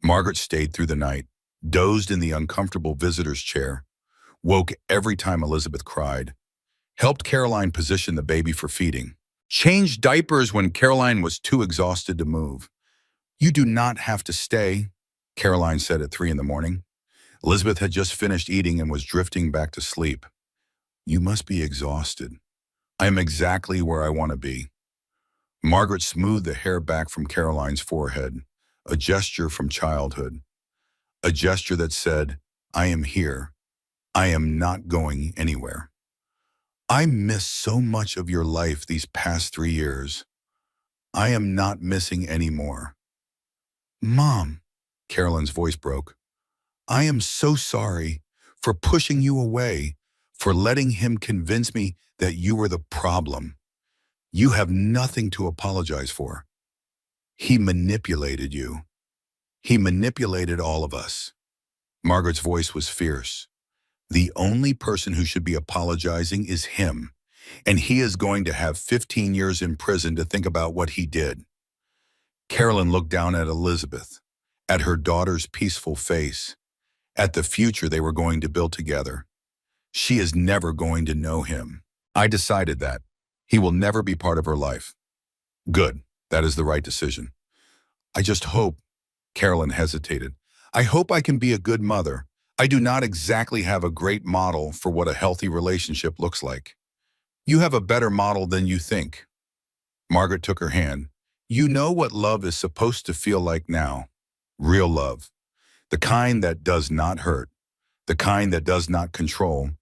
Margaret stayed through the night, dozed in the uncomfortable visitor's chair, woke every time Elizabeth cried, helped Caroline position the baby for feeding, changed diapers when Caroline was too exhausted to move. "You do not have to stay," Caroline said at 3 in the morning. Elizabeth had just finished eating and was drifting back to sleep. "You must be exhausted. I am exactly where I want to be." Margaret smoothed the hair back from Caroline's forehead, a gesture from childhood, a gesture that said, "I am here. I am not going anywhere. I miss so much of your life these past 3 years. I am not missing any more." "Mom," Carolyn's voice broke, "I am so sorry for pushing you away, for letting him convince me that you were the problem. You have nothing to apologize for. He manipulated you. He manipulated all of us." Margaret's voice was fierce. "The only person who should be apologizing is him, and he is going to have 15 years in prison to think about what he did." Carolyn looked down at Elizabeth, at her daughter's peaceful face, at the future they were going to build together. "She is never going to know him. I decided that. He will never be part of her life." "Good. That is the right decision. I just hope," Carolyn hesitated, "I hope I can be a good mother. I do not exactly have a great model for what a healthy relationship looks like." "You have a better model than you think." Margaret took her hand. "You know what love is supposed to feel like now. Real love. The kind that does not hurt. The kind that does not control.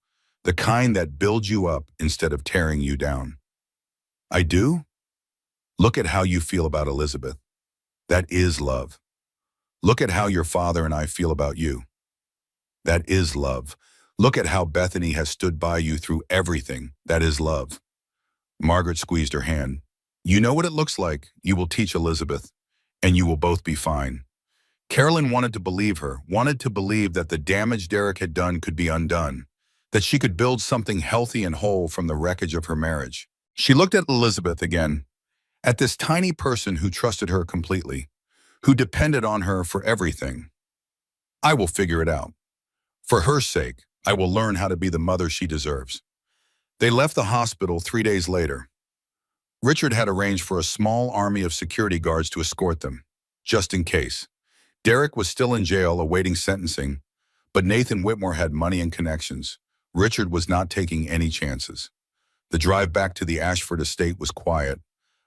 The kind that builds you up instead of tearing you down." "I do? Look at how you feel about Elizabeth. That is love. Look at how your father and I feel about you. That is love. Look at how Bethany has stood by you through everything. That is love." Margaret squeezed her hand. "You know what it looks like. You will teach Elizabeth, and you will both be fine." Carolyn wanted to believe her, wanted to believe that the damage Derek had done could be undone, that she could build something healthy and whole from the wreckage of her marriage. She looked at Elizabeth again, at this tiny person who trusted her completely, who depended on her for everything. "I will figure it out. For her sake, I will learn how to be the mother she deserves." They left the hospital 3 days later. Richard had arranged for a small army of security guards to escort them, just in case. Derek was still in jail awaiting sentencing, but Nathan Whitmore had money and connections. Richard was not taking any chances. The drive back to the Ashford estate was quiet.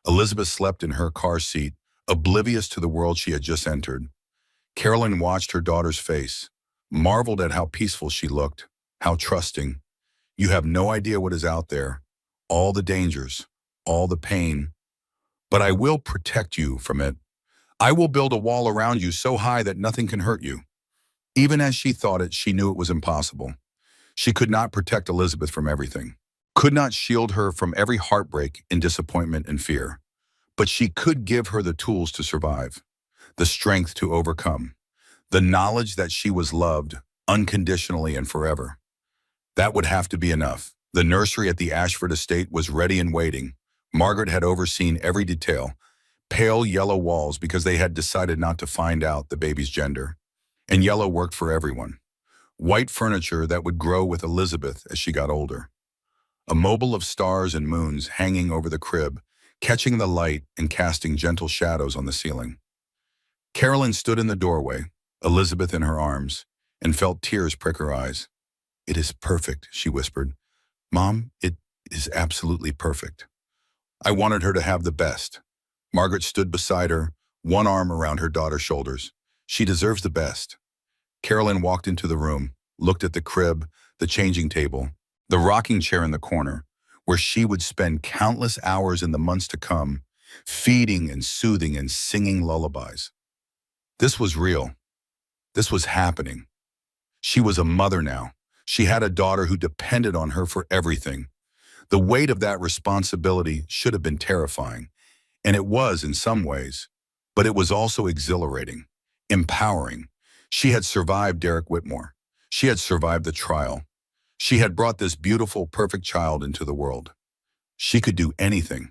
Elizabeth slept in her car seat, oblivious to the world she had just entered. Carolyn watched her daughter's face, marveled at how peaceful she looked, how trusting. "You have no idea what is out there, all the dangers, all the pain. But I will protect you from it. I will build a wall around you so high that nothing can hurt you." Even as she thought it, she knew it was impossible. She could not protect Elizabeth from everything, could not shield her from every heartbreak and disappointment and fear. But she could give her the tools to survive, the strength to overcome, the knowledge that she was loved unconditionally and forever. That would have to be enough. The nursery at the Ashford estate was ready and waiting. Margaret had overseen every detail. Pale yellow walls because they had decided not to find out the baby's gender. And yellow worked for everyone. White furniture that would grow with Elizabeth as she got older. A mobile of stars and moons hanging over the crib, catching the light and casting gentle shadows on the ceiling. Carolyn stood in the doorway, Elizabeth in her arms, and felt tears prick her eyes. "It is perfect," she whispered. "Mom, it is absolutely perfect." I wanted her to have the best. Margaret stood beside her, one arm around her daughter's shoulders. "She deserves the best." Carolyn walked into the room, looked at the crib, the changing table, the rocking chair in the corner, where she would spend countless hours in the months to come, feeding and soothing and singing lullabies. This was real. This was happening. She was a mother now. She had a daughter who depended on her for everything. The weight of that responsibility should have been terrifying, and it was in some ways, but it was also exhilarating, empowering. She had survived Derek Whitmore. She had survived the trial. She had brought this beautiful, perfect child into the world. She could do anything.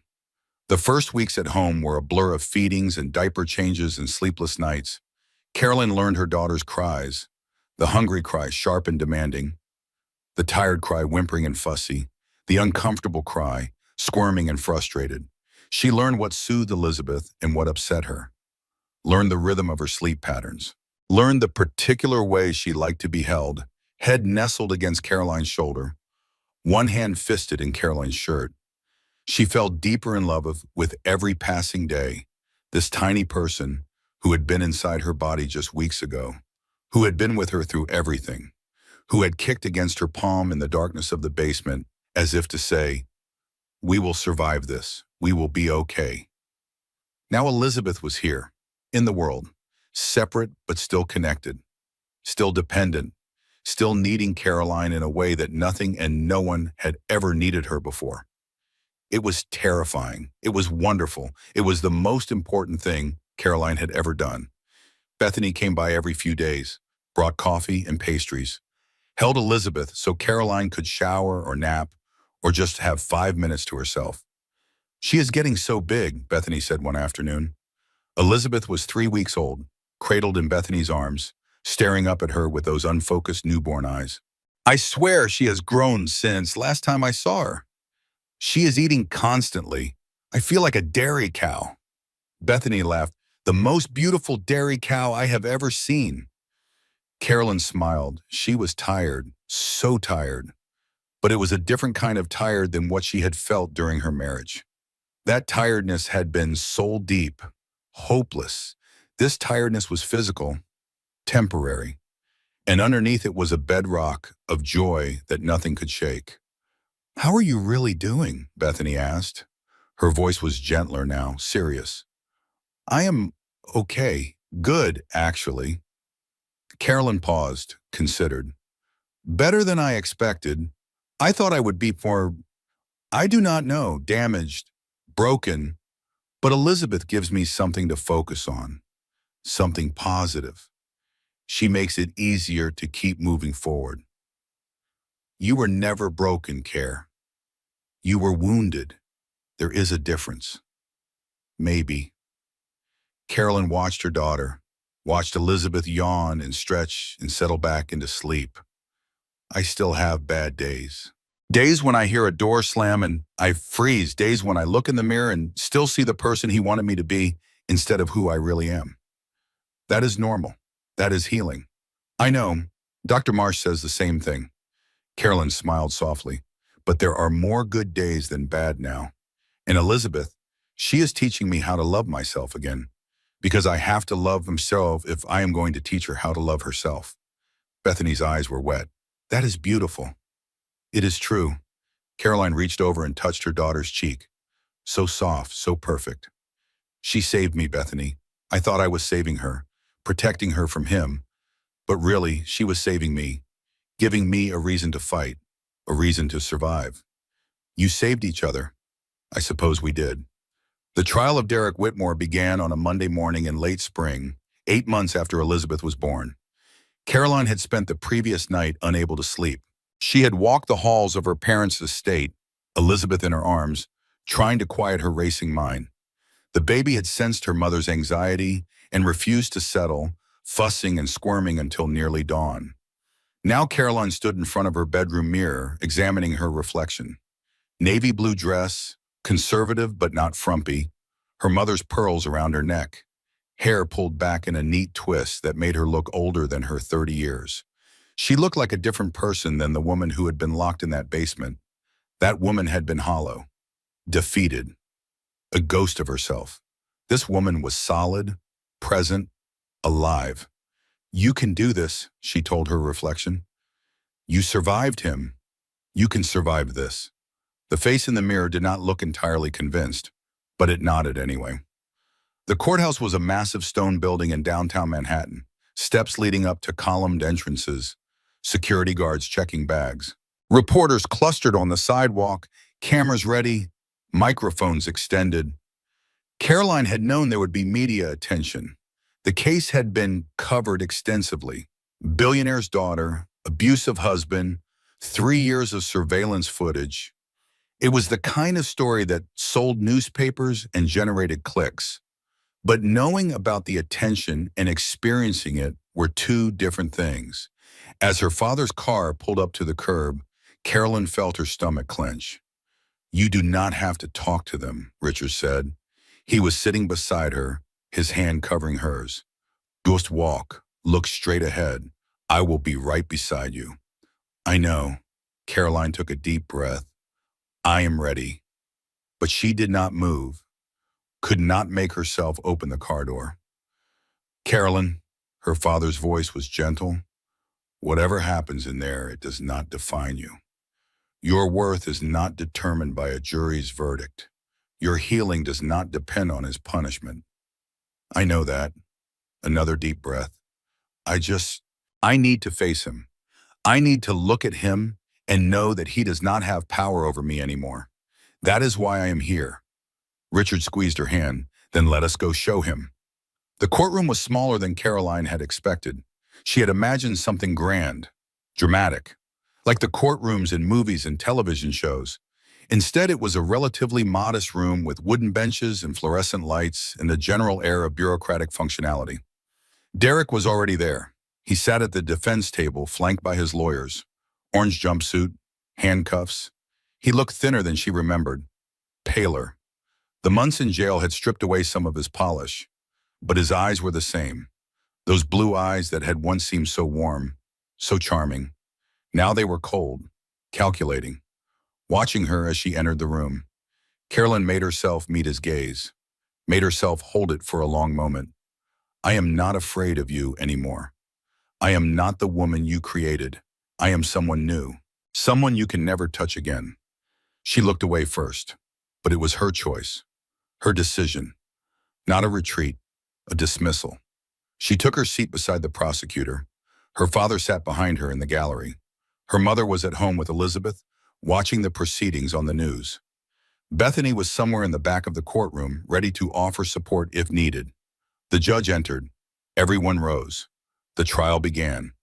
The first weeks at home were a blur of feedings and diaper changes and sleepless nights. Carolyn learned her daughter's cries, the hungry cry, sharp and demanding, the tired cry, whimpering and fussy, the uncomfortable cry, squirming and frustrated. She learned what soothed Elizabeth and what upset her, learned the rhythm of her sleep patterns, learned the particular way she liked to be held, head nestled against Caroline's shoulder, one hand fisted in Caroline's shirt. She fell deeper in love with every passing day, this tiny person who had been inside her body just weeks ago, who had been with her through everything, who had kicked against her palm in the darkness of the basement as if to say, "We will survive this. We will be okay." Now Elizabeth was here, in the world, separate but still connected, still dependent, still needing Caroline in a way that nothing and no one had ever needed her before. It was terrifying. It was wonderful. It was the most important thing Caroline had ever done. Bethany came by every few days, brought coffee and pastries, held Elizabeth so Caroline could shower or nap or just have 5 minutes to herself. "She is getting so big," Bethany said one afternoon. Elizabeth was 3 weeks old, cradled in Bethany's arms, staring up at her with those unfocused newborn eyes. "I swear she has grown since last time I saw her. She is eating constantly. I feel like a dairy cow." Bethany laughed. "The most beautiful dairy cow I have ever seen." Carolyn smiled. She was tired, so tired. But it was a different kind of tired than what she had felt during her marriage. That tiredness had been soul deep, hopeless. This tiredness was physical, temporary, and underneath it was a bedrock of joy that nothing could shake. "How are you really doing?" Bethany asked. Her voice was gentler now, serious. "I am okay. Good, actually." Carolyn paused, considered. "Better than I expected. I thought I would be more, I do not know, damaged, broken, but Elizabeth gives me something to focus on, something positive. She makes it easier to keep moving forward." "You were never broken, Care. You were wounded. There is a difference." "Maybe." Carolyn watched her daughter, watched Elizabeth yawn and stretch and settle back into sleep. "I still have bad days. Days when I hear a door slam and I freeze. Days when I look in the mirror and still see the person he wanted me to be instead of who I really am. That is normal. That is healing." "I know. Dr. Marsh says the same thing." Carolyn smiled softly. "But there are more good days than bad now. And Elizabeth, she is teaching me how to love myself again, because I have to love myself if I am going to teach her how to love herself." Bethany's eyes were wet. "That is beautiful." "It is true." Caroline reached over and touched her daughter's cheek. So soft, so perfect. "She saved me, Bethany. I thought I was saving her, protecting her from him. But really, she was saving me, giving me a reason to fight, a reason to survive. You saved each other." "I suppose we did." The trial of Derek Whitmore began on a Monday morning in late spring, 8 months after Elizabeth was born. Caroline had spent the previous night unable to sleep. She had walked the halls of her parents' estate, Elizabeth in her arms, trying to quiet her racing mind. The baby had sensed her mother's anxiety and refused to settle, fussing and squirming until nearly dawn. Now Caroline stood in front of her bedroom mirror, examining her reflection. Navy blue dress, conservative but not frumpy, her mother's pearls around her neck, hair pulled back in a neat twist that made her look older than her 30 years. She looked like a different person than the woman who had been locked in that basement. That woman had been hollow, defeated, a ghost of herself. This woman was solid, present, alive. "You can do this," she told her reflection. "You survived him. You can survive this." The face in the mirror did not look entirely convinced, but it nodded anyway. The courthouse was a massive stone building in downtown Manhattan, steps leading up to columned entrances. security guards checking bags. Reporters clustered on the sidewalk, cameras ready, microphones extended. Caroline had known there would be media attention. The case had been covered extensively. Billionaire's daughter, abusive husband, 3 years of surveillance footage. It was the kind of story that sold newspapers and generated clicks. But knowing about the attention and experiencing it were two different things. As her father's car pulled up to the curb, Carolyn felt her stomach clench. "You do not have to talk to them," Richard said. He was sitting beside her, his hand covering hers. "Just walk. Look straight ahead. I will be right beside you." "I know." Caroline took a deep breath. "I am ready." But she did not move, could not make herself open the car door. "Carolyn," her father's voice was gentle, "whatever happens in there, it does not define you. Your worth is not determined by a jury's verdict. Your healing does not depend on his punishment." "I know that." Another deep breath. I need to face him. I need to look at him and know that he does not have power over me anymore. That is why I am here." Richard squeezed her hand. "Then let us go show him." The courtroom was smaller than Caroline had expected. She had imagined something grand, dramatic, like the courtrooms in movies and television shows. Instead, it was a relatively modest room with wooden benches and fluorescent lights and the general air of bureaucratic functionality. Derek was already there. He sat at the defense table, flanked by his lawyers. Orange jumpsuit, handcuffs. He looked thinner than she remembered, paler. The months in jail had stripped away some of his polish, but his eyes were the same. Those blue eyes that had once seemed so warm, so charming. Now they were cold, calculating, watching her as she entered the room. Carolyn made herself meet his gaze, made herself hold it for a long moment. "I am not afraid of you anymore. I am not the woman you created. I am someone new, someone you can never touch again." She looked away first, but it was her choice, her decision, not a retreat, a dismissal. She took her seat beside the prosecutor. Her father sat behind her in the gallery. Her mother was at home with Elizabeth, watching the proceedings on the news. Bethany was somewhere in the back of the courtroom, ready to offer support if needed. The judge entered. Everyone rose. The trial began.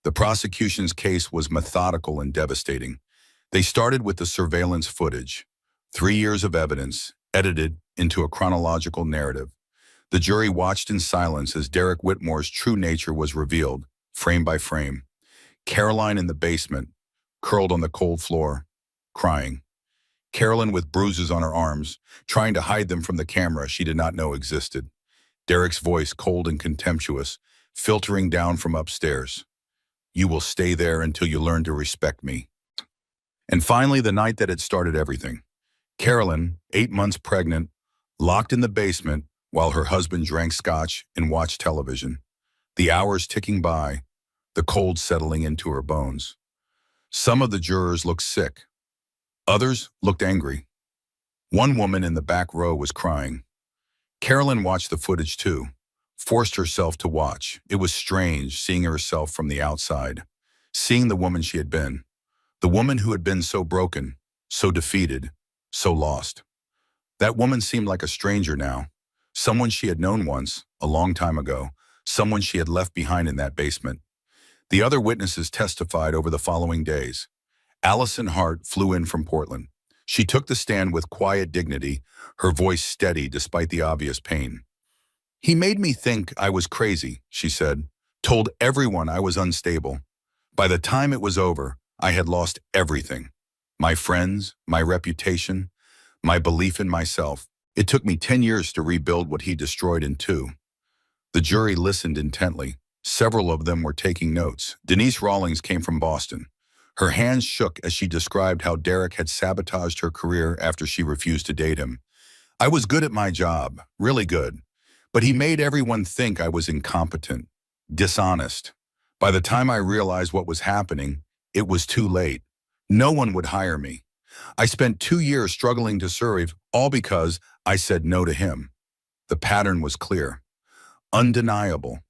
The prosecution's case was methodical and devastating. They started with the surveillance footage, 3 years of evidence, edited into a chronological narrative. The jury watched in silence as Derek Whitmore's true nature was revealed, frame by frame. Caroline in the basement, curled on the cold floor, crying. Carolyn with bruises on her arms, trying to hide them from the camera she did not know existed. Derek's voice, cold and contemptuous, filtering down from upstairs. "You will stay there until you learn to respect me." And finally, the night that had started everything. Carolyn, 8 months pregnant, locked in the basement while her husband drank scotch and watched television. The hours ticking by, the cold settling into her bones. Some of the jurors looked sick. Others looked angry. One woman in the back row was crying. Carolyn watched the footage too, forced herself to watch. It was strange seeing herself from the outside, seeing the woman she had been, the woman who had been so broken, so defeated, so lost. That woman seemed like a stranger now, someone she had known once, a long time ago, someone she had left behind in that basement. The other witnesses testified over the following days. Allison Hart flew in from Portland. She took the stand with quiet dignity, her voice steady despite the obvious pain. "He made me think I was crazy," she said, "told everyone I was unstable. By the time it was over, I had lost everything. My friends, my reputation, my belief in myself. It took me 10 years to rebuild what he destroyed in 2. The jury listened intently. Several of them were taking notes. Denise Rawlings came from Boston. Her hands shook as she described how Derek had sabotaged her career after she refused to date him. "I was good at my job, really good. But he made everyone think I was incompetent, dishonest. By the time I realized what was happening, it was too late. No one would hire me. I spent 2 years struggling to serve, all because I said no to him." The pattern was clear, undeniable.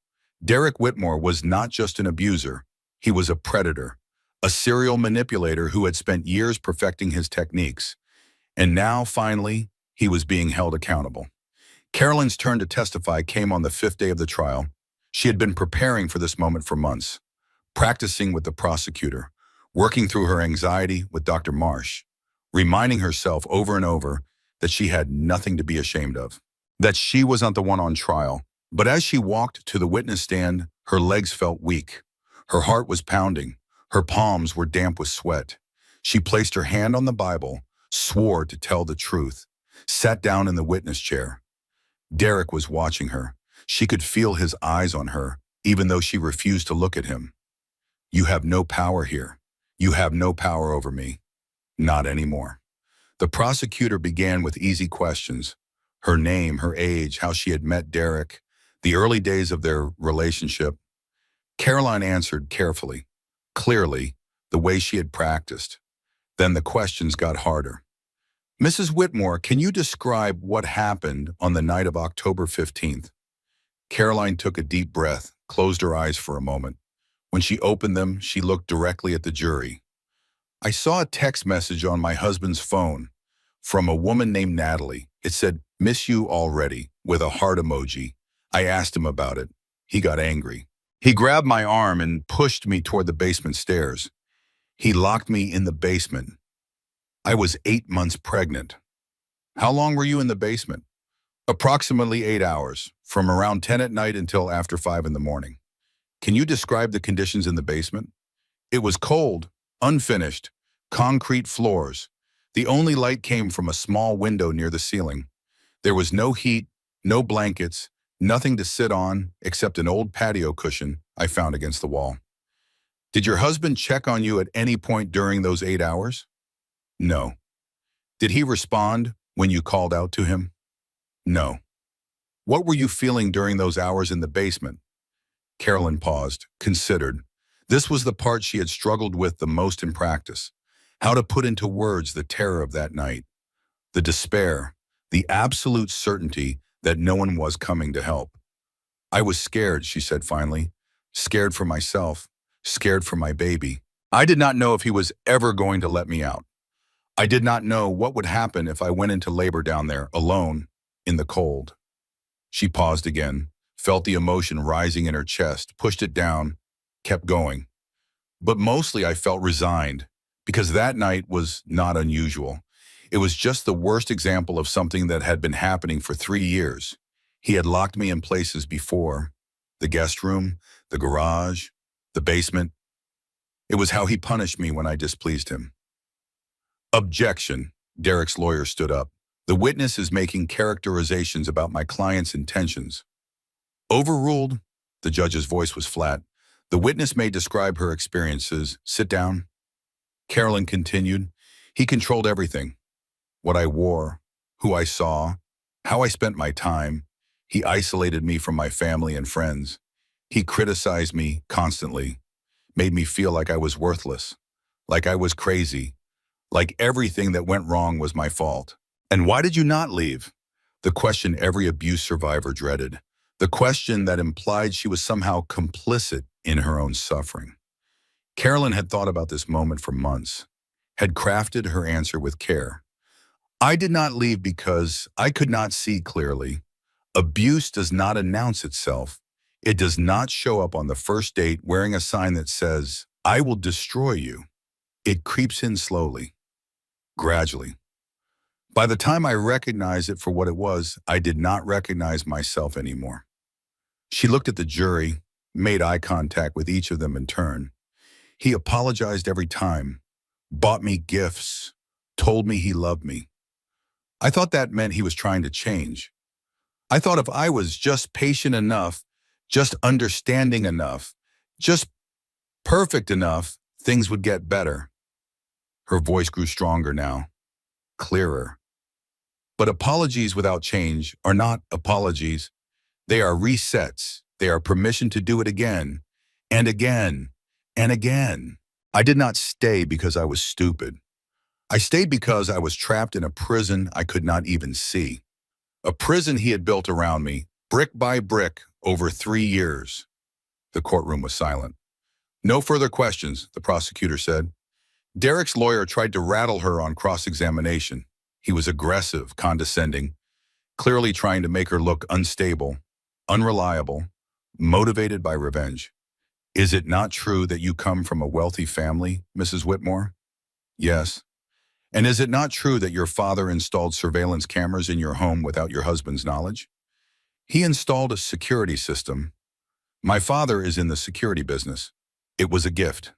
Derek Whitmore was not just an abuser. He was a predator, a serial manipulator who had spent years perfecting his techniques. And now, finally, he was being held accountable. Carolyn's turn to testify came on the fifth day of the trial. She had been preparing for this moment for months, practicing with the prosecutor, working through her anxiety with Dr. Marsh, reminding herself over and over that she had nothing to be ashamed of, that she wasn't the one on trial. But as she walked to the witness stand, her legs felt weak. Her heart was pounding. Her palms were damp with sweat. She placed her hand on the Bible, swore to tell the truth, sat down in the witness chair. Derek was watching her. She could feel his eyes on her, even though she refused to look at him. "You have no power here. You have no power over me. Not anymore." The prosecutor began with easy questions. Her name, her age, how she had met Derek, the early days of their relationship. Caroline answered carefully, clearly, the way she had practiced. Then the questions got harder. "Mrs. Whitmore, can you describe what happened on the night of October 15th? Caroline took a deep breath, closed her eyes for a moment. When she opened them, she looked directly at the jury. "I saw a text message on my husband's phone from a woman named Natalie. It said, 'Miss you already,' with a heart emoji. I asked him about it. He got angry. He grabbed my arm and pushed me toward the basement stairs. He locked me in the basement. I was 8 months pregnant." "How long were you in the basement?" "Approximately 8 hours, from around 10 at night until after 5 in the morning." "Can you describe the conditions in the basement?" "It was cold, unfinished, concrete floors. The only light came from a small window near the ceiling. There was no heat, no blankets, nothing to sit on except an old patio cushion I found against the wall." "Did your husband check on you at any point during those 8 hours?" "No." "Did he respond when you called out to him?" "No." "What were you feeling during those hours in the basement?" Carolyn paused, considered. This was the part she had struggled with the most in practice. How to put into words the terror of that night, the despair, the absolute certainty that no one was coming to help. "I was scared," she said finally. "Scared for myself, scared for my baby. I did not know if he was ever going to let me out. I did not know what would happen if I went into labor down there, alone, in the cold." She paused again, felt the emotion rising in her chest, pushed it down, kept going. "But mostly I felt resigned, because that night was not unusual. It was just the worst example of something that had been happening for 3 years. He had locked me in places before, the guest room, the garage, the basement. It was how he punished me when I displeased him." "Objection," Derek's lawyer stood up. "The witness is making characterizations about my client's intentions." "Overruled." The judge's voice was flat. "The witness may describe her experiences. Sit down." Carolyn continued. "He controlled everything. What I wore, who I saw, how I spent my time. He isolated me from my family and friends. He criticized me constantly, made me feel like I was worthless, like I was crazy, like everything that went wrong was my fault." "And why did you not leave?" The question every abuse survivor dreaded. The question that implied she was somehow complicit in her own suffering. Carolyn had thought about this moment for months, had crafted her answer with care. "I did not leave because I could not see clearly. Abuse does not announce itself. It does not show up on the first date wearing a sign that says, 'I will destroy you.' It creeps in slowly, gradually. By the time I recognized it for what it was, I did not recognize myself anymore." She looked at the jury, made eye contact with each of them in turn. "He apologized every time, bought me gifts, told me he loved me. I thought that meant he was trying to change. I thought if I was just patient enough, just understanding enough, just perfect enough, things would get better." Her voice grew stronger now, clearer. "But apologies without change are not apologies. They are resets. They are permission to do it again, and again, and again. I did not stay because I was stupid. I stayed because I was trapped in a prison I could not even see. A prison he had built around me, brick by brick, over 3 years." The courtroom was silent. No further questions, the prosecutor said. Derek's lawyer tried to rattle her on cross-examination. He was aggressive, condescending, clearly trying to make her look unstable, unreliable, motivated by revenge. Is it not true that you come from a wealthy family, Mrs. Whitmore? Yes. And is it not true that your father installed surveillance cameras in your home without your husband's knowledge? He installed a security system. My father is in the security business. It was a gift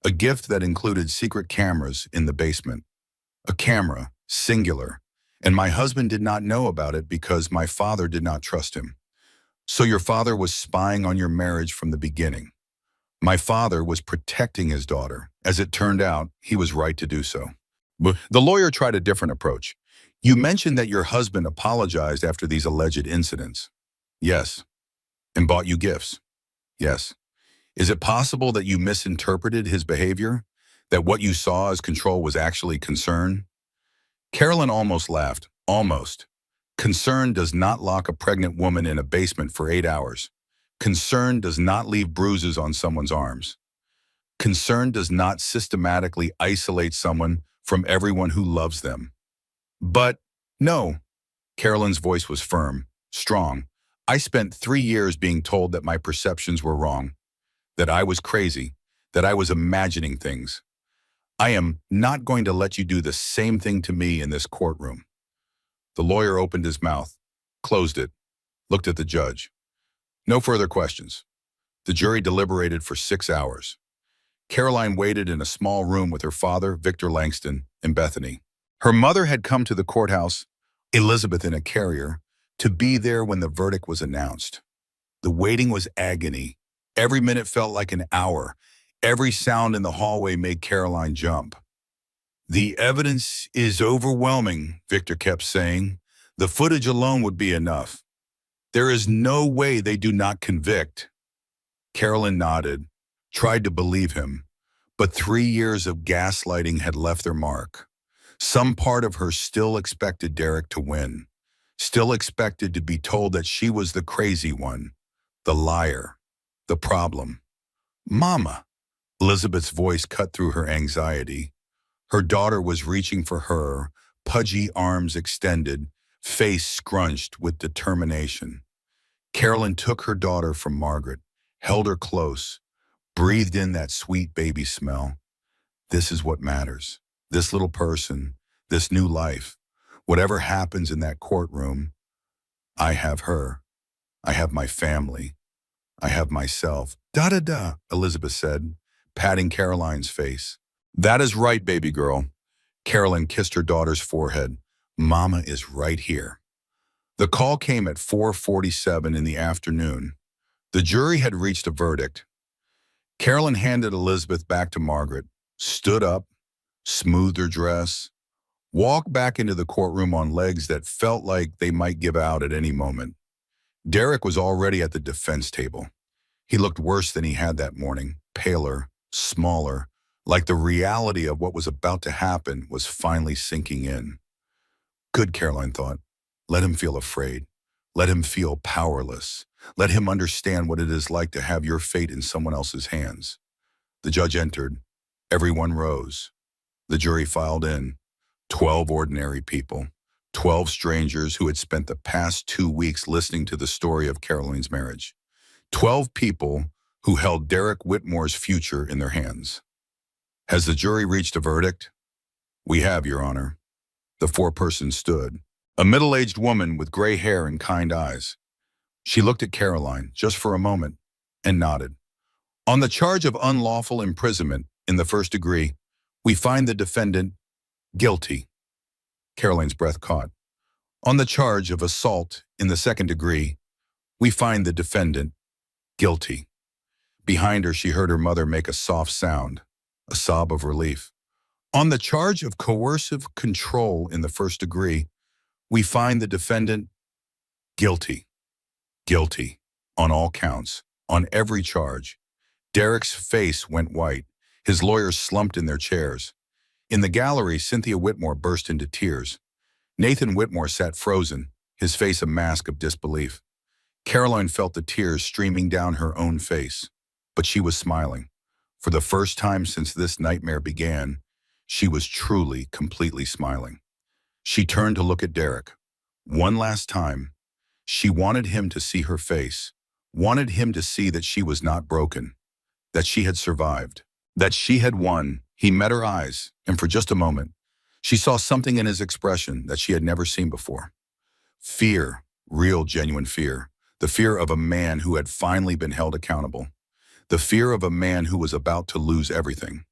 that included secret cameras in the basement. A camera, singular, and my husband did not know about it because my father did not trust him. So your father was spying on your marriage from the beginning. My father was protecting his daughter. As it turned out, he was right to do so. But the lawyer tried a different approach. You mentioned that your husband apologized after these alleged incidents. Yes. And bought you gifts. Yes. Is it possible that you misinterpreted his behavior? That what you saw as control was actually concern? Carolyn almost laughed. Almost. Concern does not lock a pregnant woman in a basement for 8 hours. Concern does not leave bruises on someone's arms. Concern does not systematically isolate someone from everyone who loves them. But no, Carolyn's voice was firm, strong. I spent 3 years being told that my perceptions were wrong, that I was crazy, that I was imagining things. I am not going to let you do the same thing to me in this courtroom. The lawyer opened his mouth, closed it, looked at the judge. No further questions. The jury deliberated for 6 hours. Caroline waited in a small room with her father, Victor Langston, and Bethany. Her mother had come to the courthouse, Elizabeth in a carrier, to be there when the verdict was announced. The waiting was agony. Every minute felt like an hour. Every sound in the hallway made Caroline jump. The evidence is overwhelming, Victor kept saying. The footage alone would be enough. There is no way they do not convict. Carolyn nodded, tried to believe him, but 3 years of gaslighting had left their mark. Some part of her still expected Derek to win, still expected to be told that she was the crazy one, the liar, the problem. Mama, Elizabeth's voice cut through her anxiety. Her daughter was reaching for her, pudgy arms extended, face scrunched with determination. Carolyn took her daughter from Margaret, held her close, breathed in that sweet baby smell. This is what matters. This little person, this new life. Whatever happens in that courtroom, I have her. I have my family. I have myself. Da-da-da, Elizabeth said, patting Caroline's face. That is right, baby girl. Carolyn kissed her daughter's forehead. Mama is right here. The call came at 4:47 in the afternoon. The jury had reached a verdict. Carolyn handed Elizabeth back to Margaret, stood up, smoothed her dress, walked back into the courtroom on legs that felt like they might give out at any moment. Derek was already at the defense table. He looked worse than he had that morning, paler, smaller, like the reality of what was about to happen was finally sinking in. Good, Caroline thought. Let him feel afraid. Let him feel powerless. Let him understand what it is like to have your fate in someone else's hands. The judge entered. Everyone rose. The jury filed in. 12 ordinary people. 12 strangers who had spent the past 2 weeks listening to the story of Caroline's marriage. 12 people who held Derek Whitmore's future in their hands. Has the jury reached a verdict? We have, Your Honor. The foreperson stood. A middle-aged woman with gray hair and kind eyes. She looked at Caroline, just for a moment, and nodded. On the charge of unlawful imprisonment in the first degree, we find the defendant guilty. Caroline's breath caught. On the charge of assault in the second degree, we find the defendant guilty. Behind her, she heard her mother make a soft sound, a sob of relief. On the charge of coercive control in the first degree, we find the defendant guilty. Guilty. On all counts. On every charge. Derek's face went white. His lawyers slumped in their chairs. In the gallery, Cynthia Whitmore burst into tears. Nathan Whitmore sat frozen, his face a mask of disbelief. Caroline felt the tears streaming down her own face, but she was smiling. For the first time since this nightmare began, she was truly, completely smiling. She turned to look at Derek. One last time, she wanted him to see her face, wanted him to see that she was not broken, that she had survived, that she had won. He met her eyes, and for just a moment, she saw something in his expression that she had never seen before. Fear, real, genuine fear. The fear of a man who had finally been held accountable. The fear of a man who was about to lose everything.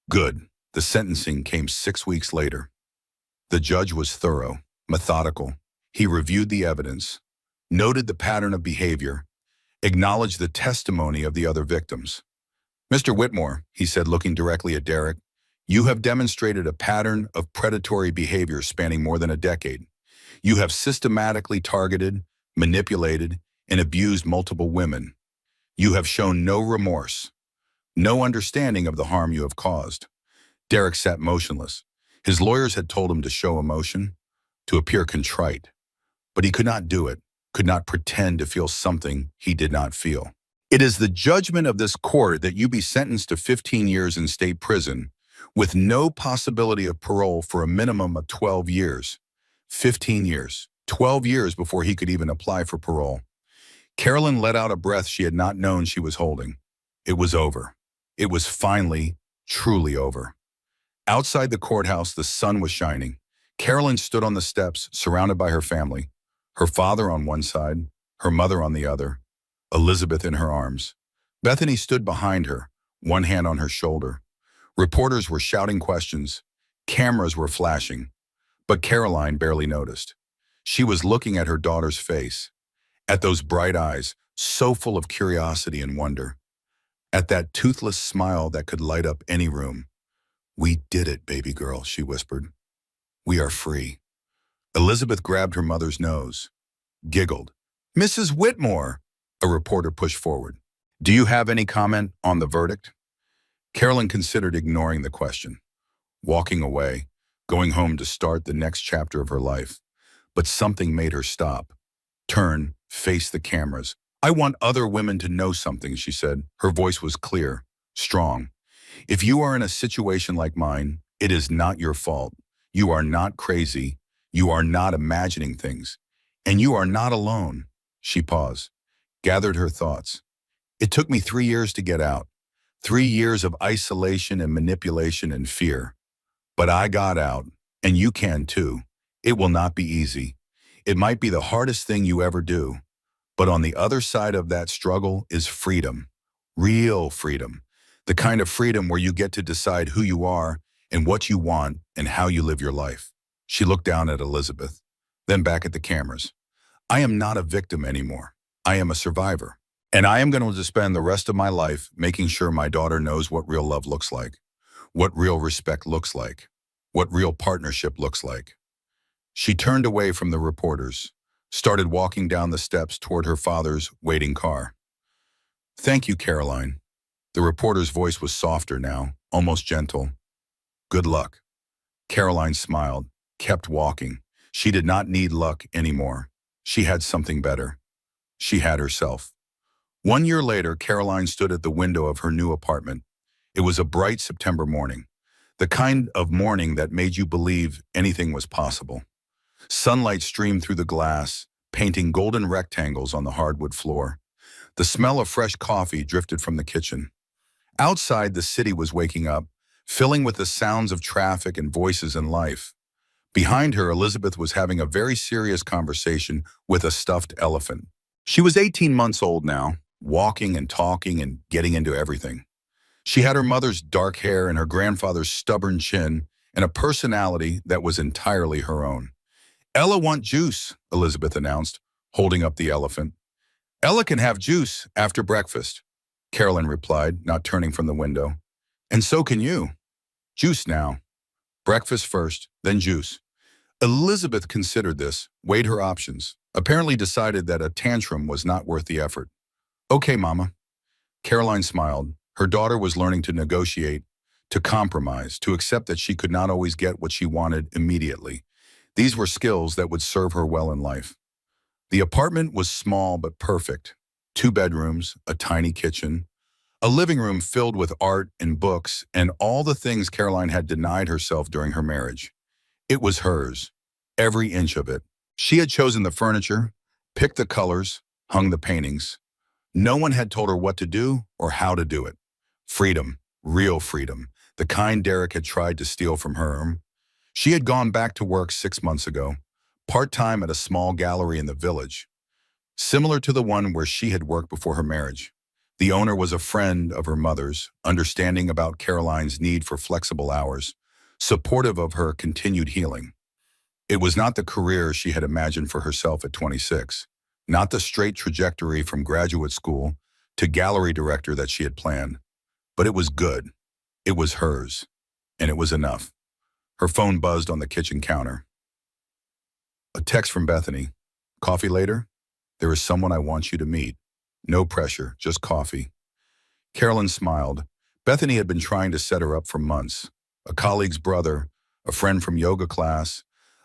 Good. The sentencing came 6 weeks later. The judge was thorough, methodical. He reviewed the evidence, noted the pattern of behavior, acknowledged the testimony of the other victims. "Mr. Whitmore," he said, looking directly at Derek, "you have demonstrated a pattern of predatory behavior spanning more than a decade. You have systematically targeted, manipulated, and abused multiple women. You have shown no remorse, no understanding of the harm you have caused." Derek sat motionless. His lawyers had told him to show emotion, to appear contrite, but he could not do it, could not pretend to feel something he did not feel. "It is the judgment of this court that you be sentenced to 15 years in state prison with no possibility of parole for a minimum of 12 years. 15 years. 12 years before he could even apply for parole. Carolyn let out a breath she had not known she was holding. It was over. It was finally, truly over. Outside the courthouse, the sun was shining. Carolyn stood on the steps, surrounded by her family, her father on one side, her mother on the other, Elizabeth in her arms. Bethany stood behind her, one hand on her shoulder. Reporters were shouting questions. Cameras were flashing. But Caroline barely noticed. She was looking at her daughter's face, at those bright eyes, so full of curiosity and wonder, at that toothless smile that could light up any room. "We did it, baby girl," she whispered. "We are free." Elizabeth grabbed her mother's nose, giggled. "Mrs. Whitmore!" A reporter pushed forward. "Do you have any comment on the verdict?" Carolyn considered ignoring the question, walking away, going home to start the next chapter of her life. But something made her stop, turn, face the cameras. "I want other women to know something," she said. Her voice was clear, strong. "If you are in a situation like mine, it is not your fault. You are not crazy. You are not imagining things. And you are not alone." She paused, gathered her thoughts. "It took me 3 years to get out. 3 years of isolation and manipulation and fear. But I got out, and you can too. It will not be easy. It might be the hardest thing you ever do. But on the other side of that struggle is freedom. Real freedom. The kind of freedom where you get to decide who you are and what you want and how you live your life." She looked down at Elizabeth, then back at the cameras. "I am not a victim anymore. I am a survivor. And I am going to spend the rest of my life making sure my daughter knows what real love looks like, what real respect looks like, what real partnership looks like." She turned away from the reporters, started walking down the steps toward her father's waiting car. "Thank you, Caroline." The reporter's voice was softer now, almost gentle. "Good luck." Caroline smiled, kept walking. She did not need luck anymore. She had something better. She had herself. 1 year later, Caroline stood at the window of her new apartment. It was a bright September morning, the kind of morning that made you believe anything was possible. Sunlight streamed through the glass, painting golden rectangles on the hardwood floor. The smell of fresh coffee drifted from the kitchen. Outside, the city was waking up, filling with the sounds of traffic and voices and life. Behind her, Elizabeth was having a very serious conversation with a stuffed elephant. She was 18 months old now, walking and talking and getting into everything. She had her mother's dark hair and her grandfather's stubborn chin and a personality that was entirely her own. "Ella want juice," Elizabeth announced, holding up the elephant. "Ella can have juice after breakfast," Carolyn replied, not turning from the window. "And so can you. Juice now. Breakfast first, then juice." Elizabeth considered this, weighed her options, apparently decided that a tantrum was not worth the effort. "Okay, Mama." Caroline smiled. Her daughter was learning to negotiate, to compromise, to accept that she could not always get what she wanted immediately. These were skills that would serve her well in life. The apartment was small but perfect. 2 bedrooms, a tiny kitchen, A living room filled with art and books and all the things Caroline had denied herself during her marriage. It was hers, every inch of it. She had chosen the furniture, picked the colors, hung the paintings. No one had told her what to do or how to do it. Freedom, real freedom, the kind Derek had tried to steal from her. She had gone back to work 6 months ago, part-time at a small gallery in the village, similar to the one where she had worked before her marriage. The owner was a friend of her mother's, understanding about Caroline's need for flexible hours, supportive of her continued healing. It was not the career she had imagined for herself at 26, not the straight trajectory from graduate school to gallery director that she had planned, but it was good. It was hers, and it was enough. Her phone buzzed on the kitchen counter. A text from Bethany. Coffee later? There is someone I want you to meet. No pressure, just coffee. Carolyn smiled. Bethany had been trying to set her up for months. A colleague's brother, a friend from yoga class,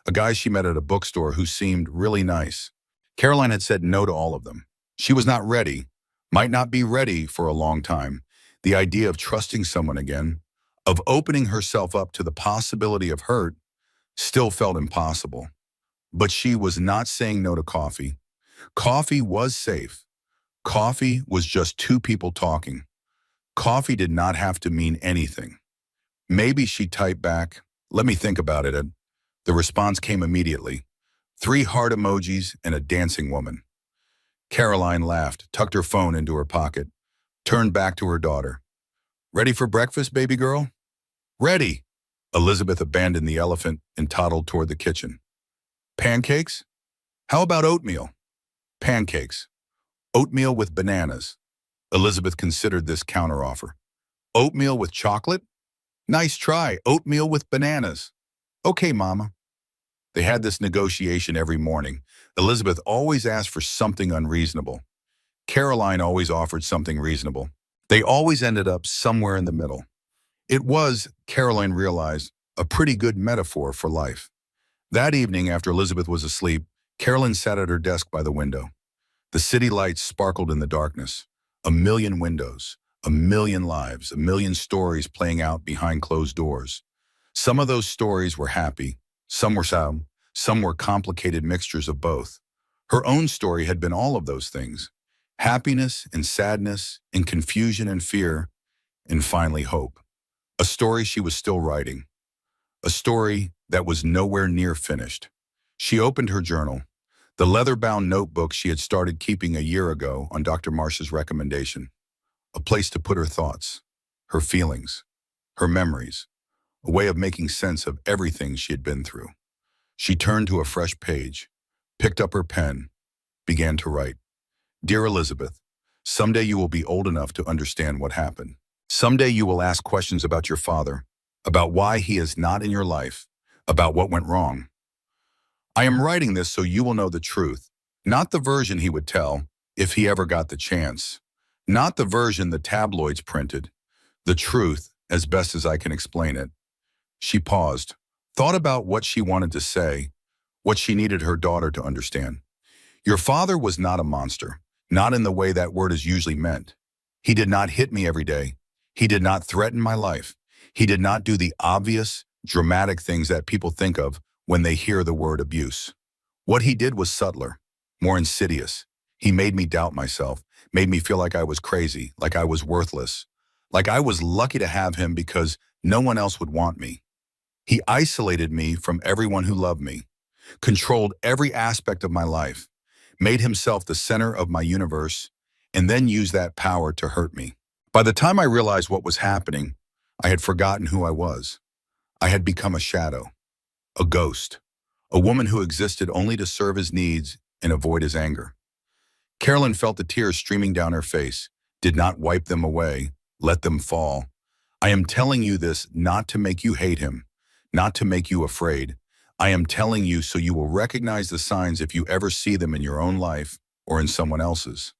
a guy she met at a bookstore who seemed really nice. Caroline had said no to all of them. She was not ready, might not be ready for a long time. The idea of trusting someone again, of opening herself up to the possibility of hurt, still felt impossible. But she was not saying no to coffee. Coffee was safe. Coffee was just two people talking. Coffee did not have to mean anything. Maybe she typed back, "Let me think about it." The response came immediately. 3 heart emojis and a dancing woman. Caroline laughed, tucked her phone into her pocket, turned back to her daughter. "Ready for breakfast, baby girl?" "Ready." Elizabeth abandoned the elephant and toddled toward the kitchen. "Pancakes? How about oatmeal?" "Pancakes. Oatmeal with bananas." Elizabeth considered this counteroffer. "Oatmeal with chocolate? Nice try. Oatmeal with bananas." "Okay, Mama." They had this negotiation every morning. Elizabeth always asked for something unreasonable. Caroline always offered something reasonable. They always ended up somewhere in the middle. It was, Caroline realized, a pretty good metaphor for life. That evening, after Elizabeth was asleep, Caroline sat at her desk by the window. The city lights sparkled in the darkness. A million windows, a million lives, a million stories playing out behind closed doors. Some of those stories were happy, some were sad, some were complicated mixtures of both. Her own story had been all of those things. Happiness and sadness and confusion and fear, and finally hope. A story she was still writing. A story that was nowhere near finished. She opened her journal, the leather-bound notebook she had started keeping a year ago on Dr. Marsh's recommendation. A place to put her thoughts, her feelings, her memories, a way of making sense of everything she had been through. She turned to a fresh page, picked up her pen, began to write. "Dear Elizabeth, someday you will be old enough to understand what happened. Someday you will ask questions about your father, about why he is not in your life, about what went wrong. I am writing this so you will know the truth, not the version he would tell, if he ever got the chance, not the version the tabloids printed, the truth as best as I can explain it." She paused, thought about what she wanted to say, what she needed her daughter to understand. Your father was not a monster, not in the way that word is usually meant. He did not hit me every day. He did not threaten my life. He did not do the obvious, dramatic things that people think of when they hear the word abuse. What he did was subtler, more insidious. He made me doubt myself, made me feel like I was crazy, like I was worthless, like I was lucky to have him because no one else would want me. He isolated me from everyone who loved me, controlled every aspect of my life, made himself the center of my universe, and then used that power to hurt me. By the time I realized what was happening, I had forgotten who I was. I had become a shadow, a ghost, a woman who existed only to serve his needs and avoid his anger. Carolyn felt the tears streaming down her face, did not wipe them away, let them fall. I am telling you this not to make you hate him, not to make you afraid. I am telling you so you will recognize the signs if you ever see them in your own life or in someone else's.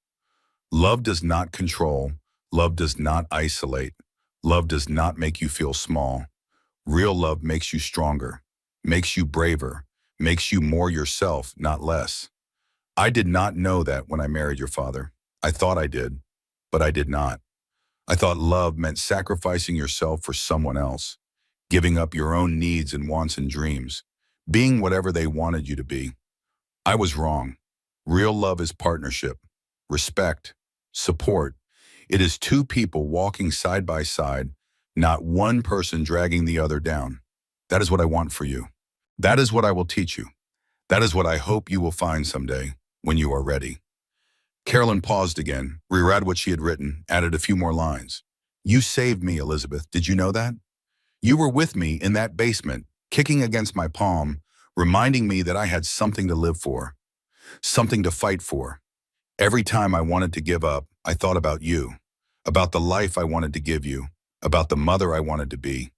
Love does not control. Love does not isolate. Love does not make you feel small. Real love makes you stronger, makes you braver, makes you more yourself, not less. I did not know that when I married your father. I thought I did, but I did not. I thought love meant sacrificing yourself for someone else, giving up your own needs and wants and dreams, being whatever they wanted you to be. I was wrong. Real love is partnership, respect, support. It is two people walking side by side, not one person dragging the other down. That is what I want for you. That is what I will teach you. That is what I hope you will find someday when you are ready. Carolyn paused again, reread what she had written, added a few more lines. You saved me, Elizabeth. Did you know that? You were with me in that basement, kicking against my palm, reminding me that I had something to live for, something to fight for. Every time I wanted to give up, I thought about you, about the life I wanted to give you, about the mother I wanted to be.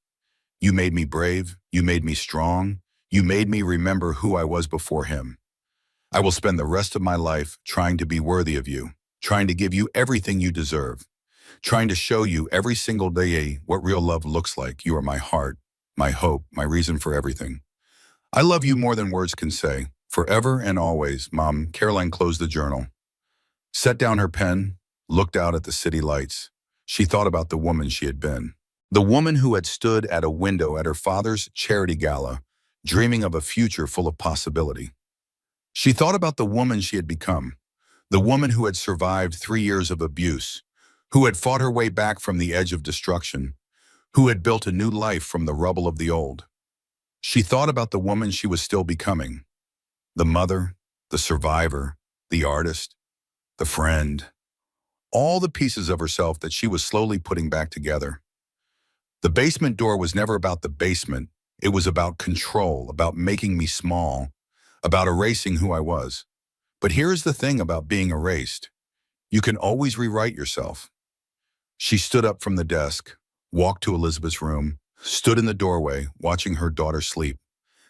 You made me brave. You made me strong. You made me remember who I was before him. I will spend the rest of my life trying to be worthy of you, trying to give you everything you deserve, trying to show you every single day what real love looks like. You are my heart, my hope, my reason for everything. I love you more than words can say. Forever and always, Mom. Caroline closed the journal, set down her pen, looked out at the city lights. She thought about the woman she had been. The woman who had stood at a window at her father's charity gala, dreaming of a future full of possibility. She thought about the woman she had become, the woman who had survived 3 years of abuse, who had fought her way back from the edge of destruction, who had built a new life from the rubble of the old. She thought about the woman she was still becoming, the mother, the survivor, the artist, the friend, all the pieces of herself that she was slowly putting back together. The basement door was never about the basement. It was about control, about making me small, about erasing who I was. But here's the thing about being erased. You can always rewrite yourself. She stood up from the desk, walked to Elizabeth's room, stood in the doorway, watching her daughter sleep.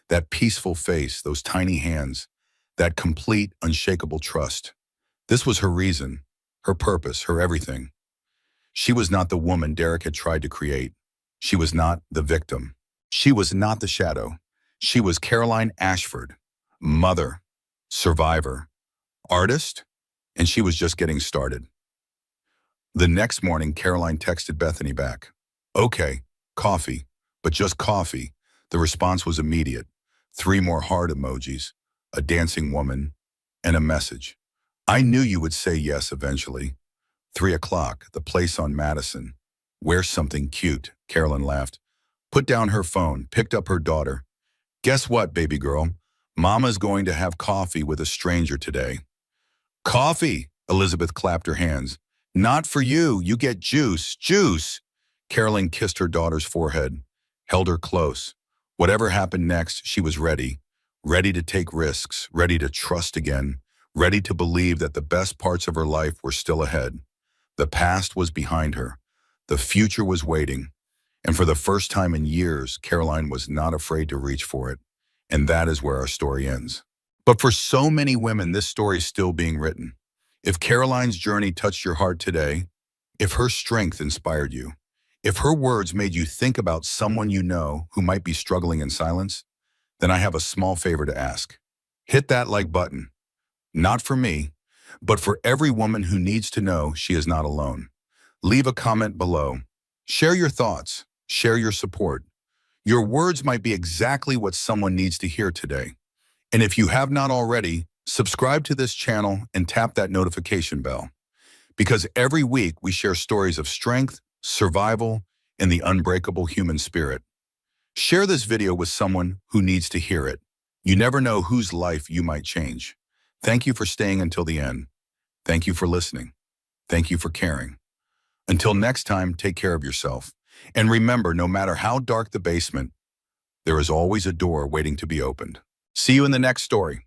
That peaceful face, those tiny hands, that complete, unshakable trust. This was her reason, her purpose, her everything. She was not the woman Derek had tried to create. She was not the victim. She was not the shadow. She was Caroline Ashford, mother, survivor, artist, and she was just getting started. The next morning, Caroline texted Bethany back. Okay, coffee, but just coffee. The response was immediate. 3 more heart emojis, a dancing woman, and a message. I knew you would say yes eventually. 3 o'clock, the place on Madison. Wear something cute, Caroline laughed. Put down her phone, picked up her daughter. Guess what, baby girl? Mama's going to have coffee with a stranger today. Coffee, Elizabeth clapped her hands. Not for you, you get juice, juice. Caroline kissed her daughter's forehead, held her close. Whatever happened next, she was ready. Ready to take risks, ready to trust again, ready to believe that the best parts of her life were still ahead. The past was behind her. The future was waiting. And for the first time in years, Caroline was not afraid to reach for it. And that is where our story ends. But for so many women, this story is still being written. If Caroline's journey touched your heart today, if her strength inspired you, if her words made you think about someone you know who might be struggling in silence, then I have a small favor to ask. Hit that like button. Not for me, but for every woman who needs to know she is not alone. Leave a comment below. Share your thoughts. Share your support. Your words might be exactly what someone needs to hear today. And if you have not already, subscribe to this channel and tap that notification bell. Because every week we share stories of strength, survival, and the unbreakable human spirit. Share this video with someone who needs to hear it. You never know whose life you might change. Thank you for staying until the end. Thank you for listening. Thank you for caring. Until next time, take care of yourself. And remember, no matter how dark the basement, there is always a door waiting to be opened. See you in the next story.